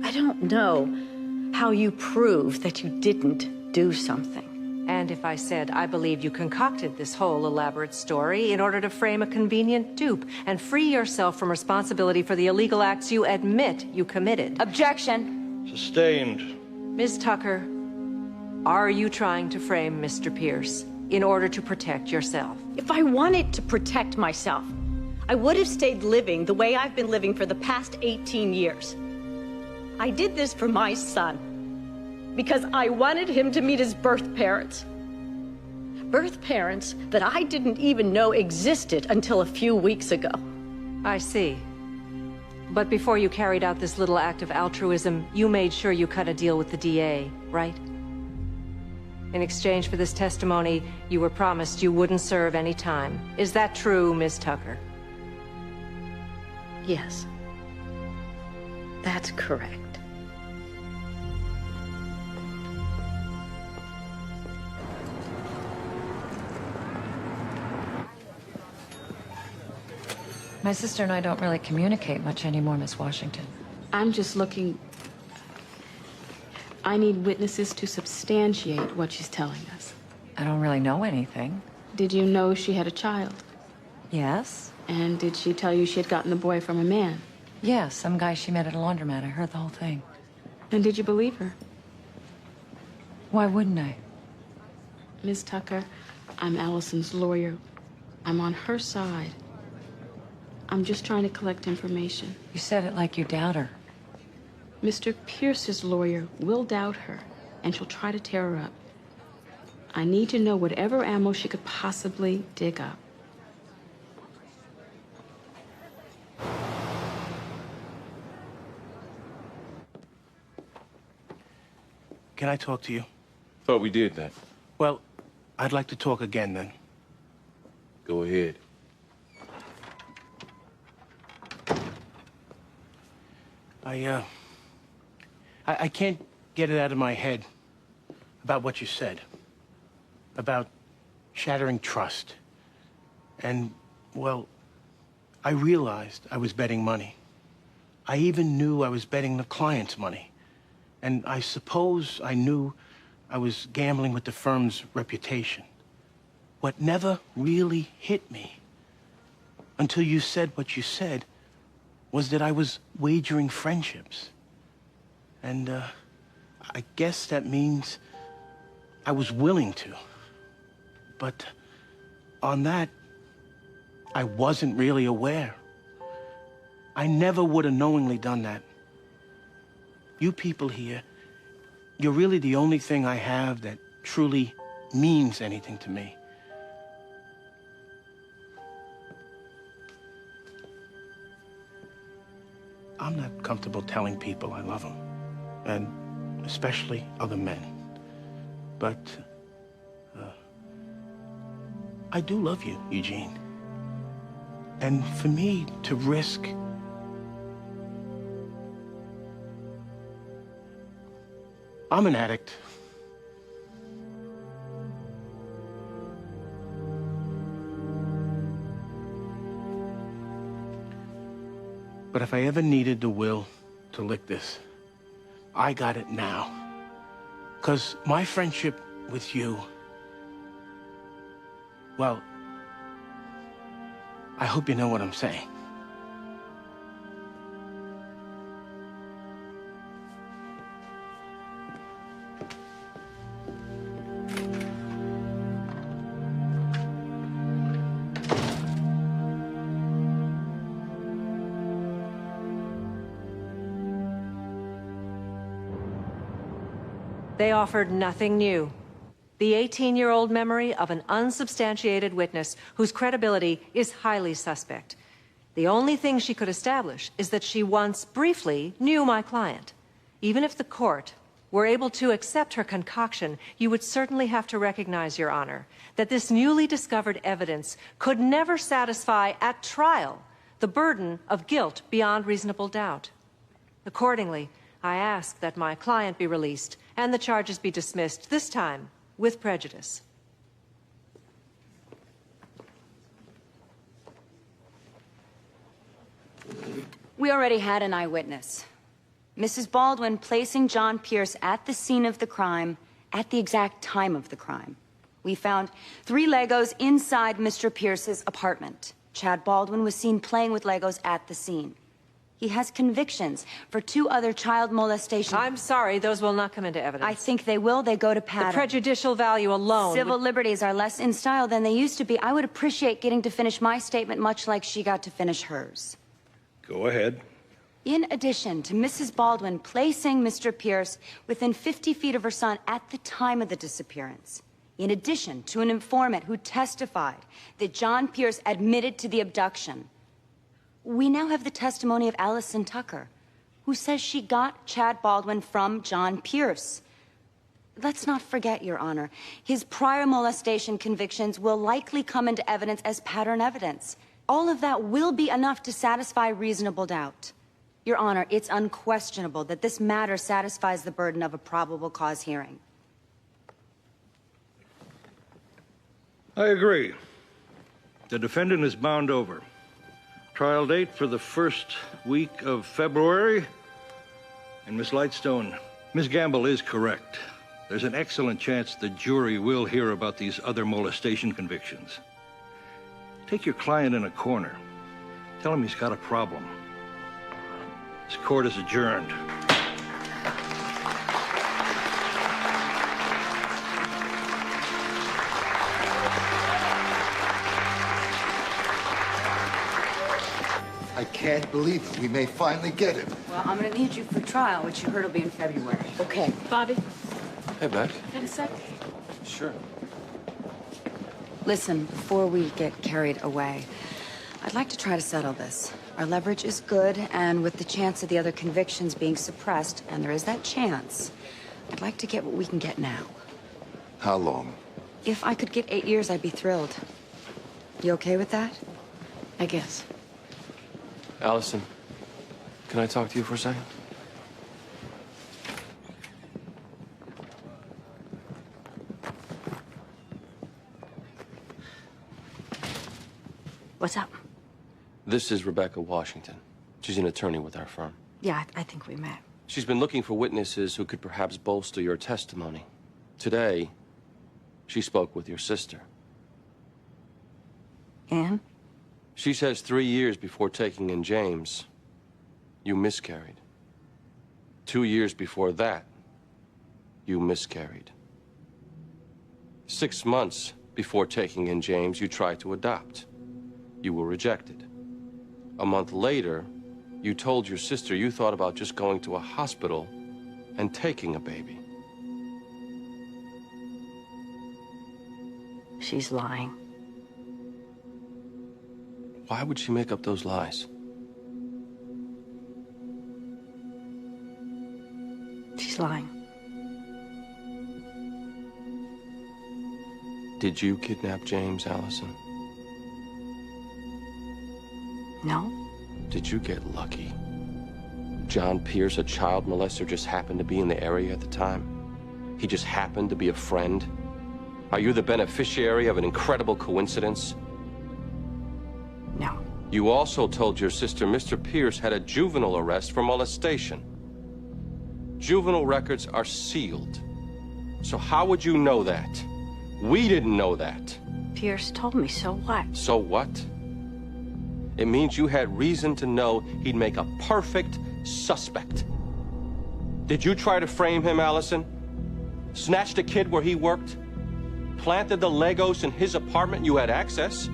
[SPEAKER 9] I don't know how you prove that you didn't do something.
[SPEAKER 7] And if I said I believe you concocted this whole elaborate story in order to frame a convenient dupe and free yourself from responsibility for the illegal acts you admit you committed.
[SPEAKER 11] Objection.
[SPEAKER 19] Sustained.
[SPEAKER 7] Ms. Tucker, are you trying to frame Mr. Pierce in order to protect yourself?
[SPEAKER 9] If I wanted to protect myself, I would have stayed living the way I've been living for the past 18 years. I did this for my son because I wanted him to meet his birth parents. Birth parents that I didn't even know existed until a few weeks ago.
[SPEAKER 7] I see. But before you carried out this little act of altruism, you made sure you cut a deal with the DA, right? In exchange for this testimony, you were promised you wouldn't serve any time. Is that true, Ms. Tucker?
[SPEAKER 9] Yes. That's correct.
[SPEAKER 8] My sister and I don't really communicate much anymore, Miss Washington.
[SPEAKER 5] I'm just looking... I need witnesses to substantiate what she's telling us.
[SPEAKER 8] I don't really know anything.
[SPEAKER 5] Did you know she had a child?
[SPEAKER 8] Yes.
[SPEAKER 5] And did she tell you she had gotten the boy from a man?
[SPEAKER 8] Yeah, some guy she met at a laundromat. I heard the whole thing.
[SPEAKER 5] And did you believe her?
[SPEAKER 8] Why wouldn't I?
[SPEAKER 5] Miss Tucker, I'm Allison's lawyer. I'm on her side. I'm just trying to collect information.
[SPEAKER 8] You said it like you doubt her.
[SPEAKER 5] Mr. Pierce's lawyer will doubt her, and she'll try to tear her up. I need to know whatever ammo she could possibly dig up.
[SPEAKER 2] Can I talk to you?
[SPEAKER 13] Thought we did that.
[SPEAKER 2] Well, I'd like to talk again then.
[SPEAKER 13] Go ahead.
[SPEAKER 2] I can't get it out of my head about what you said. About shattering trust. And, well, I realized I was betting money. I even knew I was betting the client's money. And I suppose I knew I was gambling with the firm's reputation. What never really hit me, until you said what you said, was that I was wagering friendships. And, I guess that means I was willing to. But on that, I wasn't really aware. I never would have knowingly done that. You people here, you're really the only thing I have that truly means anything to me. I'm not comfortable telling people I love them, and especially other men. But I do love you, Eugene. And for me to risk I'm an addict. But if I ever needed the will to lick this, I got it now. 'Cause my friendship with you, well, I hope you know what I'm saying.
[SPEAKER 7] They offered nothing new. The 18-year-old memory of an unsubstantiated witness whose credibility is highly suspect. The only thing she could establish is that she once briefly knew my client. Even if the court were able to accept her concoction, you would certainly have to recognize, Your Honor, that this newly discovered evidence could never satisfy at trial the burden of guilt beyond reasonable doubt. Accordingly, I ask that my client be released and the charges be dismissed, this time with prejudice.
[SPEAKER 11] We already had an eyewitness. Mrs. Baldwin placing John Pierce at the scene of the crime at the exact time of the crime. We found 3 Legos inside Mr. Pierce's apartment. Chad Baldwin was seen playing with Legos at the scene. He has convictions for 2 other child molestation.
[SPEAKER 7] I'm sorry, those will not come into evidence.
[SPEAKER 11] I think they will. They go to pattern.
[SPEAKER 7] The prejudicial value alone.
[SPEAKER 11] Civil liberties are less in style than they used to be. I would appreciate getting to finish my statement much like she got to finish hers.
[SPEAKER 19] Go ahead.
[SPEAKER 11] In addition to Mrs. Baldwin placing Mr. Pierce within 50 feet of her son at the time of the disappearance, in addition to an informant who testified that John Pierce admitted to the abduction, we now have the testimony of Allison Tucker, who says she got Chad Baldwin from John Pierce. Let's not forget, Your Honor, his prior molestation convictions will likely come into evidence as pattern evidence. All of that will be enough to satisfy reasonable doubt. Your Honor, it's unquestionable that this matter satisfies the burden of a probable cause hearing.
[SPEAKER 19] I agree. The defendant is bound over. Trial date for the first week of February. And Miss Lightstone, Miss Gamble is correct. There's an excellent chance the jury will hear about these other molestation convictions. Take your client in a corner. Tell him he's got a problem. This court is adjourned.
[SPEAKER 18] I can't believe it. We may finally get him.
[SPEAKER 11] Well, I'm gonna need you for trial, which you heard will be in February. Okay.
[SPEAKER 5] Bobby,
[SPEAKER 15] Hey, Beck.
[SPEAKER 5] in a sec.
[SPEAKER 15] Sure.
[SPEAKER 11] Listen, before we get carried away, I'd like to try to settle this. Our leverage is good, and with the chance of the other convictions being suppressed, and there is that chance, I'd like to get what we can get now.
[SPEAKER 18] How long?
[SPEAKER 11] If I could get 8 years, I'd be thrilled. You okay with that?
[SPEAKER 5] I guess.
[SPEAKER 15] Allison, can I talk to you for a second?
[SPEAKER 11] What's up?
[SPEAKER 15] This is Rebecca Washington. She's an attorney with our firm.
[SPEAKER 11] Yeah, I think we met.
[SPEAKER 15] She's been looking for witnesses who could perhaps bolster your testimony. Today, she spoke with your sister.
[SPEAKER 11] And?
[SPEAKER 15] She says 3 years before taking in James, you miscarried. 2 years before that, you miscarried. 6 months before taking in James, you tried to adopt. You were rejected. A month later, you told your sister you thought about just going to a hospital and taking a baby.
[SPEAKER 11] She's lying.
[SPEAKER 15] Why would she make up those lies?
[SPEAKER 11] She's lying.
[SPEAKER 15] Did you kidnap James, Allison?
[SPEAKER 11] No.
[SPEAKER 15] Did you get lucky? John Pierce, a child molester, just happened to be in the area at the time? He just happened to be a friend? Are you the beneficiary of an incredible coincidence?
[SPEAKER 11] No.
[SPEAKER 15] You also told your sister Mr. Pierce had a juvenile arrest for molestation. Juvenile records are sealed. So how would you know that? We didn't know that.
[SPEAKER 11] Pierce told me, so what?
[SPEAKER 15] So what? It means you had reason to know he'd make a perfect suspect. Did you try to frame him, Allison? Snatched a kid where he worked? Planted the Legos in his apartment you had access?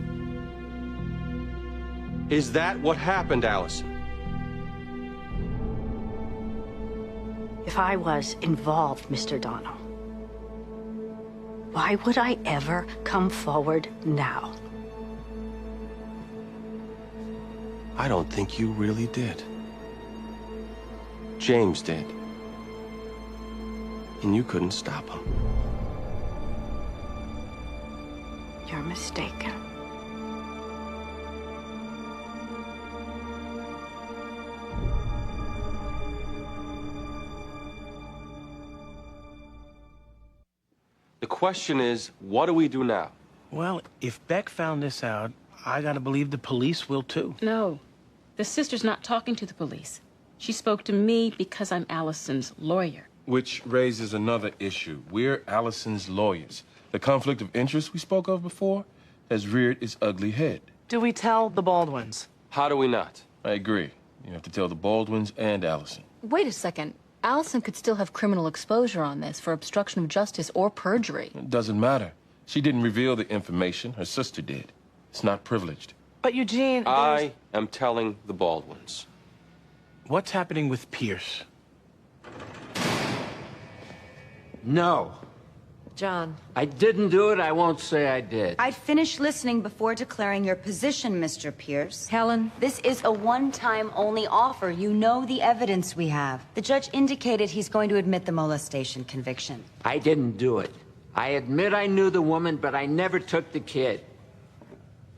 [SPEAKER 15] Is that what happened, Allison?
[SPEAKER 9] If I was involved, Mr. Donnell, why would I ever come forward now?
[SPEAKER 15] I don't think you really did. James did. And you couldn't stop him.
[SPEAKER 5] You're mistaken.
[SPEAKER 15] The question is, what do we do now?
[SPEAKER 2] Well, if Beck found this out, I gotta believe the police will too.
[SPEAKER 5] No, the sister's not talking to the police. She spoke to me because I'm Allison's lawyer.
[SPEAKER 13] Which raises another issue. We're Allison's lawyers. The conflict of interest we spoke of before has reared its ugly head.
[SPEAKER 10] Do we tell the Baldwins?
[SPEAKER 15] How do we not?
[SPEAKER 13] I agree. You have to tell the Baldwins and Allison.
[SPEAKER 1] Wait a second. Allison could still have criminal exposure on this for obstruction of justice or perjury.
[SPEAKER 13] It doesn't matter. She didn't reveal the information. Her sister did. It's not privileged.
[SPEAKER 10] But Eugene,
[SPEAKER 15] I am telling the Baldwins.
[SPEAKER 2] What's happening with Pierce?
[SPEAKER 14] No.
[SPEAKER 11] John.
[SPEAKER 14] I didn't do it. I won't say I did.
[SPEAKER 11] I'd finished listening before declaring your position, Mr. Pierce.
[SPEAKER 7] Helen?
[SPEAKER 11] This is a one-time only offer. You know the evidence we have. The judge indicated he's going to admit the molestation conviction.
[SPEAKER 14] I didn't do it. I admit I knew the woman, but I never took the kid.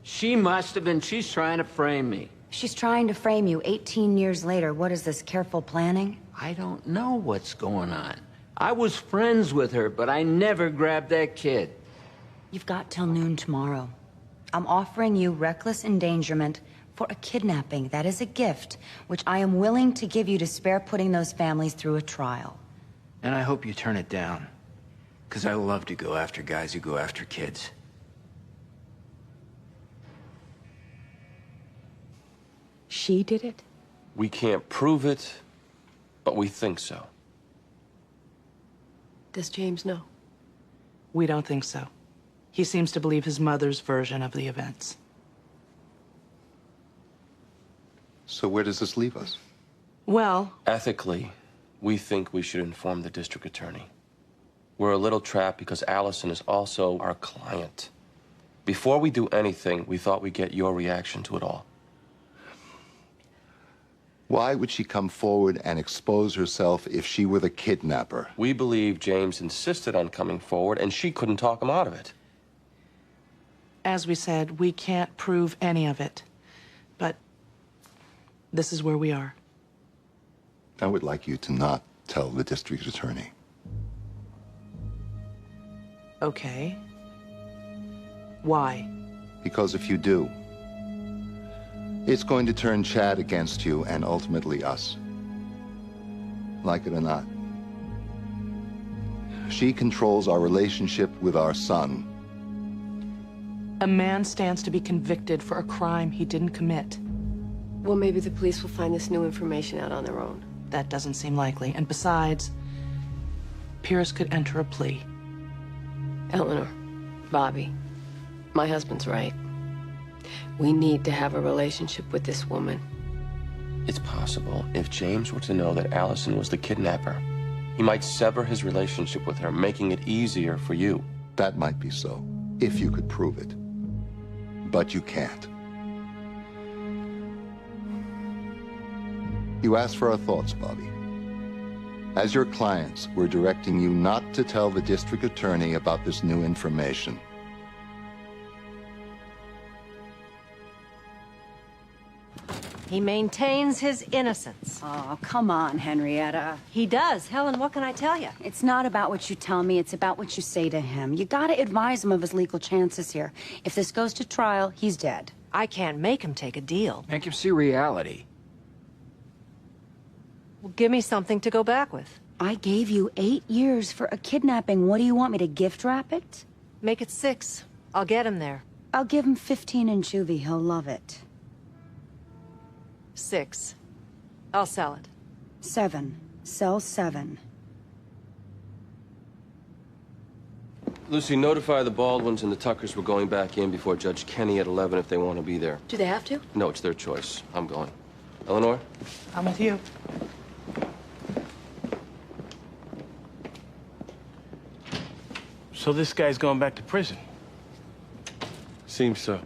[SPEAKER 14] She must have been. She's trying to frame me.
[SPEAKER 11] She's trying to frame you 18 years later. What is this, careful planning?
[SPEAKER 14] I don't know what's going on. I was friends with her, but I never grabbed that kid.
[SPEAKER 11] You've got till noon tomorrow. I'm offering you reckless endangerment for a kidnapping. That is a gift, which I am willing to give you to spare putting those families through a trial.
[SPEAKER 3] And I hope you turn it down. Because I love to go after guys who go after kids.
[SPEAKER 17] She did it?
[SPEAKER 15] We can't prove it, but we think so.
[SPEAKER 17] Does James know?
[SPEAKER 10] We don't think so. He seems to believe his mother's version of the events.
[SPEAKER 18] So where does this leave us?
[SPEAKER 10] Well,
[SPEAKER 15] ethically, we think we should inform the district attorney. We're a little trapped because Allison is also our client. Before we do anything, we thought we'd get your reaction to it all.
[SPEAKER 18] Why would she come forward and expose herself if she were the kidnapper?
[SPEAKER 15] We believe James insisted on coming forward, and she couldn't talk him out of it.
[SPEAKER 10] as we said, we can't prove any of it. But this is where we are.
[SPEAKER 18] I would like you to not tell the district attorney.
[SPEAKER 10] Okay. Why?
[SPEAKER 18] Because if you do, it's going to turn Chad against you and ultimately us. Like it or not. She controls our relationship with our son.
[SPEAKER 10] A man stands to be convicted for a crime he didn't commit.
[SPEAKER 17] Well, maybe the police will find this new information out on their own.
[SPEAKER 10] That doesn't seem likely. And besides, Pierce could enter a plea.
[SPEAKER 17] Eleanor, Bobby, my husband's right. We need to have a relationship with this woman.
[SPEAKER 15] It's possible if James were to know that Allison was the kidnapper, he might sever his relationship with her, making it easier for you.
[SPEAKER 18] That might be so, if you could prove it. But you can't. You asked for our thoughts, Bobby. As your clients, we're directing you not to tell the district attorney about this new information.
[SPEAKER 7] He maintains his innocence.
[SPEAKER 11] Oh, come on, Henrietta.
[SPEAKER 7] He does. Helen, what can I tell you?
[SPEAKER 11] It's not about what you tell me, it's about what you say to him. You gotta advise him of his legal chances here. If this goes to trial, he's dead.
[SPEAKER 7] I can't make him take a deal.
[SPEAKER 3] Make him see reality.
[SPEAKER 7] Well, give me something to go back with.
[SPEAKER 11] I gave you 8 years for a kidnapping. What do you want me to gift wrap it?
[SPEAKER 7] Make it 6. I'll get him there.
[SPEAKER 11] I'll give him 15 in juvie. He'll love it.
[SPEAKER 7] 6. I'll sell it.
[SPEAKER 11] 7. Sell 7.
[SPEAKER 15] Lucy, notify the Baldwins and the Tuckers we're going back in before Judge Kenny at 11 if they want to be there.
[SPEAKER 17] Do they have to?
[SPEAKER 15] No, it's their choice. I'm going. Eleanor?
[SPEAKER 10] I'm with you.
[SPEAKER 2] So this guy's going back to prison?
[SPEAKER 15] Seems so.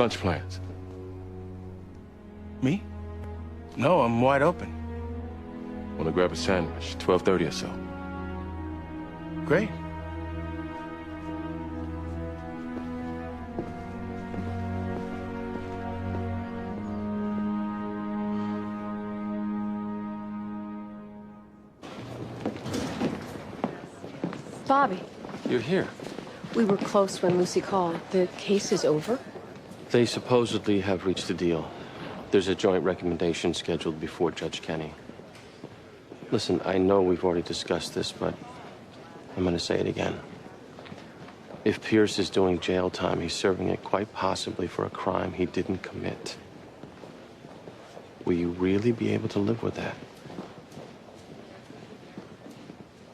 [SPEAKER 13] Lunch plans?
[SPEAKER 2] Me? No, I'm wide open.
[SPEAKER 13] Want to grab a sandwich, 12:30 or so.
[SPEAKER 2] Great.
[SPEAKER 17] Bobby,
[SPEAKER 15] You're here.
[SPEAKER 17] we were close when Lucy called. The case is over?
[SPEAKER 15] They supposedly have reached a deal. There's a joint recommendation scheduled before Judge Kenny. Listen, I know we've already discussed this, but I'm going to say it again. If Pierce is doing jail time, he's serving it quite possibly for a crime he didn't commit. Will you really be able to live with that?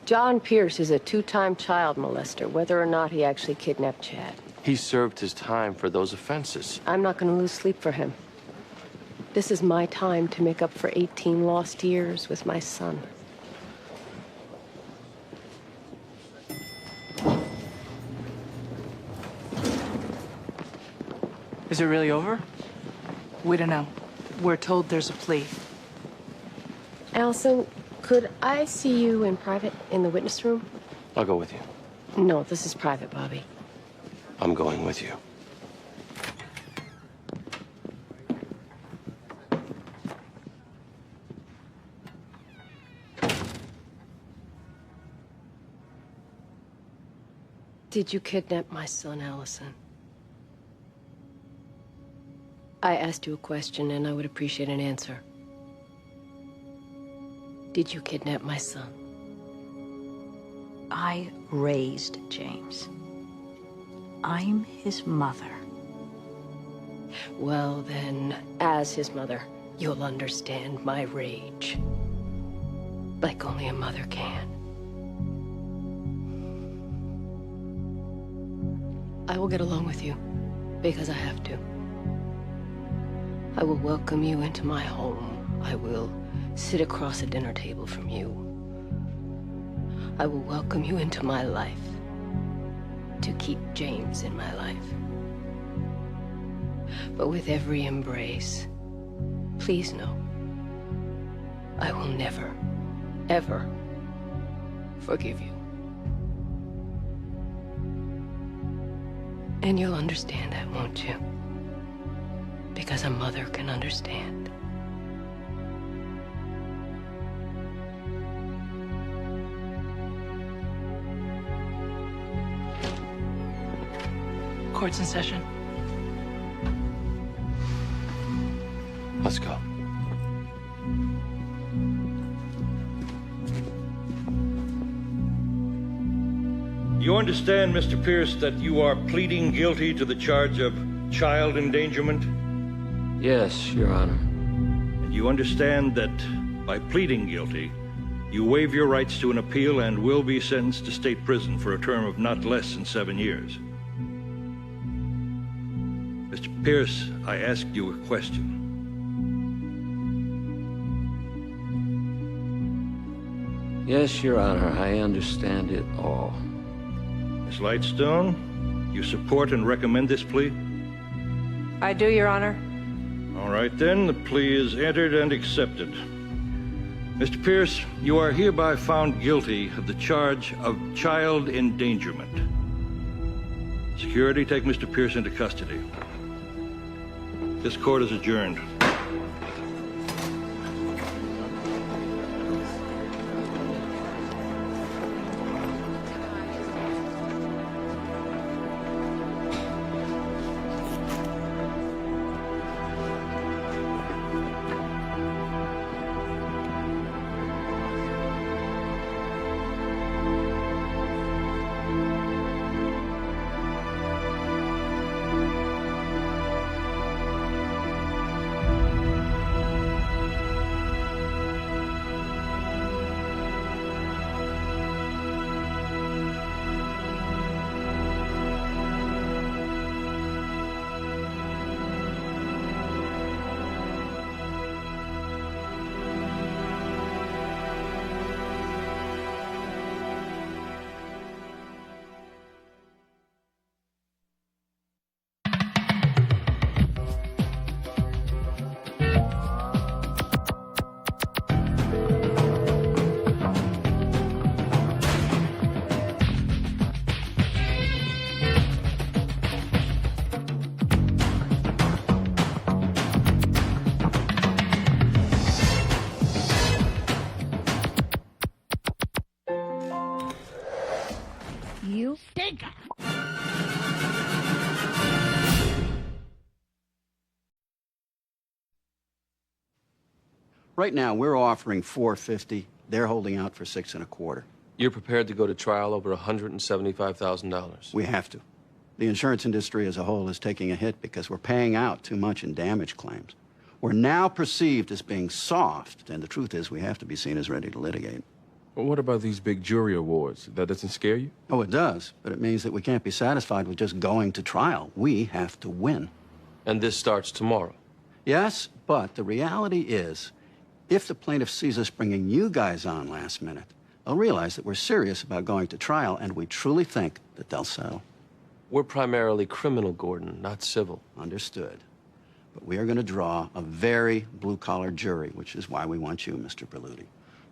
[SPEAKER 17] John Pierce is a two-time child molester, whether or not he actually kidnapped Chad.
[SPEAKER 15] He served his time for those offenses.
[SPEAKER 17] I'm not going to lose sleep for him. This is my time to make up for 18 lost years with my son.
[SPEAKER 6] Is it really over?
[SPEAKER 10] We don't know. We're told there's a plea.
[SPEAKER 17] Allison, could I see you in private in the witness room?
[SPEAKER 15] I'll go with you.
[SPEAKER 17] No, this is private, Bobby.
[SPEAKER 15] I'm going with you.
[SPEAKER 17] Did you kidnap my son, Allison? I asked you a question, and I would appreciate an answer. Did you kidnap my son?
[SPEAKER 9] I raised James. I'm his mother.
[SPEAKER 17] Well, then, as his mother, you'll understand my rage. Like only a mother can. I will get along with you, because I have to. I will welcome you into my home. I will sit across a dinner table from you. I will welcome you into my life to keep James in my life. But with every embrace, please know, I will never, ever forgive you. And you'll understand that, won't you? Because a mother can understand.
[SPEAKER 10] Court's in session.
[SPEAKER 15] Let's go.
[SPEAKER 19] You understand, Mr. Pierce, that you are pleading guilty to the charge of child endangerment?
[SPEAKER 14] Yes, Your Honor.
[SPEAKER 19] And you understand that by pleading guilty, you waive your rights to an appeal and will be sentenced to state prison for a term of not less than 7 years. Mr. Pierce, I asked you a question.
[SPEAKER 14] Yes, Your Honor, I understand it all.
[SPEAKER 19] Miss Lightstone, you support and recommend this plea?
[SPEAKER 7] I do, Your Honor.
[SPEAKER 19] All right, then. The plea is entered and accepted. Mr. Pierce, you are hereby found guilty of the charge of child endangerment. Security, take Mr. Pierce into custody. This court is adjourned.
[SPEAKER 20] Right now, we're offering $450. They're holding out for $625.
[SPEAKER 15] You're prepared to go to trial over $175,000.
[SPEAKER 20] We have to. The insurance industry as a whole is taking a hit because we're paying out too much in damage claims. We're now perceived as being soft, and the truth is we have to be seen as ready to litigate.
[SPEAKER 13] Well, what about these big jury awards? That doesn't scare you?
[SPEAKER 20] Oh, it does, but it means that we can't be satisfied with just going to trial. We have to win.
[SPEAKER 15] And this starts tomorrow?
[SPEAKER 20] Yes, but the reality is, if the plaintiff sees us bringing you guys on last minute, they'll realize that we're serious about going to trial, and we truly think that they'll settle.
[SPEAKER 15] We're primarily criminal, Gordon, not civil.
[SPEAKER 20] Understood. But we are going to draw a very blue-collar jury, which is why we want you, Mr. Berluti.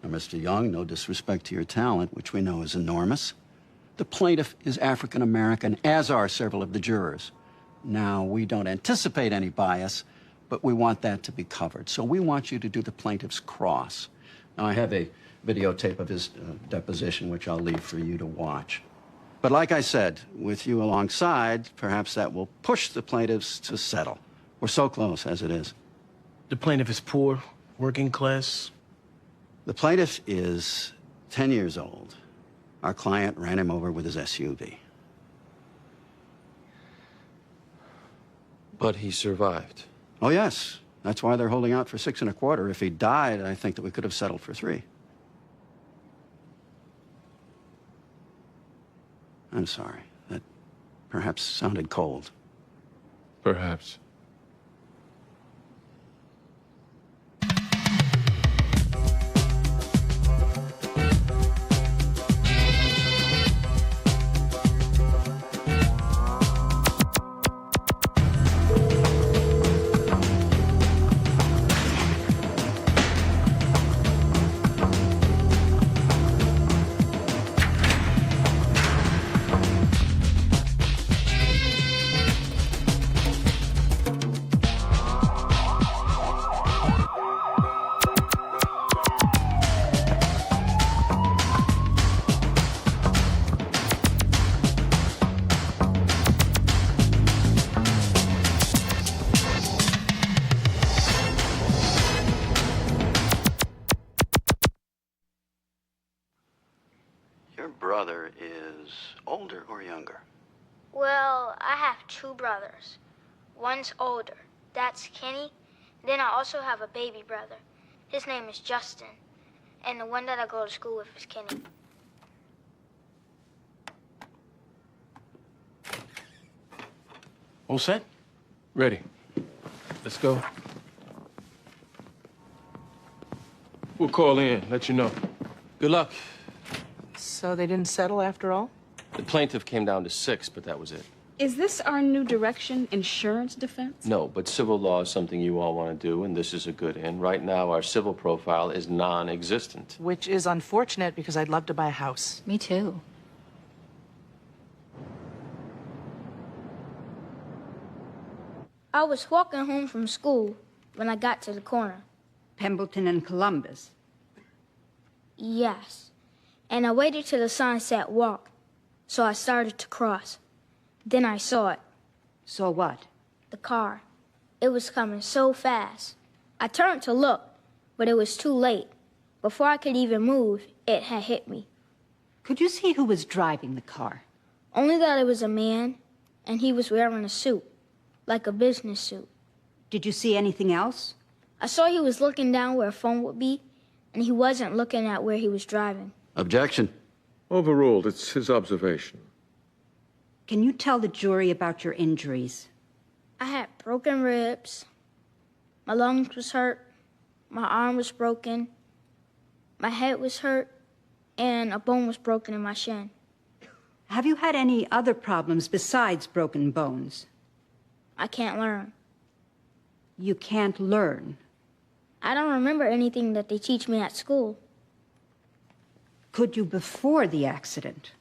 [SPEAKER 20] Now, Mr. Young, no disrespect to your talent, which we know is enormous. The plaintiff is African-American, as are several of the jurors. Now, we don't anticipate any bias, but we want that to be covered. So we want you to do the plaintiff's cross. Now, I have a videotape of his deposition, which I'll leave for you to watch. But like I said, with you alongside, perhaps that will push the plaintiffs to settle. We're so close as it is.
[SPEAKER 2] The plaintiff is poor, working class.
[SPEAKER 20] The plaintiff is 10 years old. Our client ran him over with his SUV.
[SPEAKER 15] But he survived.
[SPEAKER 20] Oh, yes. That's why they're holding out for $625. If he died, I think that we could have settled for $3. I'm sorry. That perhaps sounded cold.
[SPEAKER 13] Perhaps.
[SPEAKER 20] Your brother is older or younger?
[SPEAKER 21] Well, I have two brothers. One's older. That's Kenny. Then I also have a baby brother. His name is Justin. And the one that I go to school with is Kenny.
[SPEAKER 2] All set?
[SPEAKER 15] Ready. Let's go.
[SPEAKER 13] We'll call in, let you know.
[SPEAKER 15] Good luck.
[SPEAKER 10] So they didn't settle after all?
[SPEAKER 15] The plaintiff came down to 6, but that was it.
[SPEAKER 5] Is this our new direction, insurance defense?
[SPEAKER 15] No, but civil law is something you all want to do, and this is a good end. Right now, our civil profile is non-existent.
[SPEAKER 10] Which is unfortunate because I'd love to buy a house.
[SPEAKER 1] Me too.
[SPEAKER 21] I was walking home from school when I got to the corner.
[SPEAKER 22] Pembleton and Columbus.
[SPEAKER 21] Yes. And I waited till the sign said walk, so I started to cross. Then I saw it.
[SPEAKER 22] Saw what?
[SPEAKER 21] The car. It was coming so fast. I turned to look, but it was too late. Before I could even move, it had hit me.
[SPEAKER 22] Could you see who was driving the car?
[SPEAKER 21] Only that it was a man, and he was wearing a suit, like a business suit.
[SPEAKER 22] Did you see anything else?
[SPEAKER 21] I saw he was looking down where a phone would be, and he wasn't looking at where he was driving.
[SPEAKER 20] Objection.
[SPEAKER 13] Overruled. It's his observation.
[SPEAKER 22] Can you tell the jury about your injuries?
[SPEAKER 21] I had broken ribs. My lungs was hurt. My arm was broken. My head was hurt. And a bone was broken in my shin.
[SPEAKER 22] Have you had any other problems besides broken bones?
[SPEAKER 21] I can't learn.
[SPEAKER 22] You can't learn?
[SPEAKER 21] I don't remember anything that they teach me at school.
[SPEAKER 22] Could you before the accident?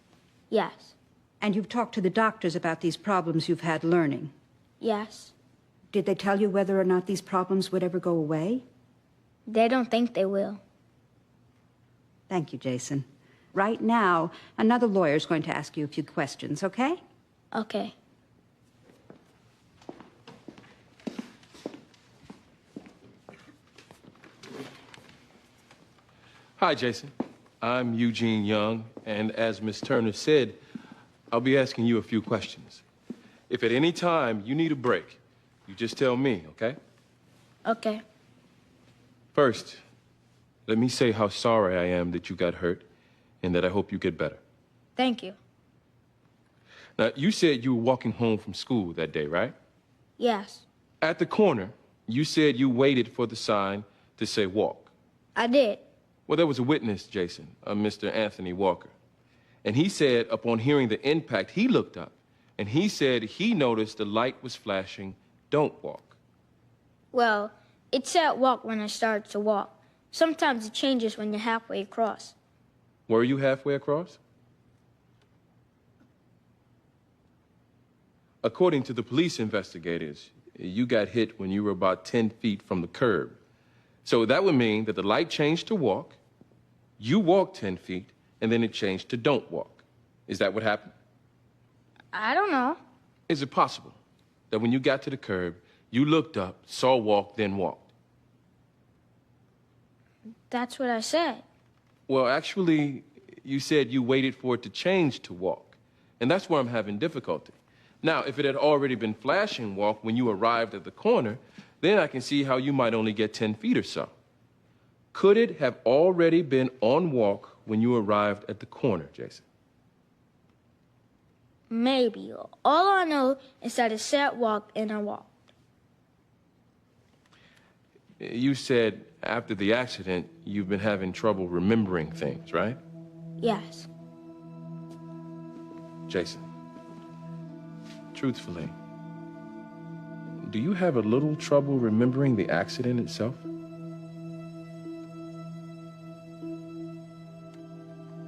[SPEAKER 21] Yes.
[SPEAKER 22] And you've talked to the doctors about these problems you've had learning?
[SPEAKER 21] Yes.
[SPEAKER 22] Did they tell you whether or not these problems would ever go away?
[SPEAKER 21] They don't think they will.
[SPEAKER 22] Thank you, Jason. Right now, another lawyer's going to ask you a few questions, okay?
[SPEAKER 21] Okay.
[SPEAKER 13] Hi, Jason. I'm Eugene Young, and as Miss Turner said, I'll be asking you a few questions. If at any time you need a break, you just tell me, okay?
[SPEAKER 21] Okay.
[SPEAKER 13] First, let me say how sorry I am that you got hurt and that I hope you get better.
[SPEAKER 21] Thank you.
[SPEAKER 13] Now, you said you were walking home from school that day, right?
[SPEAKER 21] Yes,
[SPEAKER 13] At the corner, you said you waited for the sign to say walk.
[SPEAKER 21] I did.
[SPEAKER 13] Well, there was a witness, Jason, Mr. Anthony Walker. And he said upon hearing the impact, he looked up and he said he noticed the light was flashing, don't walk.
[SPEAKER 21] Well, it said walk when I started to walk. Sometimes it changes when you're halfway across.
[SPEAKER 13] Were you halfway across? According to the police investigators, you got hit when you were about 10 feet from the curb. So that would mean that the light changed to walk, you walked 10 feet, and then it changed to don't walk. Is that what happened?
[SPEAKER 21] I don't know.
[SPEAKER 13] Is it possible that when you got to the curb, you looked up, saw walk, then walked?
[SPEAKER 21] That's what I said.
[SPEAKER 13] Well, actually, you said you waited for it to change to walk. And that's where I'm having difficulty. Now, if it had already been flashing walk when you arrived at the corner, then I can see how you might only get 10 feet or so. Could it have already been on walk when you arrived at the corner, Jason?
[SPEAKER 21] Maybe. All I know is that it said walk and I walked.
[SPEAKER 13] You said after the accident, you've been having trouble remembering things, right?
[SPEAKER 21] Yes.
[SPEAKER 13] Jason, truthfully, do you have a little trouble remembering the accident itself?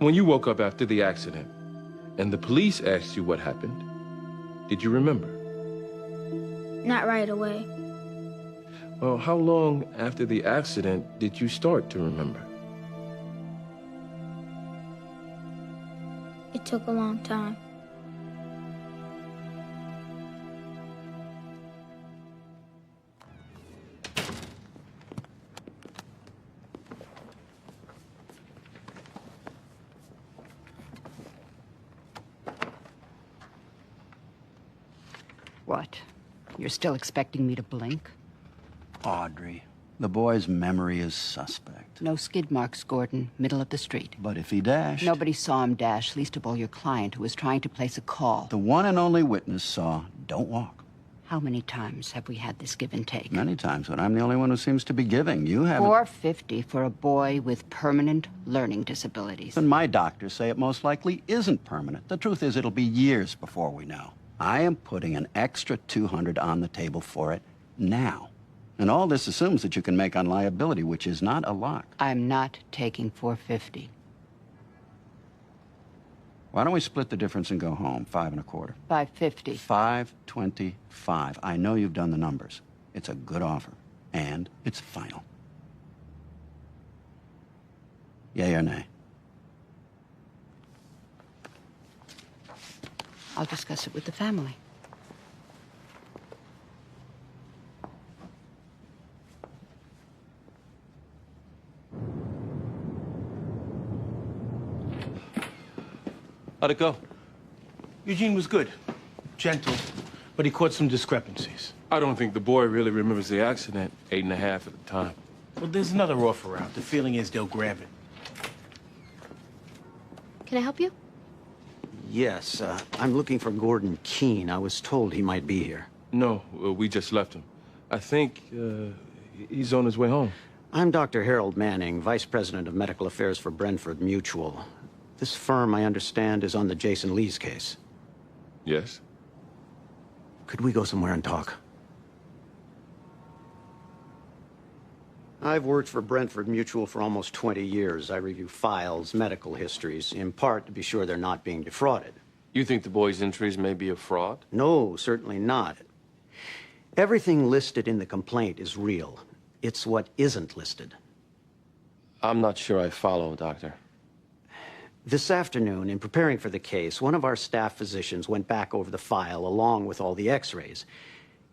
[SPEAKER 13] When you woke up after the accident and the police asked you what happened, did you remember?
[SPEAKER 21] Not right away.
[SPEAKER 13] Well, how long after the accident did you start to remember?
[SPEAKER 21] It took a long time.
[SPEAKER 12] What? You're still expecting me to blink?
[SPEAKER 20] Audrey, the boy's memory is suspect.
[SPEAKER 12] No skid marks, Gordon. Middle of the street.
[SPEAKER 20] But if he dashed...
[SPEAKER 12] Nobody saw him dash, least of all your client, who was trying to place a call.
[SPEAKER 20] The one and only witness saw don't walk.
[SPEAKER 12] How many times have we had this give and take?
[SPEAKER 20] Many times, but I'm the only one who seems to be giving. You haven't...
[SPEAKER 12] $450 for a boy with permanent learning disabilities.
[SPEAKER 20] And my doctors say it most likely isn't permanent. The truth is, it'll be years before we know. I am putting an extra $200 on the table for it now. And all this assumes that you can make on liability, which is not a lock.
[SPEAKER 12] I'm not taking $450.
[SPEAKER 20] Why don't we split the difference and go home? 5 1/4.
[SPEAKER 12] $550.
[SPEAKER 20] $525. I know you've done the numbers. It's a good offer. And it's final. Yay or nay?
[SPEAKER 12] I'll discuss it with the family.
[SPEAKER 2] How'd it go? Eugene was good. Gentle, but he caught some discrepancies.
[SPEAKER 13] I don't think the boy really remembers the accident 8.5 at the time.
[SPEAKER 2] Well, there's another offer out. The feeling is they'll grab it.
[SPEAKER 4] Can I help you?
[SPEAKER 16] Yes, I'm looking for Gordon Keene. I was told he might be here.
[SPEAKER 13] No, we just left him. I think he's on his way home.
[SPEAKER 16] I'm Dr. Harold Manning, Vice President of Medical Affairs for Brentford Mutual. This firm, I understand, is on the Jason Lee's case.
[SPEAKER 13] Yes?
[SPEAKER 16] Could we go somewhere and talk? I've worked for Brentford Mutual for almost 20 years. I review files, medical histories, in part to be sure they're not being defrauded.
[SPEAKER 15] You think the boy's injuries may be a fraud?
[SPEAKER 16] No, certainly not. Everything listed in the complaint is real. It's what isn't listed.
[SPEAKER 15] I'm not sure I follow, Doctor.
[SPEAKER 16] This afternoon, in preparing for the case, one of our staff physicians went back over the file along with all the x-rays.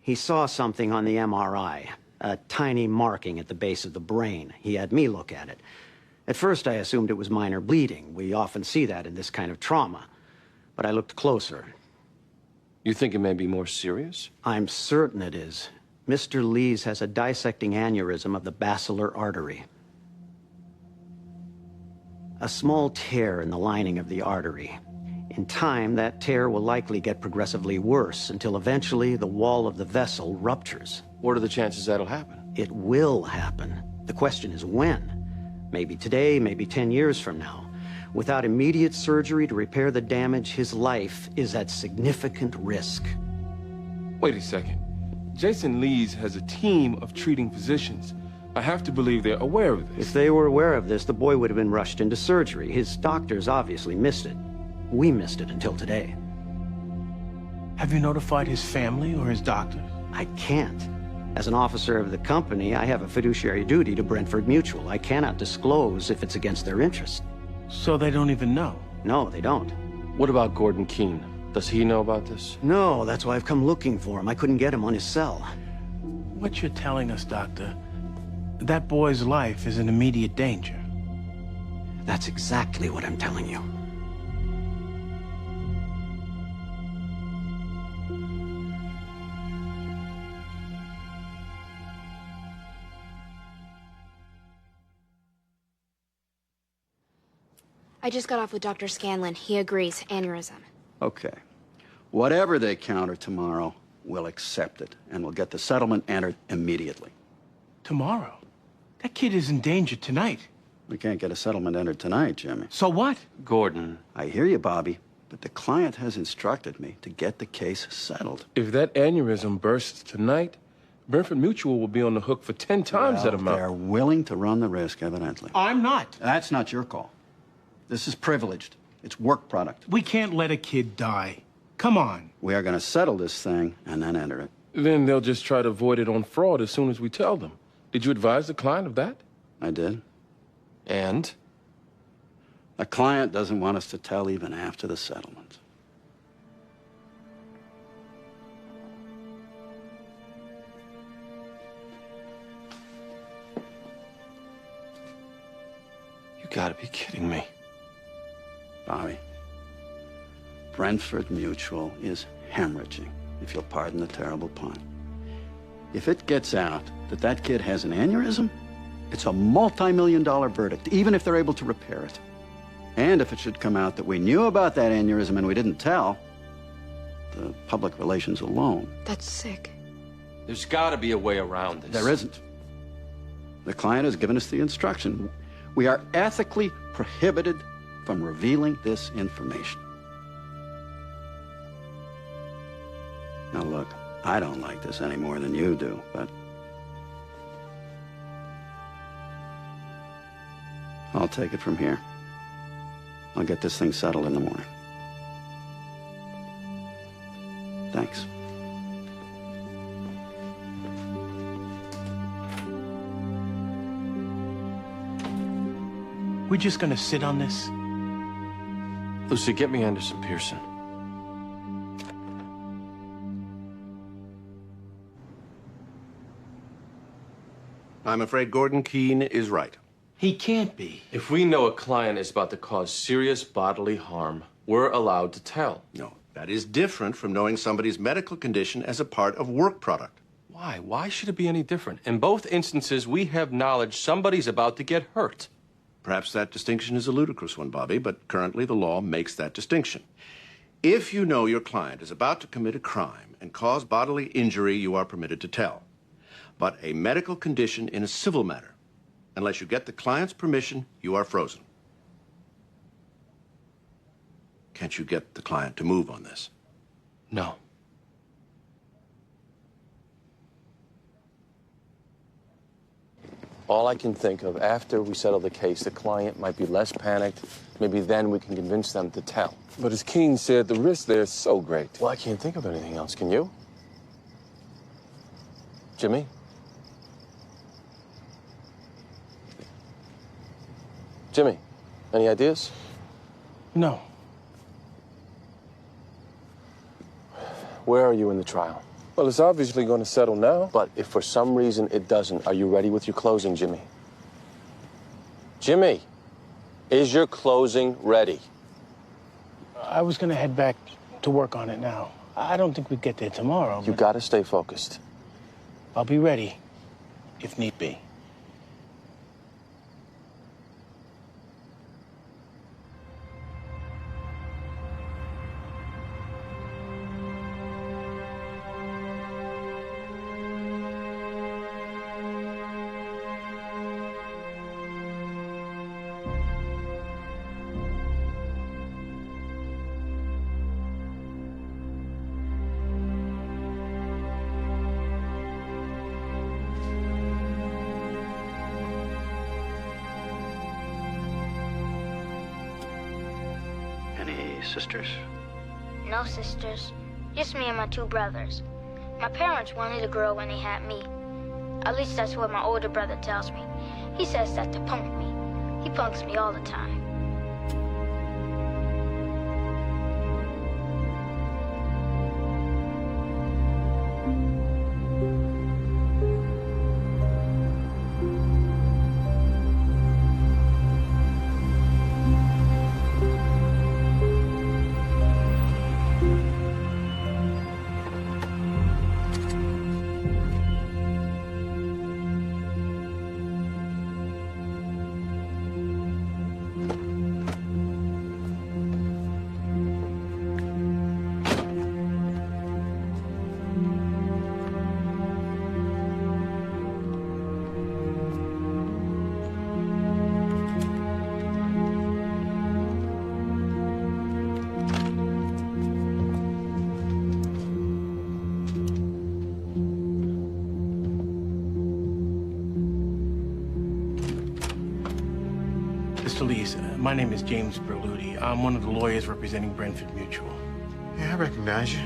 [SPEAKER 16] He saw something on the MRI, a tiny marking at the base of the brain. He had me look at it. At first, I assumed it was minor bleeding. We often see that in this kind of trauma. But I looked closer.
[SPEAKER 15] You think it may be more serious?
[SPEAKER 16] I'm certain it is. Mr. Lees has a dissecting aneurysm of the basilar artery. A small tear in the lining of the artery. In time, that tear will likely get progressively worse until eventually the wall of the vessel ruptures.
[SPEAKER 15] What are the chances that'll happen?
[SPEAKER 16] It will happen. The question is when. Maybe today, maybe 10 years from now. Without immediate surgery to repair the damage, his life is at significant risk.
[SPEAKER 13] Wait a second. Jason Lees has a team of treating physicians. I have to believe they're aware of this.
[SPEAKER 16] If they were aware of this, the boy would have been rushed into surgery. His doctors obviously missed it. We missed it until today.
[SPEAKER 2] Have you notified his family or his doctors?
[SPEAKER 16] I can't. As an officer of the company, I have a fiduciary duty to Brentford Mutual. I cannot disclose if it's against their interest.
[SPEAKER 2] So they don't even know?
[SPEAKER 16] No, they don't.
[SPEAKER 15] What about Gordon Keene? Does he know about this?
[SPEAKER 16] No, that's why I've come looking for him. I couldn't get him on his cell.
[SPEAKER 2] What you're telling us, Doctor, that boy's life is in immediate danger.
[SPEAKER 16] That's exactly what I'm telling you.
[SPEAKER 4] I just got off with Dr. Scanlon. He agrees. Aneurysm.
[SPEAKER 20] Okay. Whatever they counter tomorrow, we'll accept it, and we'll get the settlement entered immediately.
[SPEAKER 2] Tomorrow? That kid is in danger tonight.
[SPEAKER 20] We can't get a settlement entered tonight, Jimmy.
[SPEAKER 2] So what?
[SPEAKER 15] Gordon.
[SPEAKER 20] I hear you, Bobby, but the client has instructed me to get the case settled.
[SPEAKER 13] If that aneurysm bursts tonight, Brentford Mutual will be on the hook for 10 times that amount.
[SPEAKER 20] They're willing to run the risk, evidently.
[SPEAKER 2] I'm not.
[SPEAKER 20] That's not your call. This is privileged. It's work product.
[SPEAKER 2] We can't let a kid die. Come on.
[SPEAKER 20] We are going to settle this thing and then enter it.
[SPEAKER 13] Then they'll just try to avoid it on fraud as soon as we tell them. Did you advise the client of that?
[SPEAKER 20] I did.
[SPEAKER 15] And?
[SPEAKER 20] The client doesn't want us to tell even after the settlement.
[SPEAKER 15] You gotta be kidding me.
[SPEAKER 20] Bobby, Brentford Mutual is hemorrhaging, if you'll pardon the terrible pun. If it gets out that that kid has an aneurysm, it's a multi-million-dollar verdict, even if they're able to repair it. And if it should come out that we knew about that aneurysm and we didn't tell, the public relations alone.
[SPEAKER 4] That's sick.
[SPEAKER 15] There's gotta be a way around this.
[SPEAKER 20] There isn't. The client has given us the instruction. We are ethically prohibited from revealing this information. Now look, I don't like this any more than you do, but I'll take it from here. I'll get this thing settled in the morning. Thanks.
[SPEAKER 2] We're just gonna sit on this?
[SPEAKER 15] Lucy, get me Anderson Pearson.
[SPEAKER 8] I'm afraid Gordon Keene is right.
[SPEAKER 2] He can't be.
[SPEAKER 15] If we know a client is about to cause serious bodily harm, we're allowed to tell.
[SPEAKER 8] No, that is different from knowing somebody's medical condition as a part of work product.
[SPEAKER 15] Why? Why should it be any different? In both instances, we have knowledge somebody's about to get hurt.
[SPEAKER 8] Perhaps that distinction is a ludicrous one, Bobby, but currently the law makes that distinction. If you know your client is about to commit a crime and cause bodily injury, you are permitted to tell. But a medical condition in a civil matter, unless you get the client's permission, you are frozen. Can't you get the client to move on this?
[SPEAKER 15] No. All I can think of after we settle the case, the client might be less panicked. Maybe then we can convince them to tell.
[SPEAKER 13] But as Keene said, the risk there is so great.
[SPEAKER 15] Well, I can't think of anything else. Can you? Jimmy? Jimmy, any ideas?
[SPEAKER 2] No.
[SPEAKER 15] Where are you in the trial?
[SPEAKER 13] Well, it's obviously going to settle now.
[SPEAKER 15] But if for some reason it doesn't, are you ready with your closing, Jimmy? Jimmy, is your closing ready?
[SPEAKER 2] I was gonna head back to work on it now. I don't think we'd get there tomorrow.
[SPEAKER 15] You gotta stay focused.
[SPEAKER 2] I'll be ready, if need be.
[SPEAKER 20] Sisters?
[SPEAKER 21] No sisters. Just me and my two brothers. My parents wanted a girl when they had me. At least that's what my older brother tells me. He says that to punk me. He punks me all the time.
[SPEAKER 2] Mr. Lees, my name is James Berluti. I'm one of the lawyers representing Brentford Mutual.
[SPEAKER 3] Yeah, I recognize you.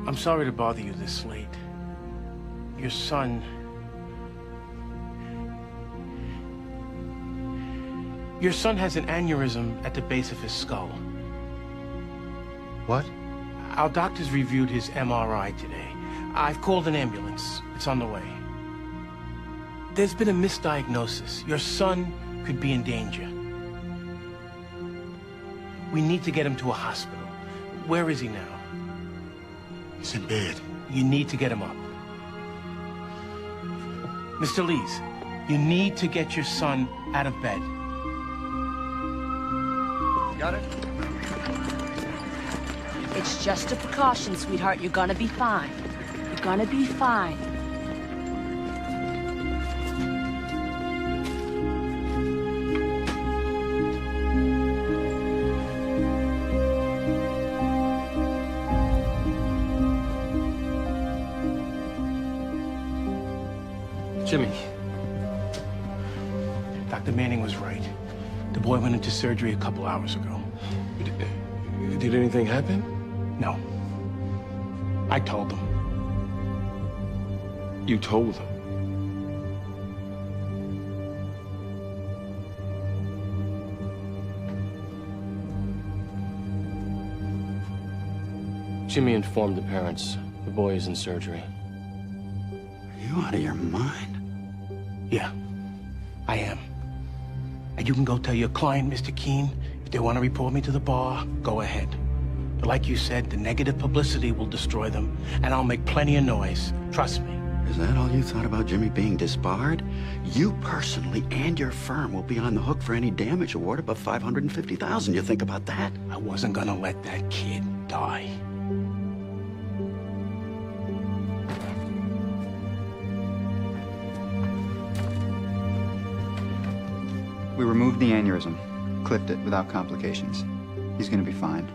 [SPEAKER 2] I'm sorry to bother you this late. Your son... Your son has an aneurysm at the base of his skull.
[SPEAKER 3] What?
[SPEAKER 2] Our doctors reviewed his MRI today. I've called an ambulance. It's on the way. There's been a misdiagnosis. Your son could be in danger. We need to get him to a hospital. Where is he now?
[SPEAKER 3] He's in bed.
[SPEAKER 2] You need to get him up. Mr. Lees, you need to get your son out of bed.
[SPEAKER 3] Got it?
[SPEAKER 18] It's just a precaution, sweetheart. You're gonna be fine. You're gonna be fine.
[SPEAKER 15] Jimmy.
[SPEAKER 2] Dr. Manning was right. The boy went into surgery a couple hours ago.
[SPEAKER 13] Did anything happen?
[SPEAKER 2] No. I told them.
[SPEAKER 13] You told them?
[SPEAKER 15] Jimmy informed the parents. The boy is in surgery.
[SPEAKER 20] Are you out of your mind?
[SPEAKER 2] Yeah, I am. And you can go tell your client, Mr. Keene, if they want to report me to the bar, go ahead. But like you said, the negative publicity will destroy them, and I'll make plenty of noise. Trust me.
[SPEAKER 20] Is that all you thought about Jimmy being disbarred? You personally and your firm will be on the hook for any damage award above $550,000. You think about that?
[SPEAKER 2] I wasn't gonna let that kid die.
[SPEAKER 23] We removed the aneurysm, clipped it without complications. He's gonna be fine.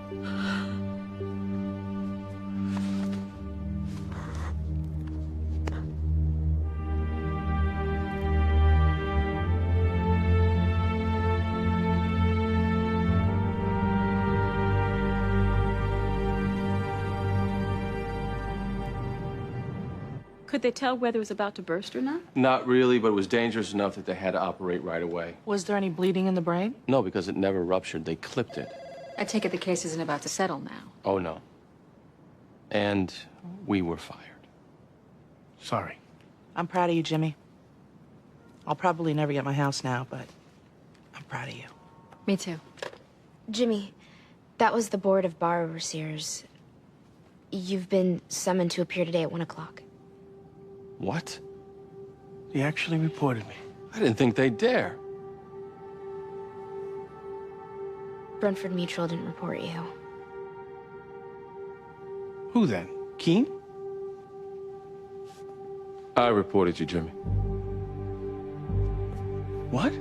[SPEAKER 5] Could they tell whether it was about to burst or not?
[SPEAKER 15] Not really, but it was dangerous enough that they had to operate right away.
[SPEAKER 10] Was there any bleeding in the brain?
[SPEAKER 15] No, because it never ruptured. They clipped it.
[SPEAKER 1] I take it the case isn't about to settle now.
[SPEAKER 15] Oh, no. And we were fired.
[SPEAKER 2] Sorry.
[SPEAKER 10] I'm proud of you, Jimmy. I'll probably never get my house now, but I'm proud of you.
[SPEAKER 1] Me too.
[SPEAKER 4] Jimmy, that was the Board of Bar Overseers. You've been summoned to appear today at 1 o'clock.
[SPEAKER 15] What?
[SPEAKER 2] He actually reported me.
[SPEAKER 15] I didn't think they'd dare.
[SPEAKER 4] Brentford Mutual didn't report you.
[SPEAKER 2] Who then? Keen?
[SPEAKER 13] I reported you, Jimmy.
[SPEAKER 2] What?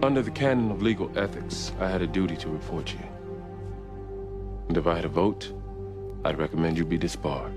[SPEAKER 13] Under the canon of legal ethics, I had a duty to report you. And if I had a vote, I'd recommend you be disbarred.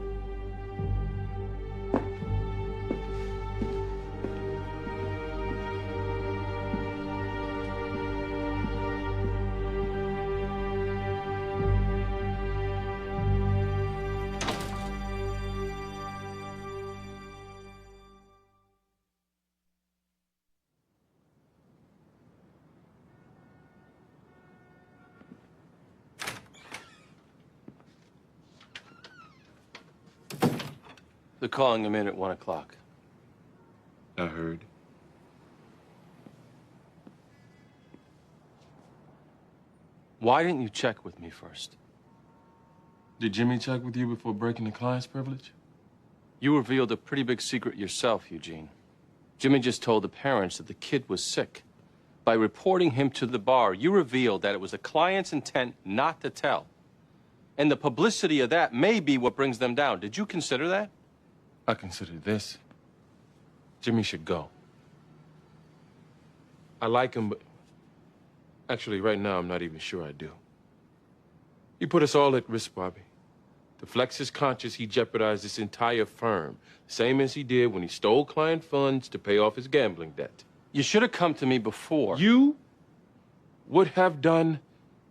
[SPEAKER 15] They're calling him in at 1 o'clock.
[SPEAKER 13] I heard.
[SPEAKER 15] Why didn't you check with me first?
[SPEAKER 13] Did Jimmy check with you before breaking the client's privilege?
[SPEAKER 15] You revealed a pretty big secret yourself, Eugene. Jimmy just told the parents that the kid was sick. By reporting him to the bar, you revealed that it was the client's intent not to tell. And the publicity of that may be what brings them down. Did you consider that?
[SPEAKER 13] I considered this. Jimmy should go. I like him, but actually, right now, I'm not even sure I do. He put us all at risk, Bobby. To flex his conscience, he jeopardized this entire firm, same as he did when he stole client funds to pay off his gambling debt.
[SPEAKER 15] You should have come to me before.
[SPEAKER 13] You would have done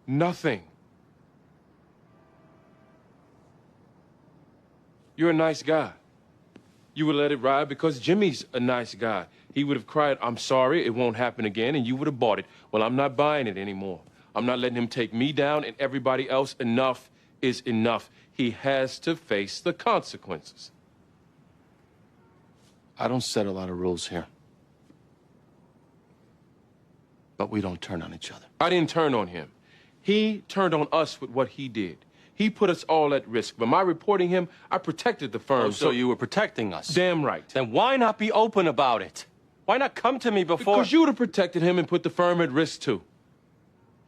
[SPEAKER 13] nothing. You're a nice guy. You would let it ride because Jimmy's a nice guy. He would have cried, "I'm sorry, it won't happen again," and you would have bought it. Well, I'm not buying it anymore. I'm not letting him take me down and everybody else. Enough is enough. He has to face the consequences.
[SPEAKER 15] I don't set a lot of rules here. But we don't turn on each other.
[SPEAKER 13] I didn't turn on him. He turned on us with what he did. He put us all at risk. By my reporting him, I protected the firm.
[SPEAKER 15] Oh, so you were protecting us?
[SPEAKER 13] Damn right.
[SPEAKER 15] Then why not be open about it? Why not come to me before?
[SPEAKER 13] Because you would have protected him and put the firm at risk, too.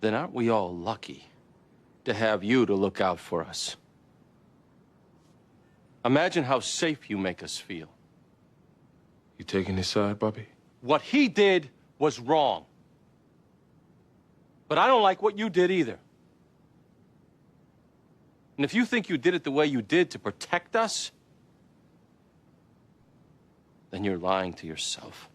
[SPEAKER 15] Then aren't we all lucky to have you to look out for us? Imagine how safe you make us feel.
[SPEAKER 13] You taking his side, Bobby?
[SPEAKER 15] What he did was wrong. But I don't like what you did either. And if you think you did it the way you did to protect us, then you're lying to yourself.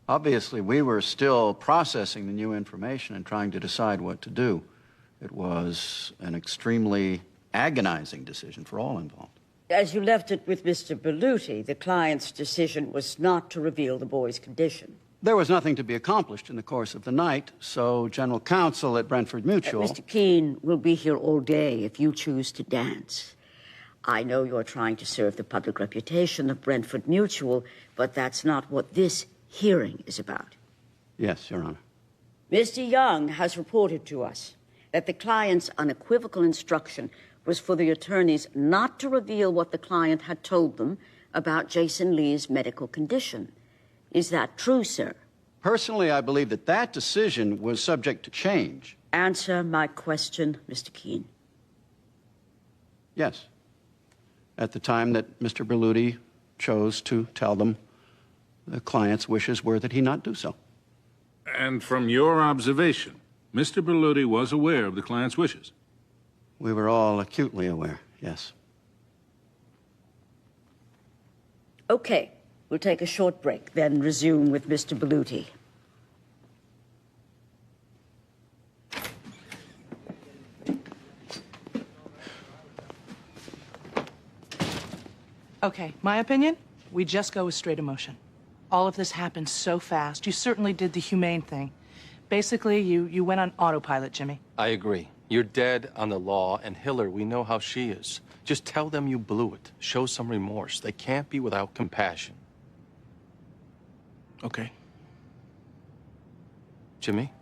[SPEAKER 20] Obviously, we were still processing the new information and trying to decide what to do. It was an extremely agonizing decision for all involved.
[SPEAKER 6] As you left it with Mr. Berluti, the client's decision was not to reveal the boy's condition.
[SPEAKER 20] There was nothing to be accomplished in the course of the night, so General Counsel at Brentford Mutual...
[SPEAKER 6] Mr. Keene will be here all day if you choose to dance. I know you're trying to serve the public reputation of Brentford Mutual, but that's not what this hearing is about.
[SPEAKER 20] Yes, Your Honor.
[SPEAKER 6] Mr. Young has reported to us that the client's unequivocal instruction was for the attorneys not to reveal what the client had told them about Jason Lee's medical condition. Is that true, sir?
[SPEAKER 20] Personally, I believe that that decision was subject to change.
[SPEAKER 6] Answer my question, Mr. Keene.
[SPEAKER 20] Yes. At the time that Mr. Berluti chose to tell them, the client's wishes were that he not do so.
[SPEAKER 9] And from your observation, Mr. Berluti was aware of the client's wishes?
[SPEAKER 20] We were all acutely aware, yes.
[SPEAKER 6] Okay, we'll take a short break, then resume with Mr. Berluti.
[SPEAKER 10] Okay, my opinion? We just go with straight emotion. All of this happened so fast. You certainly did the humane thing. Basically, you went on autopilot, Jimmy.
[SPEAKER 15] I agree. You're dead on the law, and Hiller, we know how she is. Just tell them you blew it. Show some remorse. They can't be without compassion.
[SPEAKER 2] Okay.
[SPEAKER 15] Jimmy?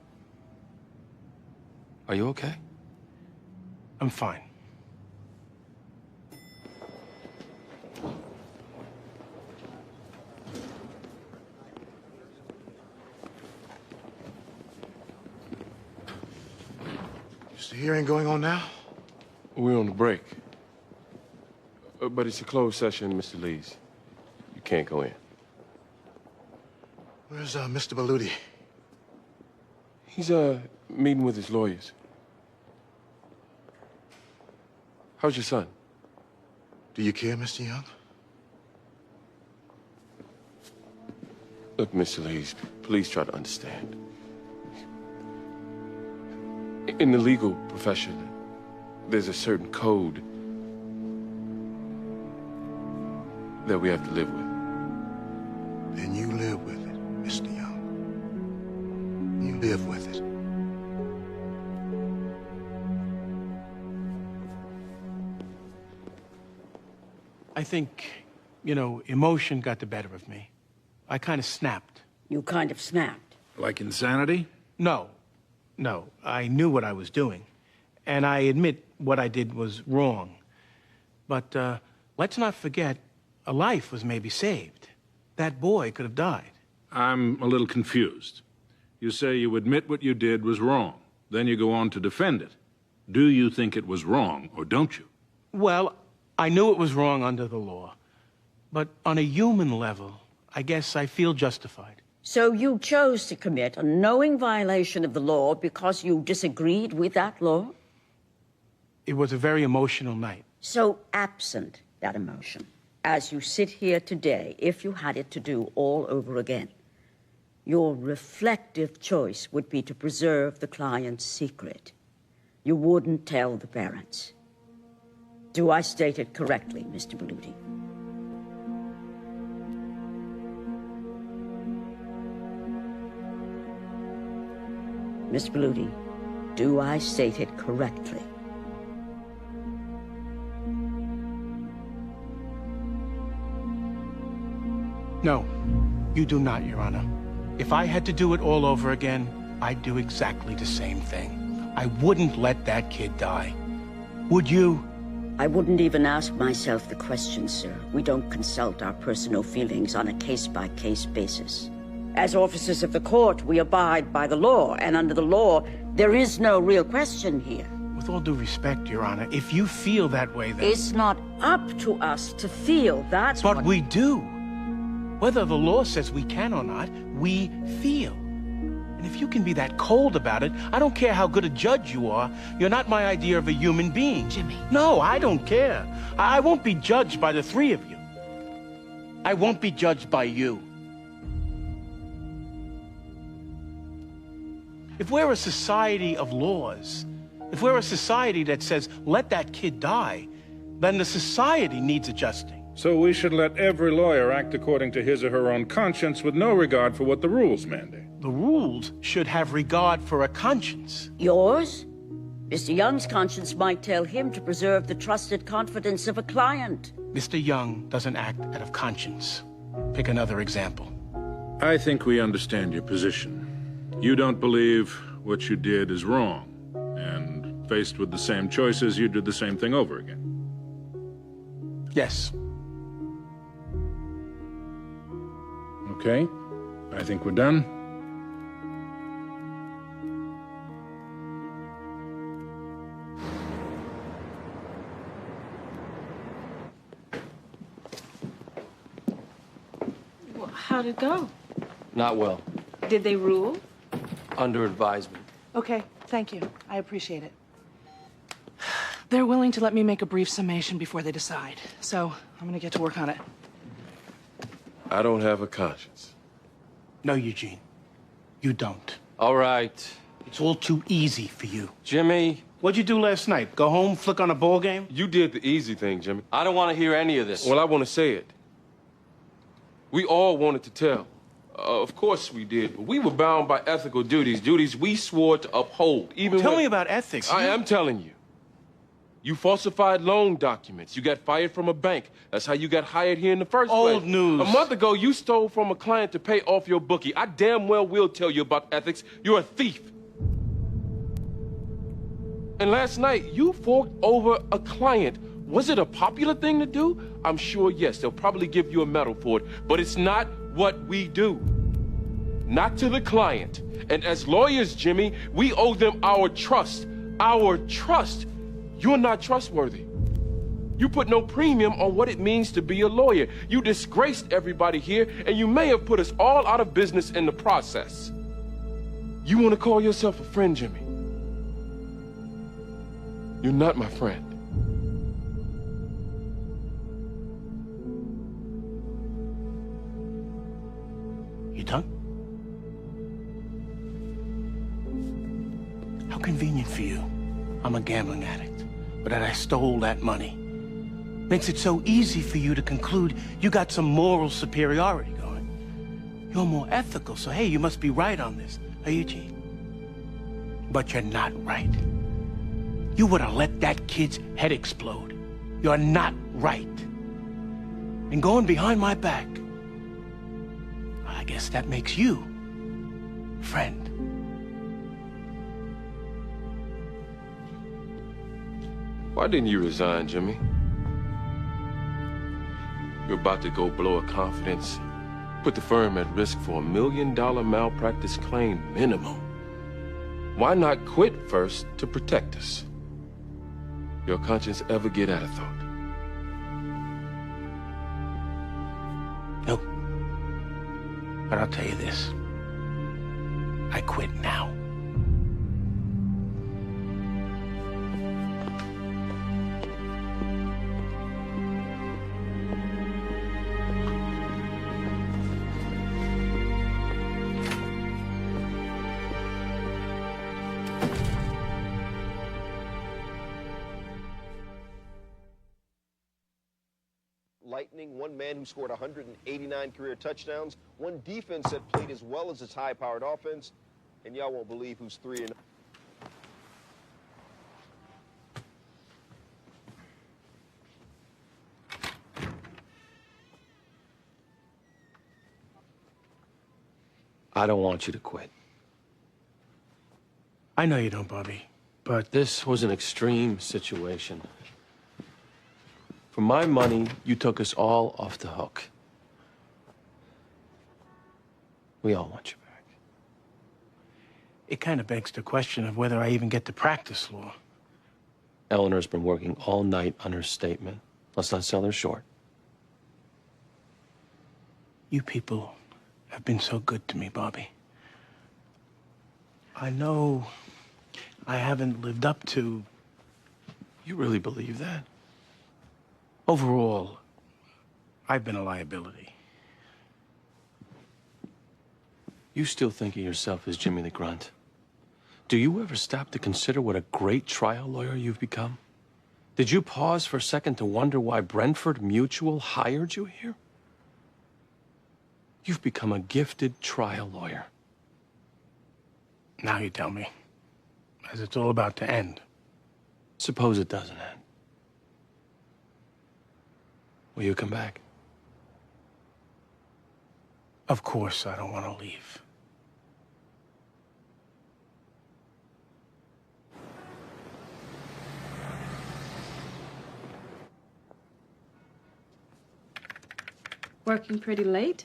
[SPEAKER 15] Are you okay?
[SPEAKER 2] I'm fine.
[SPEAKER 3] Is the hearing going on now?
[SPEAKER 13] We're on the break. But it's a closed session, Mr. Lees. You can't go in.
[SPEAKER 3] Where's Mr. Belluti?
[SPEAKER 13] He's meeting with his lawyers. How's your son?
[SPEAKER 3] Do you care, Mr. Young?
[SPEAKER 13] Look, Mr. Lees, please try to understand. In the legal profession, there's a certain code that we have to live with.
[SPEAKER 3] Then you live with it, Mr. Young. You live with it.
[SPEAKER 2] I think, emotion got the better of me. I kind of snapped.
[SPEAKER 6] You kind of snapped.
[SPEAKER 9] Like insanity?
[SPEAKER 2] No. I knew what I was doing. And I admit what I did was wrong. But let's not forget, a life was maybe saved. That boy could have died.
[SPEAKER 9] I'm a little confused. You say you admit what you did was wrong. Then you go on to defend it. Do you think it was wrong, or don't you?
[SPEAKER 2] Well, I knew it was wrong under the law. But on a human level, I guess I feel justified.
[SPEAKER 6] So you chose to commit a knowing violation of the law because you disagreed with that law?
[SPEAKER 2] It was a very emotional night.
[SPEAKER 6] So absent that emotion, as you sit here today, if you had it to do all over again, your reflective choice would be to preserve the client's secret. You wouldn't tell the parents. Do I state it correctly, Mr. Belluti? Mr. Belluti, do I state it correctly?
[SPEAKER 2] No, you do not, Your Honor. If I had to do it all over again, I'd do exactly the same thing. I wouldn't let that kid die. Would you?
[SPEAKER 6] I wouldn't even ask myself the question, sir. We don't consult our personal feelings on a case-by-case basis. As officers of the court, we abide by the law, and under the law, there is no real question here.
[SPEAKER 2] With all due respect, Your Honor, if you feel that way, then...
[SPEAKER 6] It's not up to us to feel, that's what...
[SPEAKER 2] But we do. Whether the law says we can or not, we feel. And if you can be that cold about it, I don't care how good a judge you are, you're not my idea of a human being.
[SPEAKER 10] Jimmy.
[SPEAKER 2] No, I don't care. I won't be judged by the three of you. I won't be judged by you. If we're a society of laws, if we're a society that says, let that kid die, then the society needs adjusting.
[SPEAKER 9] So we should let every lawyer act according to his or her own conscience with no regard for what the rules mandate.
[SPEAKER 2] The rules should have regard for a conscience.
[SPEAKER 6] Yours? Mr. Young's conscience might tell him to preserve the trusted confidence of a client.
[SPEAKER 2] Mr. Young doesn't act out of conscience. Pick another example.
[SPEAKER 9] I think we understand your position. You don't believe what you did is wrong, and faced with the same choices, you did the same thing over again.
[SPEAKER 2] Yes.
[SPEAKER 9] Okay, I think we're done.
[SPEAKER 5] Well, how'd it go?
[SPEAKER 15] Not well.
[SPEAKER 5] Did they rule?
[SPEAKER 15] Under advisement.
[SPEAKER 10] Okay, thank you. I appreciate it. They're willing to let me make a brief summation before they decide, so I'm gonna get to work on it.
[SPEAKER 13] I don't have a conscience.
[SPEAKER 2] No, Eugene. You don't.
[SPEAKER 15] All right.
[SPEAKER 2] It's all too easy for you.
[SPEAKER 15] Jimmy,
[SPEAKER 2] What'd you do last night? Go home, flick on a ball game?
[SPEAKER 13] You did the easy thing, Jimmy.
[SPEAKER 15] I don't want to hear any of this.
[SPEAKER 13] Well, I want to say it. We all wanted to tell. Of course we did, but we were bound by ethical duties we swore to uphold. Even
[SPEAKER 2] Tell me about ethics.
[SPEAKER 13] I am telling you. You falsified loan documents. You got fired from a bank. That's how you got hired here in the first place.
[SPEAKER 2] Old news.
[SPEAKER 13] A month ago, you stole from a client to pay off your bookie. I damn well will tell you about ethics. You're a thief. And last night, you forked over a client. Was it a popular thing to do? I'm sure, yes. They'll probably give you a medal for it. But it's not what we do. Not to the client. And as lawyers, Jimmy, we owe them our trust. Our trust. You're not trustworthy. You put no premium on what it means to be a lawyer. You disgraced everybody here, and you may have put us all out of business in the process. You want to call yourself a friend, Jimmy? You're not my friend.
[SPEAKER 2] You done? How convenient for you. I'm a gambling addict, but that I stole that money. Makes it so easy for you to conclude you got some moral superiority going. You're more ethical, so hey, you must be right on this. Are you, Gene? But you're not right. You would have let that kid's head explode. You're not right. And going behind my back, I guess that makes you friend.
[SPEAKER 13] Why didn't you resign, Jimmy? You're about to go blow a confidence, put the firm at risk for $1 million malpractice claim minimum. Why not quit first to protect us? Your conscience ever get out of thought?
[SPEAKER 2] Nope. But I'll tell you this. I quit now.
[SPEAKER 11] Lightning, one man who scored 189 career touchdowns, one defense that played as well as its high-powered offense, and y'all won't believe who's 3-0.
[SPEAKER 15] I don't want you to quit.
[SPEAKER 2] I know you don't, Bobby, but
[SPEAKER 15] This was an extreme situation. For my money, you took us all off the hook. We all want you back.
[SPEAKER 2] it kind of begs the question of whether I even get to practice law.
[SPEAKER 15] Eleanor's been working all night on her statement. Let's not sell her short.
[SPEAKER 2] You people have been so good to me, Bobby. I know I haven't lived up to...
[SPEAKER 15] You really believe that?
[SPEAKER 2] Overall, I've been a liability.
[SPEAKER 15] You still think of yourself as Jimmy the Grunt? Do you ever stop to consider what a great trial lawyer you've become? Did you pause for a second to wonder why Brentford Mutual hired you here? You've become a gifted trial lawyer.
[SPEAKER 2] Now you tell me, as it's all about to end.
[SPEAKER 15] Suppose it doesn't end. Will you come back?
[SPEAKER 2] Of course I don't want to leave.
[SPEAKER 5] Working pretty late?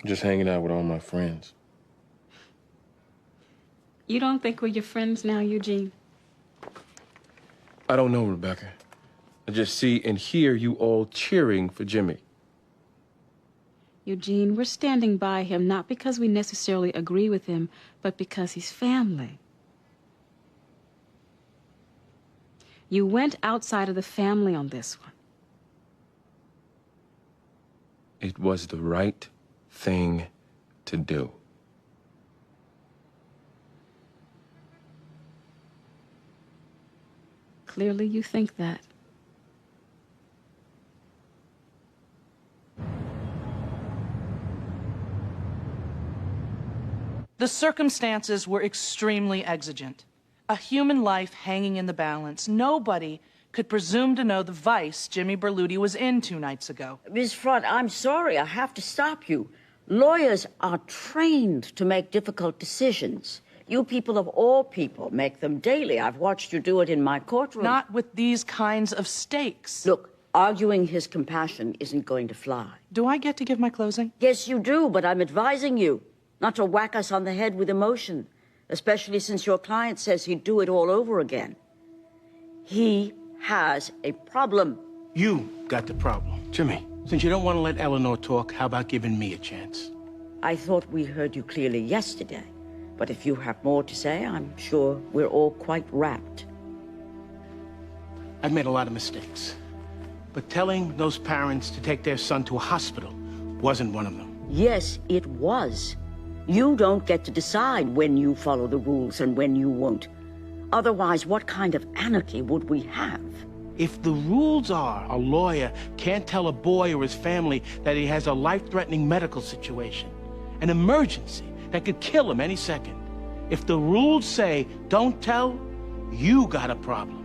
[SPEAKER 13] Just hanging out with all my friends.
[SPEAKER 5] You don't think we're your friends now, Eugene?
[SPEAKER 13] I don't know, Rebecca. I just see and hear you all cheering for Jimmy.
[SPEAKER 5] Eugene, we're standing by him not because we necessarily agree with him, but because he's family. You went outside of the family on this one.
[SPEAKER 13] It was the right thing to do.
[SPEAKER 5] Clearly you think that.
[SPEAKER 10] The circumstances were extremely exigent. A human life hanging in the balance. Nobody could presume to know the vice Jimmy Berluti was in 2 nights ago.
[SPEAKER 6] Ms. Front, I'm sorry, I have to stop you. Lawyers are trained to make difficult decisions. You people of all people make them daily. I've watched you do it in my courtroom.
[SPEAKER 10] Not with these kinds of stakes.
[SPEAKER 6] Look, arguing his compassion isn't going to fly.
[SPEAKER 10] Do I get to give my closing?
[SPEAKER 6] Yes, you do, but I'm advising you not to whack us on the head with emotion, especially since your client says he'd do it all over again. He has a problem.
[SPEAKER 2] You got the problem. Jimmy, since you don't want to let Eleanor talk, how about giving me a chance?
[SPEAKER 6] I thought we heard you clearly yesterday, but if you have more to say, I'm sure we're all quite rapt.
[SPEAKER 2] I've made a lot of mistakes, but telling those parents to take their son to a hospital wasn't one of them.
[SPEAKER 6] Yes, it was. You don't get to decide when you follow the rules and when you won't. Otherwise, what kind of anarchy would we have?
[SPEAKER 2] If the rules are a lawyer can't tell a boy or his family that he has a life-threatening medical situation, an emergency that could kill him any second, if the rules say don't tell, you got a problem.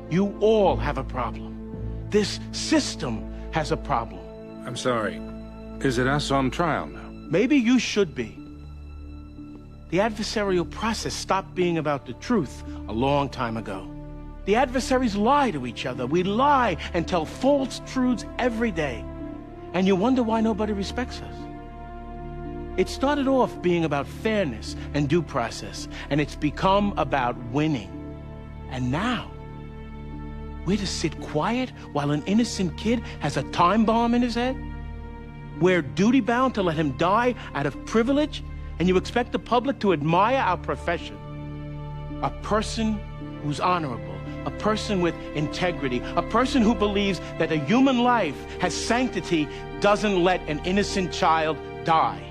[SPEAKER 2] You all have a problem. This system has a problem.
[SPEAKER 9] I'm sorry. Is it us on trial now?
[SPEAKER 2] Maybe you should be. The adversarial process stopped being about the truth a long time ago. The adversaries lie to each other. We lie and tell false truths every day. And you wonder why nobody respects us. It started off being about fairness and due process, and it's become about winning. And now, we're to sit quiet while an innocent kid has a time bomb in his head? We're duty-bound to let him die out of privilege? And you expect the public to admire our profession? A person who's honorable, a person with integrity, a person who believes that a human life has sanctity doesn't let an innocent child die.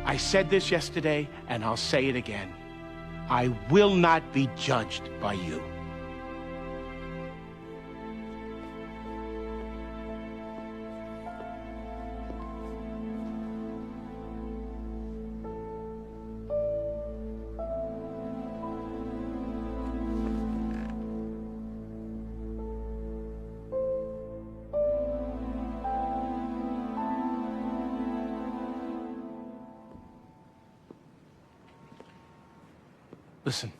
[SPEAKER 2] I said this yesterday, and I'll say it again. I will not be judged by you. Listen,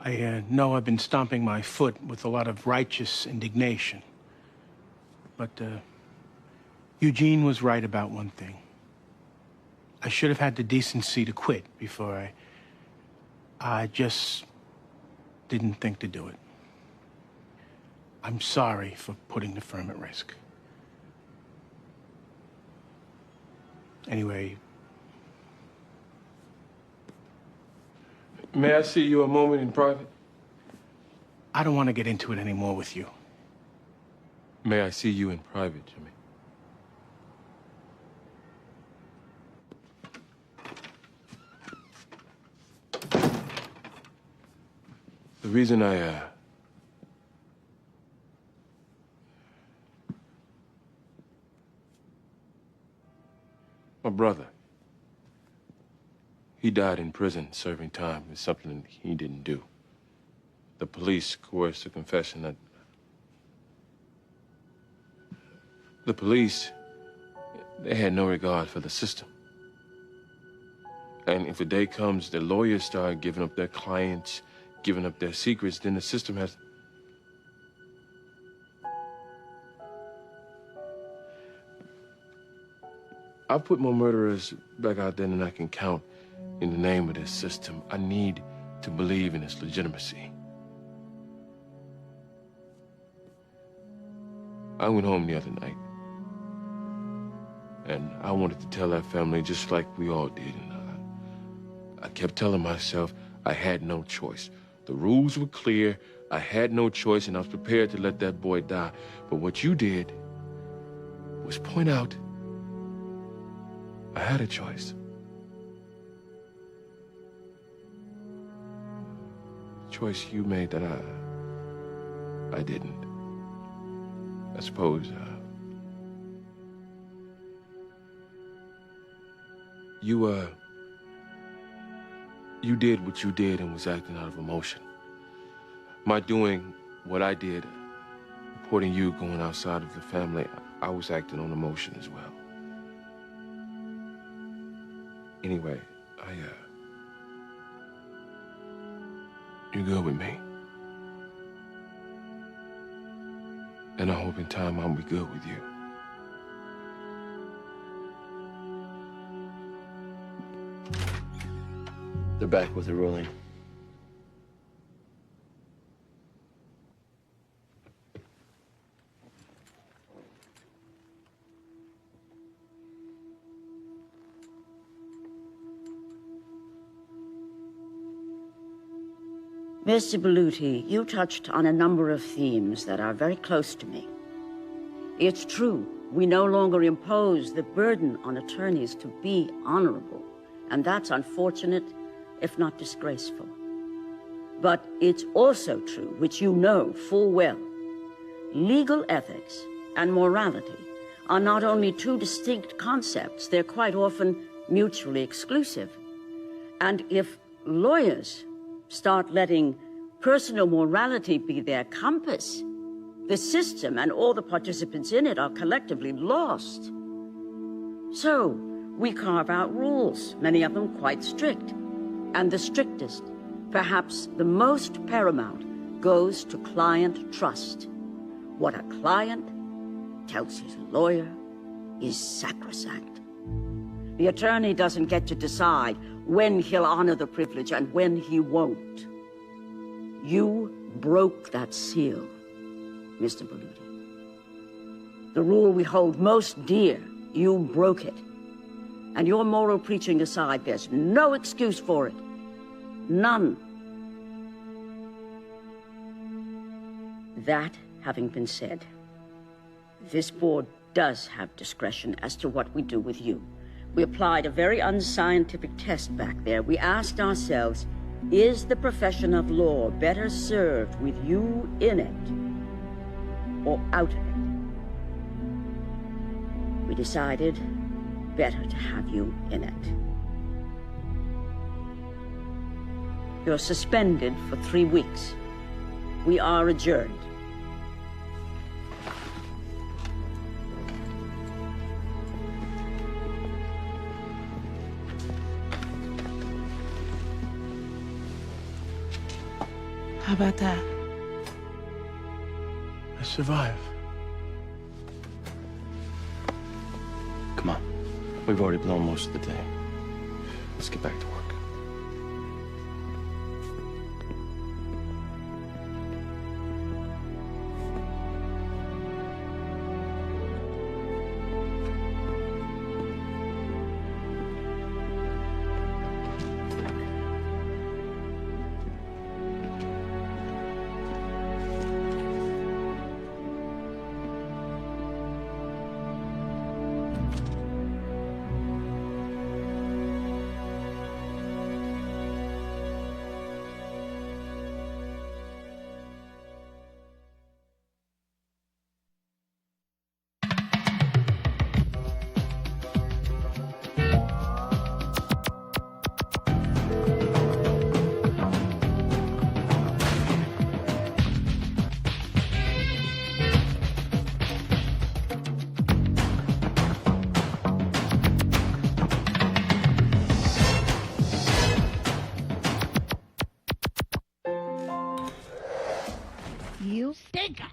[SPEAKER 2] I know I've been stomping my foot with a lot of righteous indignation, but Eugene was right about one thing. I should have had the decency to quit before I just didn't think to do it. I'm sorry for putting the firm at risk. Anyway,
[SPEAKER 13] may I see you a moment in private?
[SPEAKER 2] I don't want to get into it anymore with you.
[SPEAKER 13] May I see you in private, Jimmy? The reason my brother, he died in prison serving time for something he didn't do. The police coerced a confession that... The police, they had no regard for the system. And if a day comes the lawyers start giving up their clients, giving up their secrets, then the system has... I've put more murderers back out there than I can count in the name of this system. I need to believe in its legitimacy. I went home the other night, and I wanted to tell that family just like we all did. And I kept telling myself I had no choice. The rules were clear. I had no choice, and I was prepared to let that boy die. But what you did was point out I had a choice. choice you made that I didn't. I suppose, you did what you did and was acting out of emotion. My doing what I did, reporting you going outside of the family, I was acting on emotion as well. Anyway, you're good with me. And I hope in time I'll be good with you.
[SPEAKER 2] They're back with the ruling.
[SPEAKER 6] Mr. Beluti, you touched on a number of themes that are very close to me. It's true, we no longer impose the burden on attorneys to be honorable, and that's unfortunate, if not disgraceful. But it's also true, which you know full well, legal ethics and morality are not only two distinct concepts, they're quite often mutually exclusive. And if lawyers start letting personal morality be their compass, the system and all the participants in it are collectively lost. So, we carve out rules, many of them quite strict. And the strictest, perhaps the most paramount, goes to client trust. What a client tells his lawyer is sacrosanct. The attorney doesn't get to decide when he'll honor the privilege and when he won't. You broke that seal, Mr. Beluti. The rule we hold most dear, you broke it. And your moral preaching aside, there's no excuse for it. None. That having been said, this board does have discretion as to what we do with you. We applied a very unscientific test back there. We asked ourselves, is the profession of law better served with you in it or out of it? We decided better to have you in it. You're suspended for 3 weeks. We are adjourned.
[SPEAKER 10] How about that?
[SPEAKER 2] I survive. Come on. We've already blown most of the day. Let's get back to work.
[SPEAKER 7] You stinker!